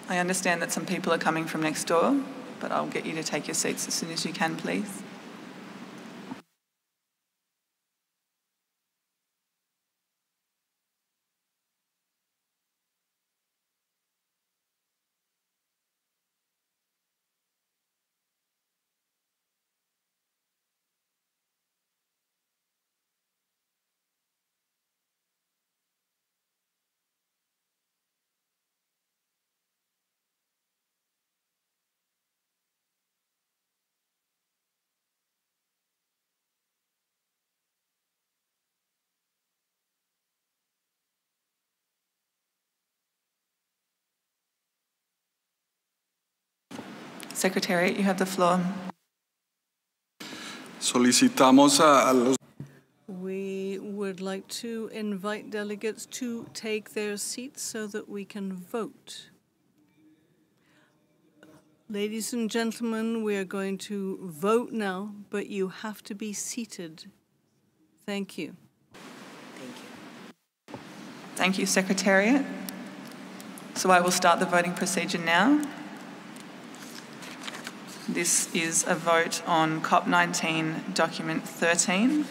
I understand that some people are coming from next door, but I'll get you to take your seats as soon as you can, please. Secretariat, you have the floor. Solicitamos a los. We would like to invite delegates to take their seats so that we can vote. Ladies and gentlemen, we are going to vote now, but you have to be seated. Thank you. Thank you. Thank you, Secretariat. So I will start the voting procedure now. This is a vote on CoP19 document 13.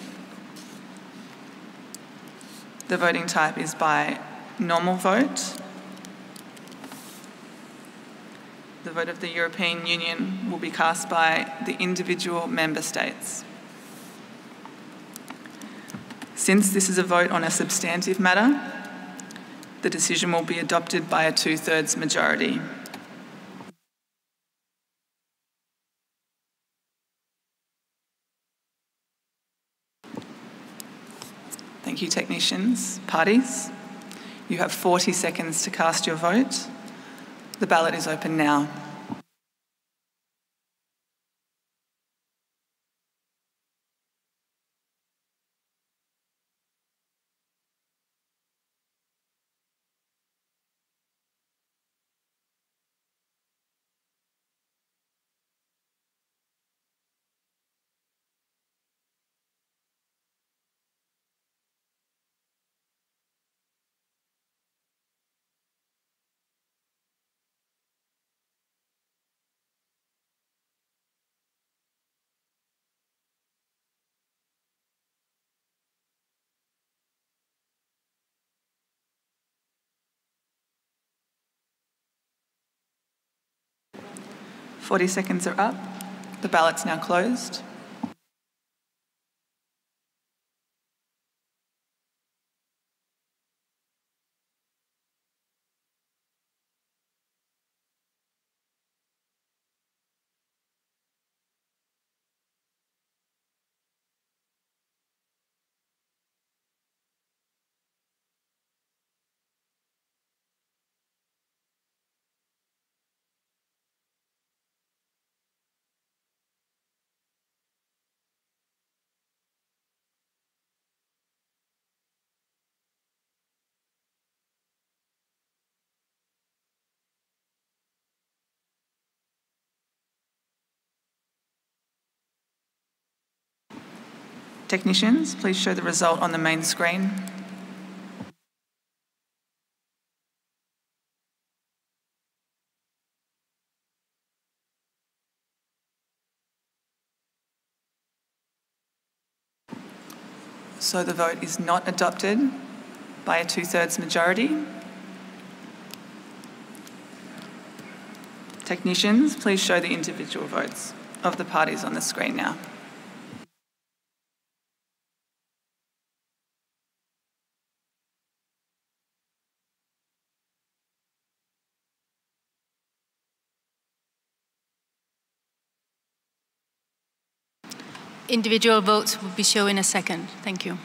The voting type is by normal vote. The vote of the European Union will be cast by the individual member states. Since this is a vote on a substantive matter, the decision will be adopted by a 2/3 majority. Thank you, technicians. Parties, you have 40 seconds to cast your vote. The ballot is open now. Forty seconds are up. The ballot's now closed. Technicians, please show the result on the main screen. So the vote is not adopted by a 2/3 majority. Technicians, please show the individual votes of the parties on the screen now. Individual votes will be shown in a second. Thank you.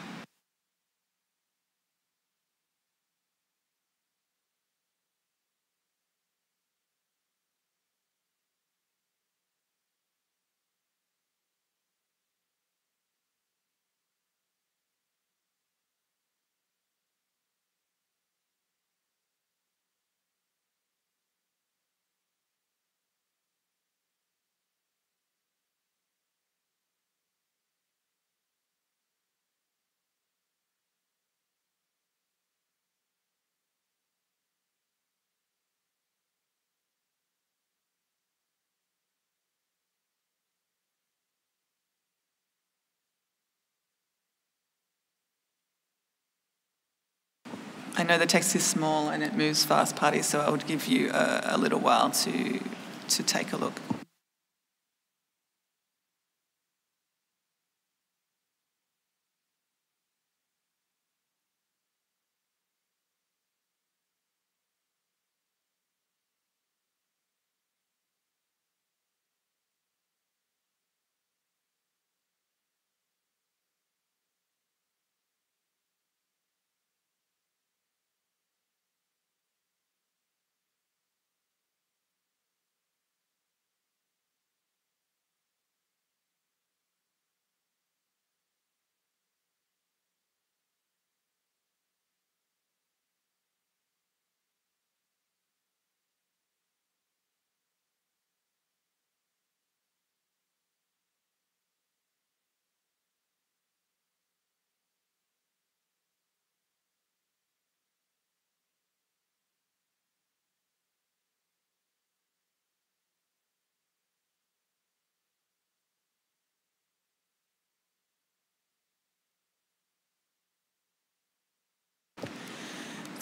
I know the text is small and it moves fast, parties, so I would give you a little while to take a look.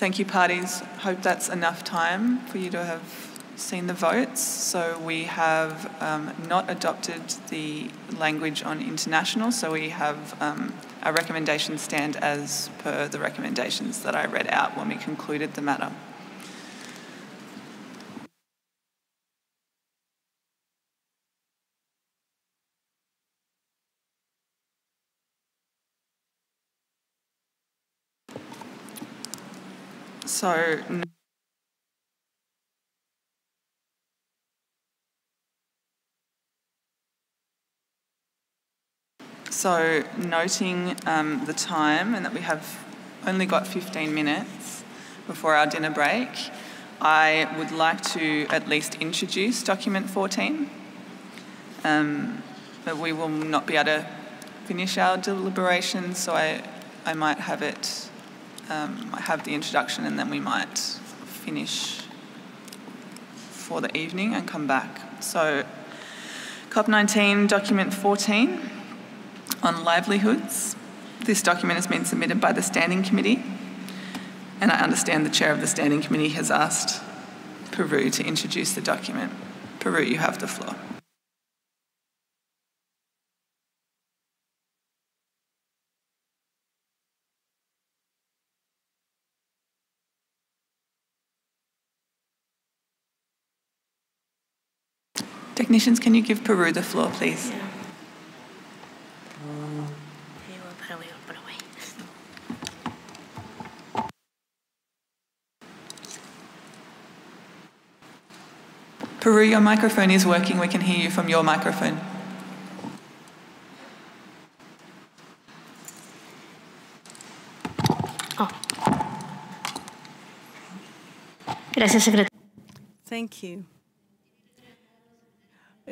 Thank you, parties. Hope that's enough time for you to have seen the votes. So we have not adopted the language on international, so we have our recommendations stand as per the recommendations that I read out when we concluded the matter. So noting the time and that we have only got 15 minutes before our dinner break, I would like to at least introduce document 14. But we will not be able to finish our deliberations, so I might have it, I have the introduction and then we might finish for the evening and come back. So CoP19 document 14 on livelihoods. This document has been submitted by the Standing Committee, and I understand the chair of the Standing Committee has asked Peru to introduce the document. Peru, you have the floor. Technicians, can you give Peru the floor, please? Yeah. Peru, your microphone is working. We can hear you from your microphone. Thank you.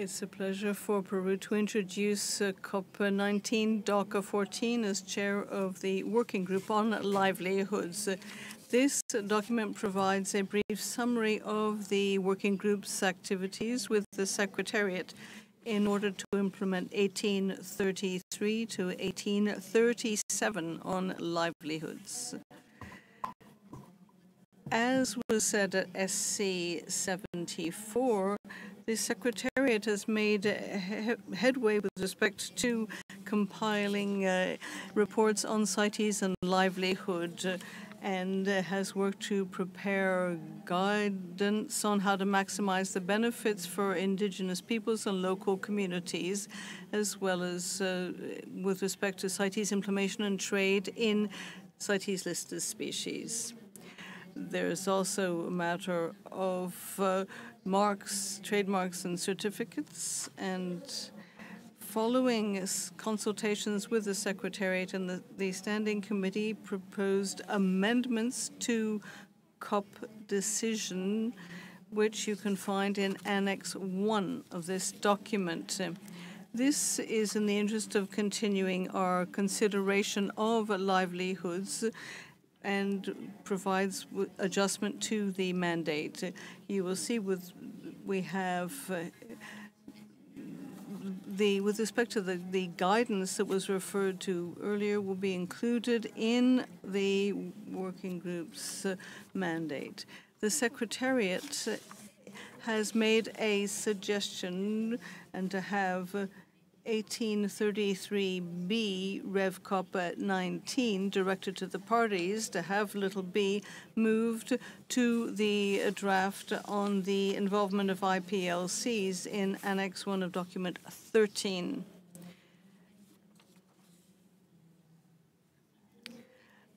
It's a pleasure for Peru to introduce CoP19, DACA 14, as chair of the Working Group on Livelihoods. This document provides a brief summary of the Working Group's activities with the Secretariat in order to implement 1833 to 1837 on livelihoods. As was said at SC 74, the Secretariat has made headway with respect to compiling reports on CITES and livelihood, and has worked to prepare guidance on how to maximize the benefits for indigenous peoples and local communities, as well as with respect to CITES implementation and trade in CITES listed species. There's also a matter of marks, trademarks, and certificates, and following consultations with the Secretariat and the Standing Committee proposed amendments to COP decision, which you can find in Annex 1 of this document. This is in the interest of continuing our consideration of livelihoods and provides adjustment to the mandate. You will see we have with respect to the guidance that was referred to earlier will be included in the working group's mandate. The Secretariat has made a suggestion and to have 1833B Rev CoP19 directed to the parties to have little b moved to the draft on the involvement of IPLCs in Annex 1 of Document 13.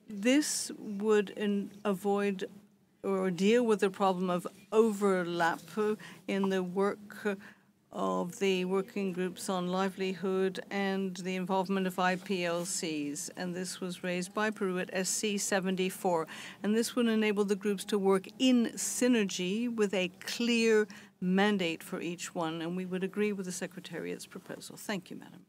This would avoid or deal with the problem of overlap in the work of the working groups on livelihood and the involvement of IPLCs. And this was raised by Peru at SC 74. And this would enable the groups to work in synergy with a clear mandate for each one. And we would agree with the Secretariat's proposal. Thank you, Madam.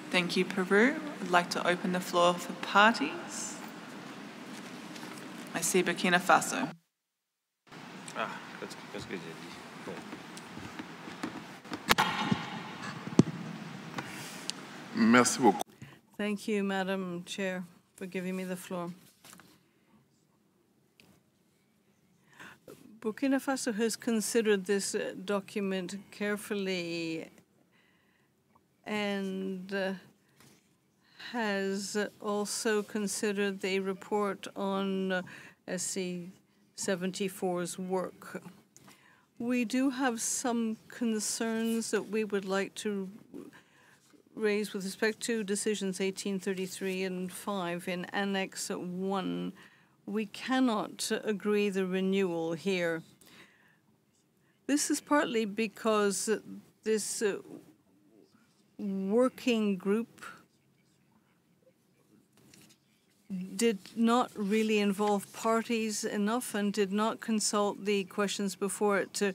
Thank you, Peru. I'd like to open the floor for parties. I see Burkina Faso. That's good. Merci beaucoup. Thank you, Madam Chair, for giving me the floor. Burkina Faso has considered this document carefully and has also considered the report on SC 74's work. We do have some concerns that we would like to raise with respect to decisions 1833 and 5 in Annex 1. We cannot agree the renewal here. This is partly because this working group did not really involve parties enough and did not consult the questions before it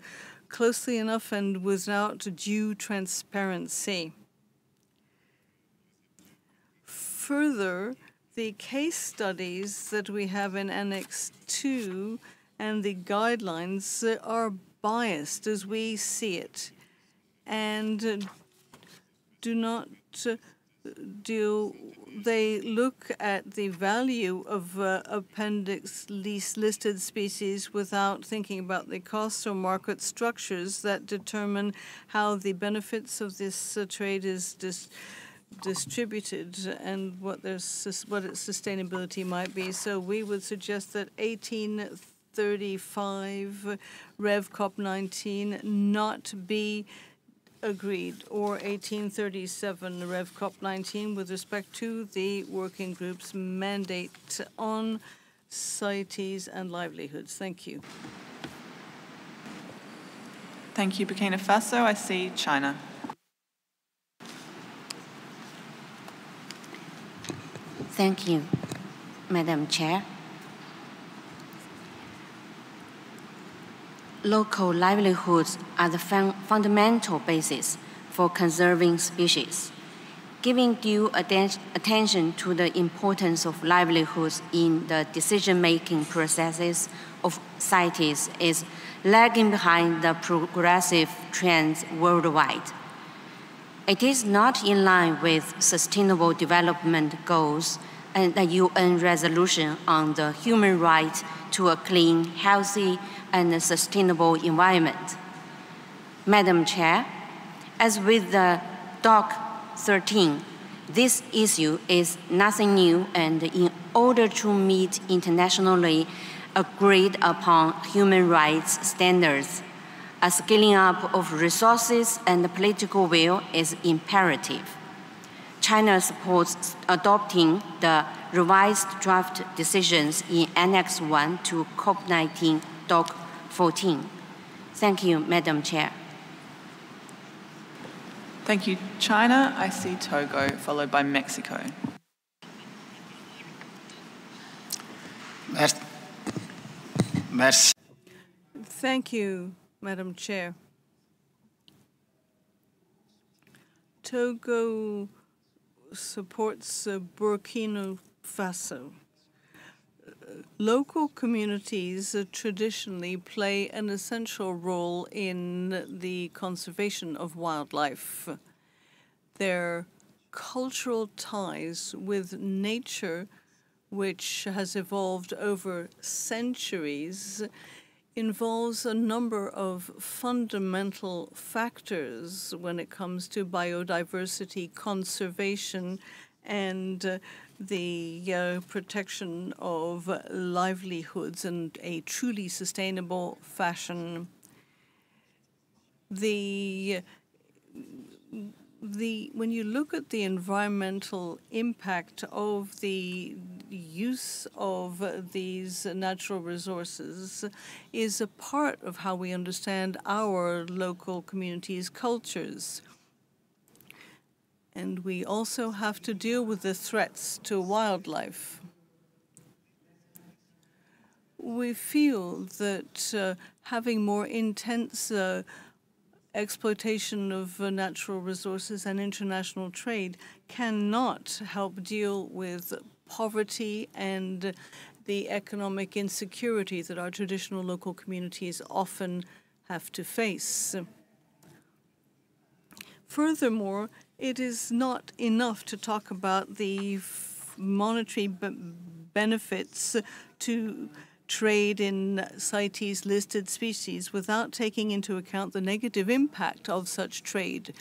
closely enough and without due transparency. Further, the case studies that we have in Annex 2 and the guidelines are biased as we see it and do not they look at the value of appendix least listed species without thinking about the costs or market structures that determine how the benefits of this trade is distributed and what its sustainability might be. So we would suggest that 1835 Rev CoP19 not be agreed, or 1837 Rev CoP19 with respect to the working group's mandate on CITES and livelihoods. Thank you. Thank you, Burkina Faso. I see China. Thank you, Madam Chair. local livelihoods are the fundamental basis for conserving species. Giving due attention to the importance of livelihoods in the decision-making processes of CITES is lagging behind the progressive trends worldwide. It is not in line with Sustainable Development Goals and the UN resolution on the human right to a clean, healthy, and sustainable environment. Madam Chair, as with the DOC 13, this issue is nothing new, and in order to meet internationally agreed upon human rights standards, a scaling up of resources and political will is imperative. China supports adopting the revised draft decisions in Annex 1 to CoP19 DOC 14. Thank you, Madam Chair. Thank you, China. I see Togo, followed by Mexico. Merci. Thank you, Madam Chair. Togo supports Burkina Faso. Local communities traditionally play an essential role in the conservation of wildlife. Their cultural ties with nature, which has evolved over centuries, involves a number of fundamental factors when it comes to biodiversity conservation and the protection of livelihoods in a truly sustainable fashion. When you look at the environmental impact of the use of these natural resources is a part of how we understand our local communities' cultures. And we also have to deal with the threats to wildlife. We feel that having more intense exploitation of natural resources and international trade cannot help deal with poverty and the economic insecurity that our traditional local communities often have to face. Furthermore, it is not enough to talk about the monetary benefits to trade in CITES listed species without taking into account the negative impact of such trade.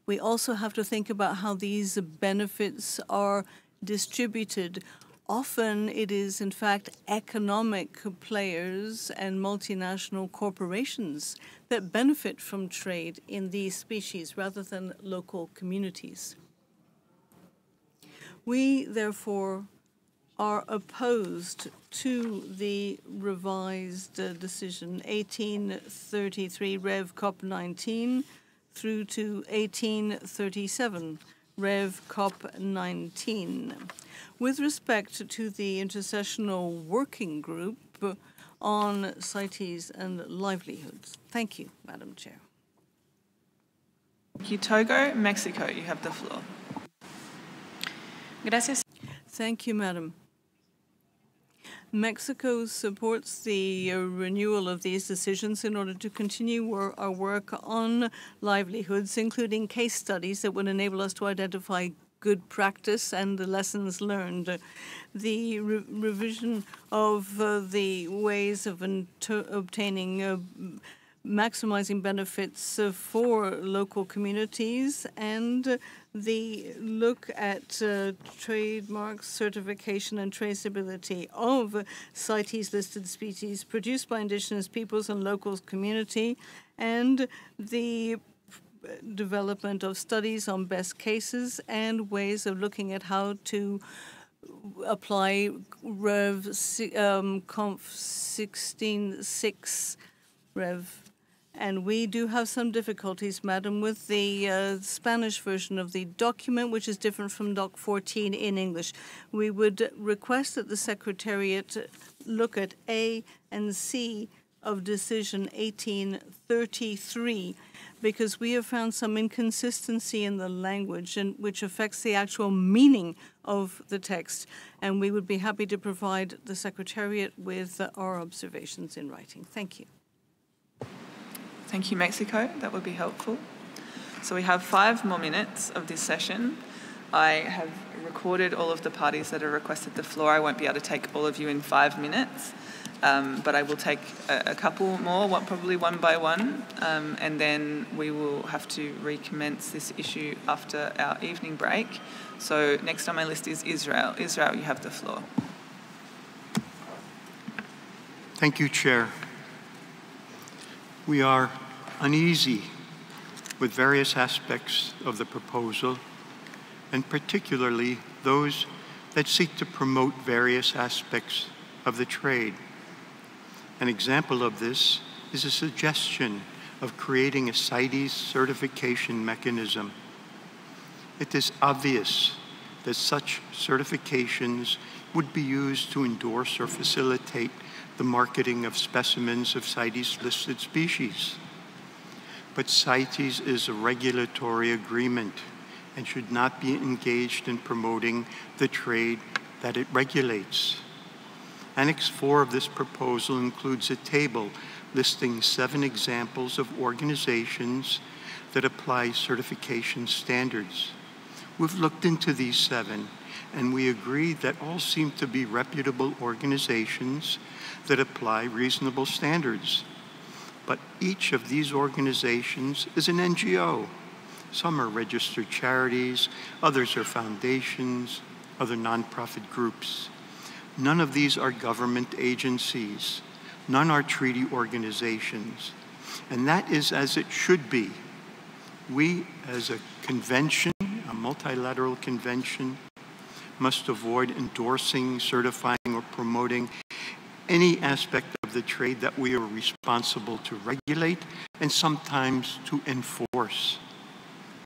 We also have to think about how these benefits are distributed. Often it is, in fact, economic players and multinational corporations that benefit from trade in these species rather than local communities. We, therefore, are opposed to the revised decision 1833 Rev CoP19 through to 1837 Rev CoP19. With respect to the intercessional working group on CITES and livelihoods. Thank you, Madam Chair. Thank you, Togo. Mexico, you have the floor. Gracias. Thank you, Madam. Mexico supports the renewal of these decisions in order to continue our work on livelihoods, including case studies that would enable us to identify good practice and the lessons learned. The revision of the ways of obtaining maximizing benefits for local communities and the look at trademarks, certification and traceability of CITES-listed species produced by indigenous peoples and local community, and the development of studies on best cases and ways of looking at how to apply Rev Conf 16.6 Rev. And we do have some difficulties, Madam, with the Spanish version of the document, which is different from Doc 14 in English. We would request that the Secretariat look at A and C of Decision 1833, because we have found some inconsistency in the language and which affects the actual meaning of the text. And we would be happy to provide the Secretariat with our observations in writing. Thank you. Thank you, Mexico. That would be helpful. So we have 5 more minutes of this session. I have recorded all of the parties that have requested the floor. I won't be able to take all of you in 5 minutes, but I will take a couple more, probably one by one, and then we will have to recommence this issue after our evening break. So next on my list is Israel. Israel, you have the floor. Thank you, Chair. We are uneasy with various aspects of the proposal, and particularly those that seek to promote various aspects of the trade. An example of this is a suggestion of creating a CITES certification mechanism. It is obvious that such certifications would be used to endorse or facilitate the marketing of specimens of CITES-listed species. But CITES is a regulatory agreement and should not be engaged in promoting the trade that it regulates. Annex 4 of this proposal includes a table listing 7 examples of organizations that apply certification standards. We've looked into these 7, and we agree that all seem to be reputable organizations that apply reasonable standards. But each of these organizations is an NGO. Some are registered charities, others are foundations, other nonprofit groups. None of these are government agencies. None are treaty organizations. And that is as it should be. We, as a convention, a multilateral convention, must avoid endorsing, certifying, or promoting any aspect of the trade that we are responsible to regulate and sometimes to enforce.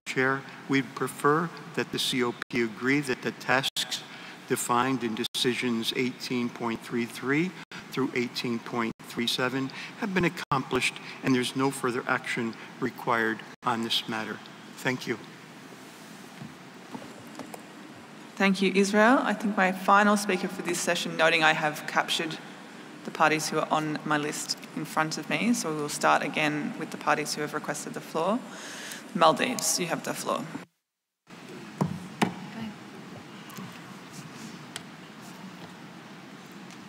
Chair, we'd prefer that the COP agree that the tasks defined in decisions 18.33 through 18.37 have been accomplished and there's no further action required on this matter. Thank you. Thank you, Israel. I think my final speaker for this session, noting I have captured the parties who are on my list in front of me, so we will start again with the parties who have requested the floor. Maldives, you have the floor.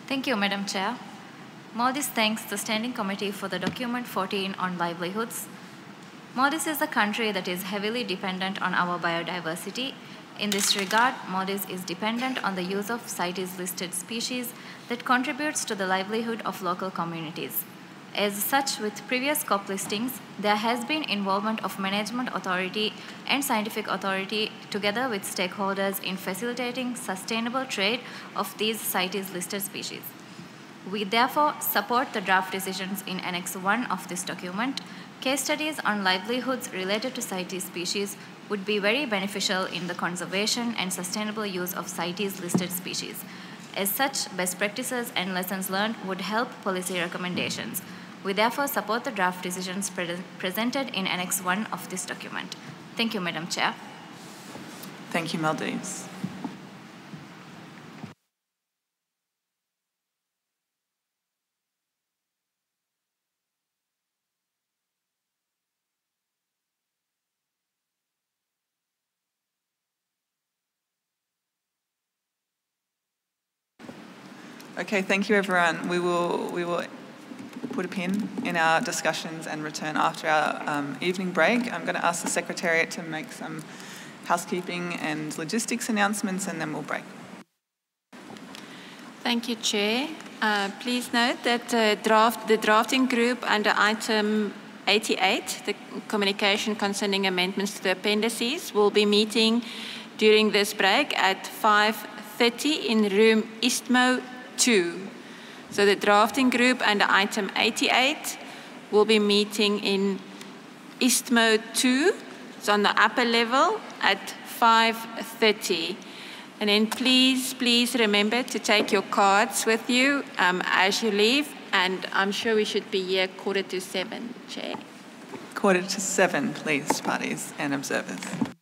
Thank you, Madam Chair. Maldives thanks the Standing Committee for the document 14 on livelihoods. Maldives is a country that is heavily dependent on our biodiversity. In this regard, Maldives is dependent on the use of CITES-listed species that contributes to the livelihood of local communities. As such, with previous COP listings, there has been involvement of management authority and scientific authority together with stakeholders in facilitating sustainable trade of these CITES-listed species. We therefore support the draft decisions in Annex 1 of this document. Case studies on livelihoods related to CITES species would be very beneficial in the conservation and sustainable use of CITES-listed species. As such, best practices and lessons learned would help policy recommendations. We therefore support the draft decisions presented in Annex 1 of this document. Thank you, Madam Chair. Thank you, Maldives. Okay, thank you, everyone. We will put a pin in our discussions and return after our evening break. I'm going to ask the Secretariat to make some housekeeping and logistics announcements, and then we'll break. Thank you, Chair. Please note that the drafting group under item 88, the communication concerning amendments to the appendices, will be meeting during this break at 5:30 in room ISTMO 2. So the drafting group under item 88 will be meeting in ISTMO 2, it's on the upper level, at 5:30. And then please remember to take your cards with you as you leave. and I'm sure we should be here 6:45, Chair. 6:45, please, parties and observers.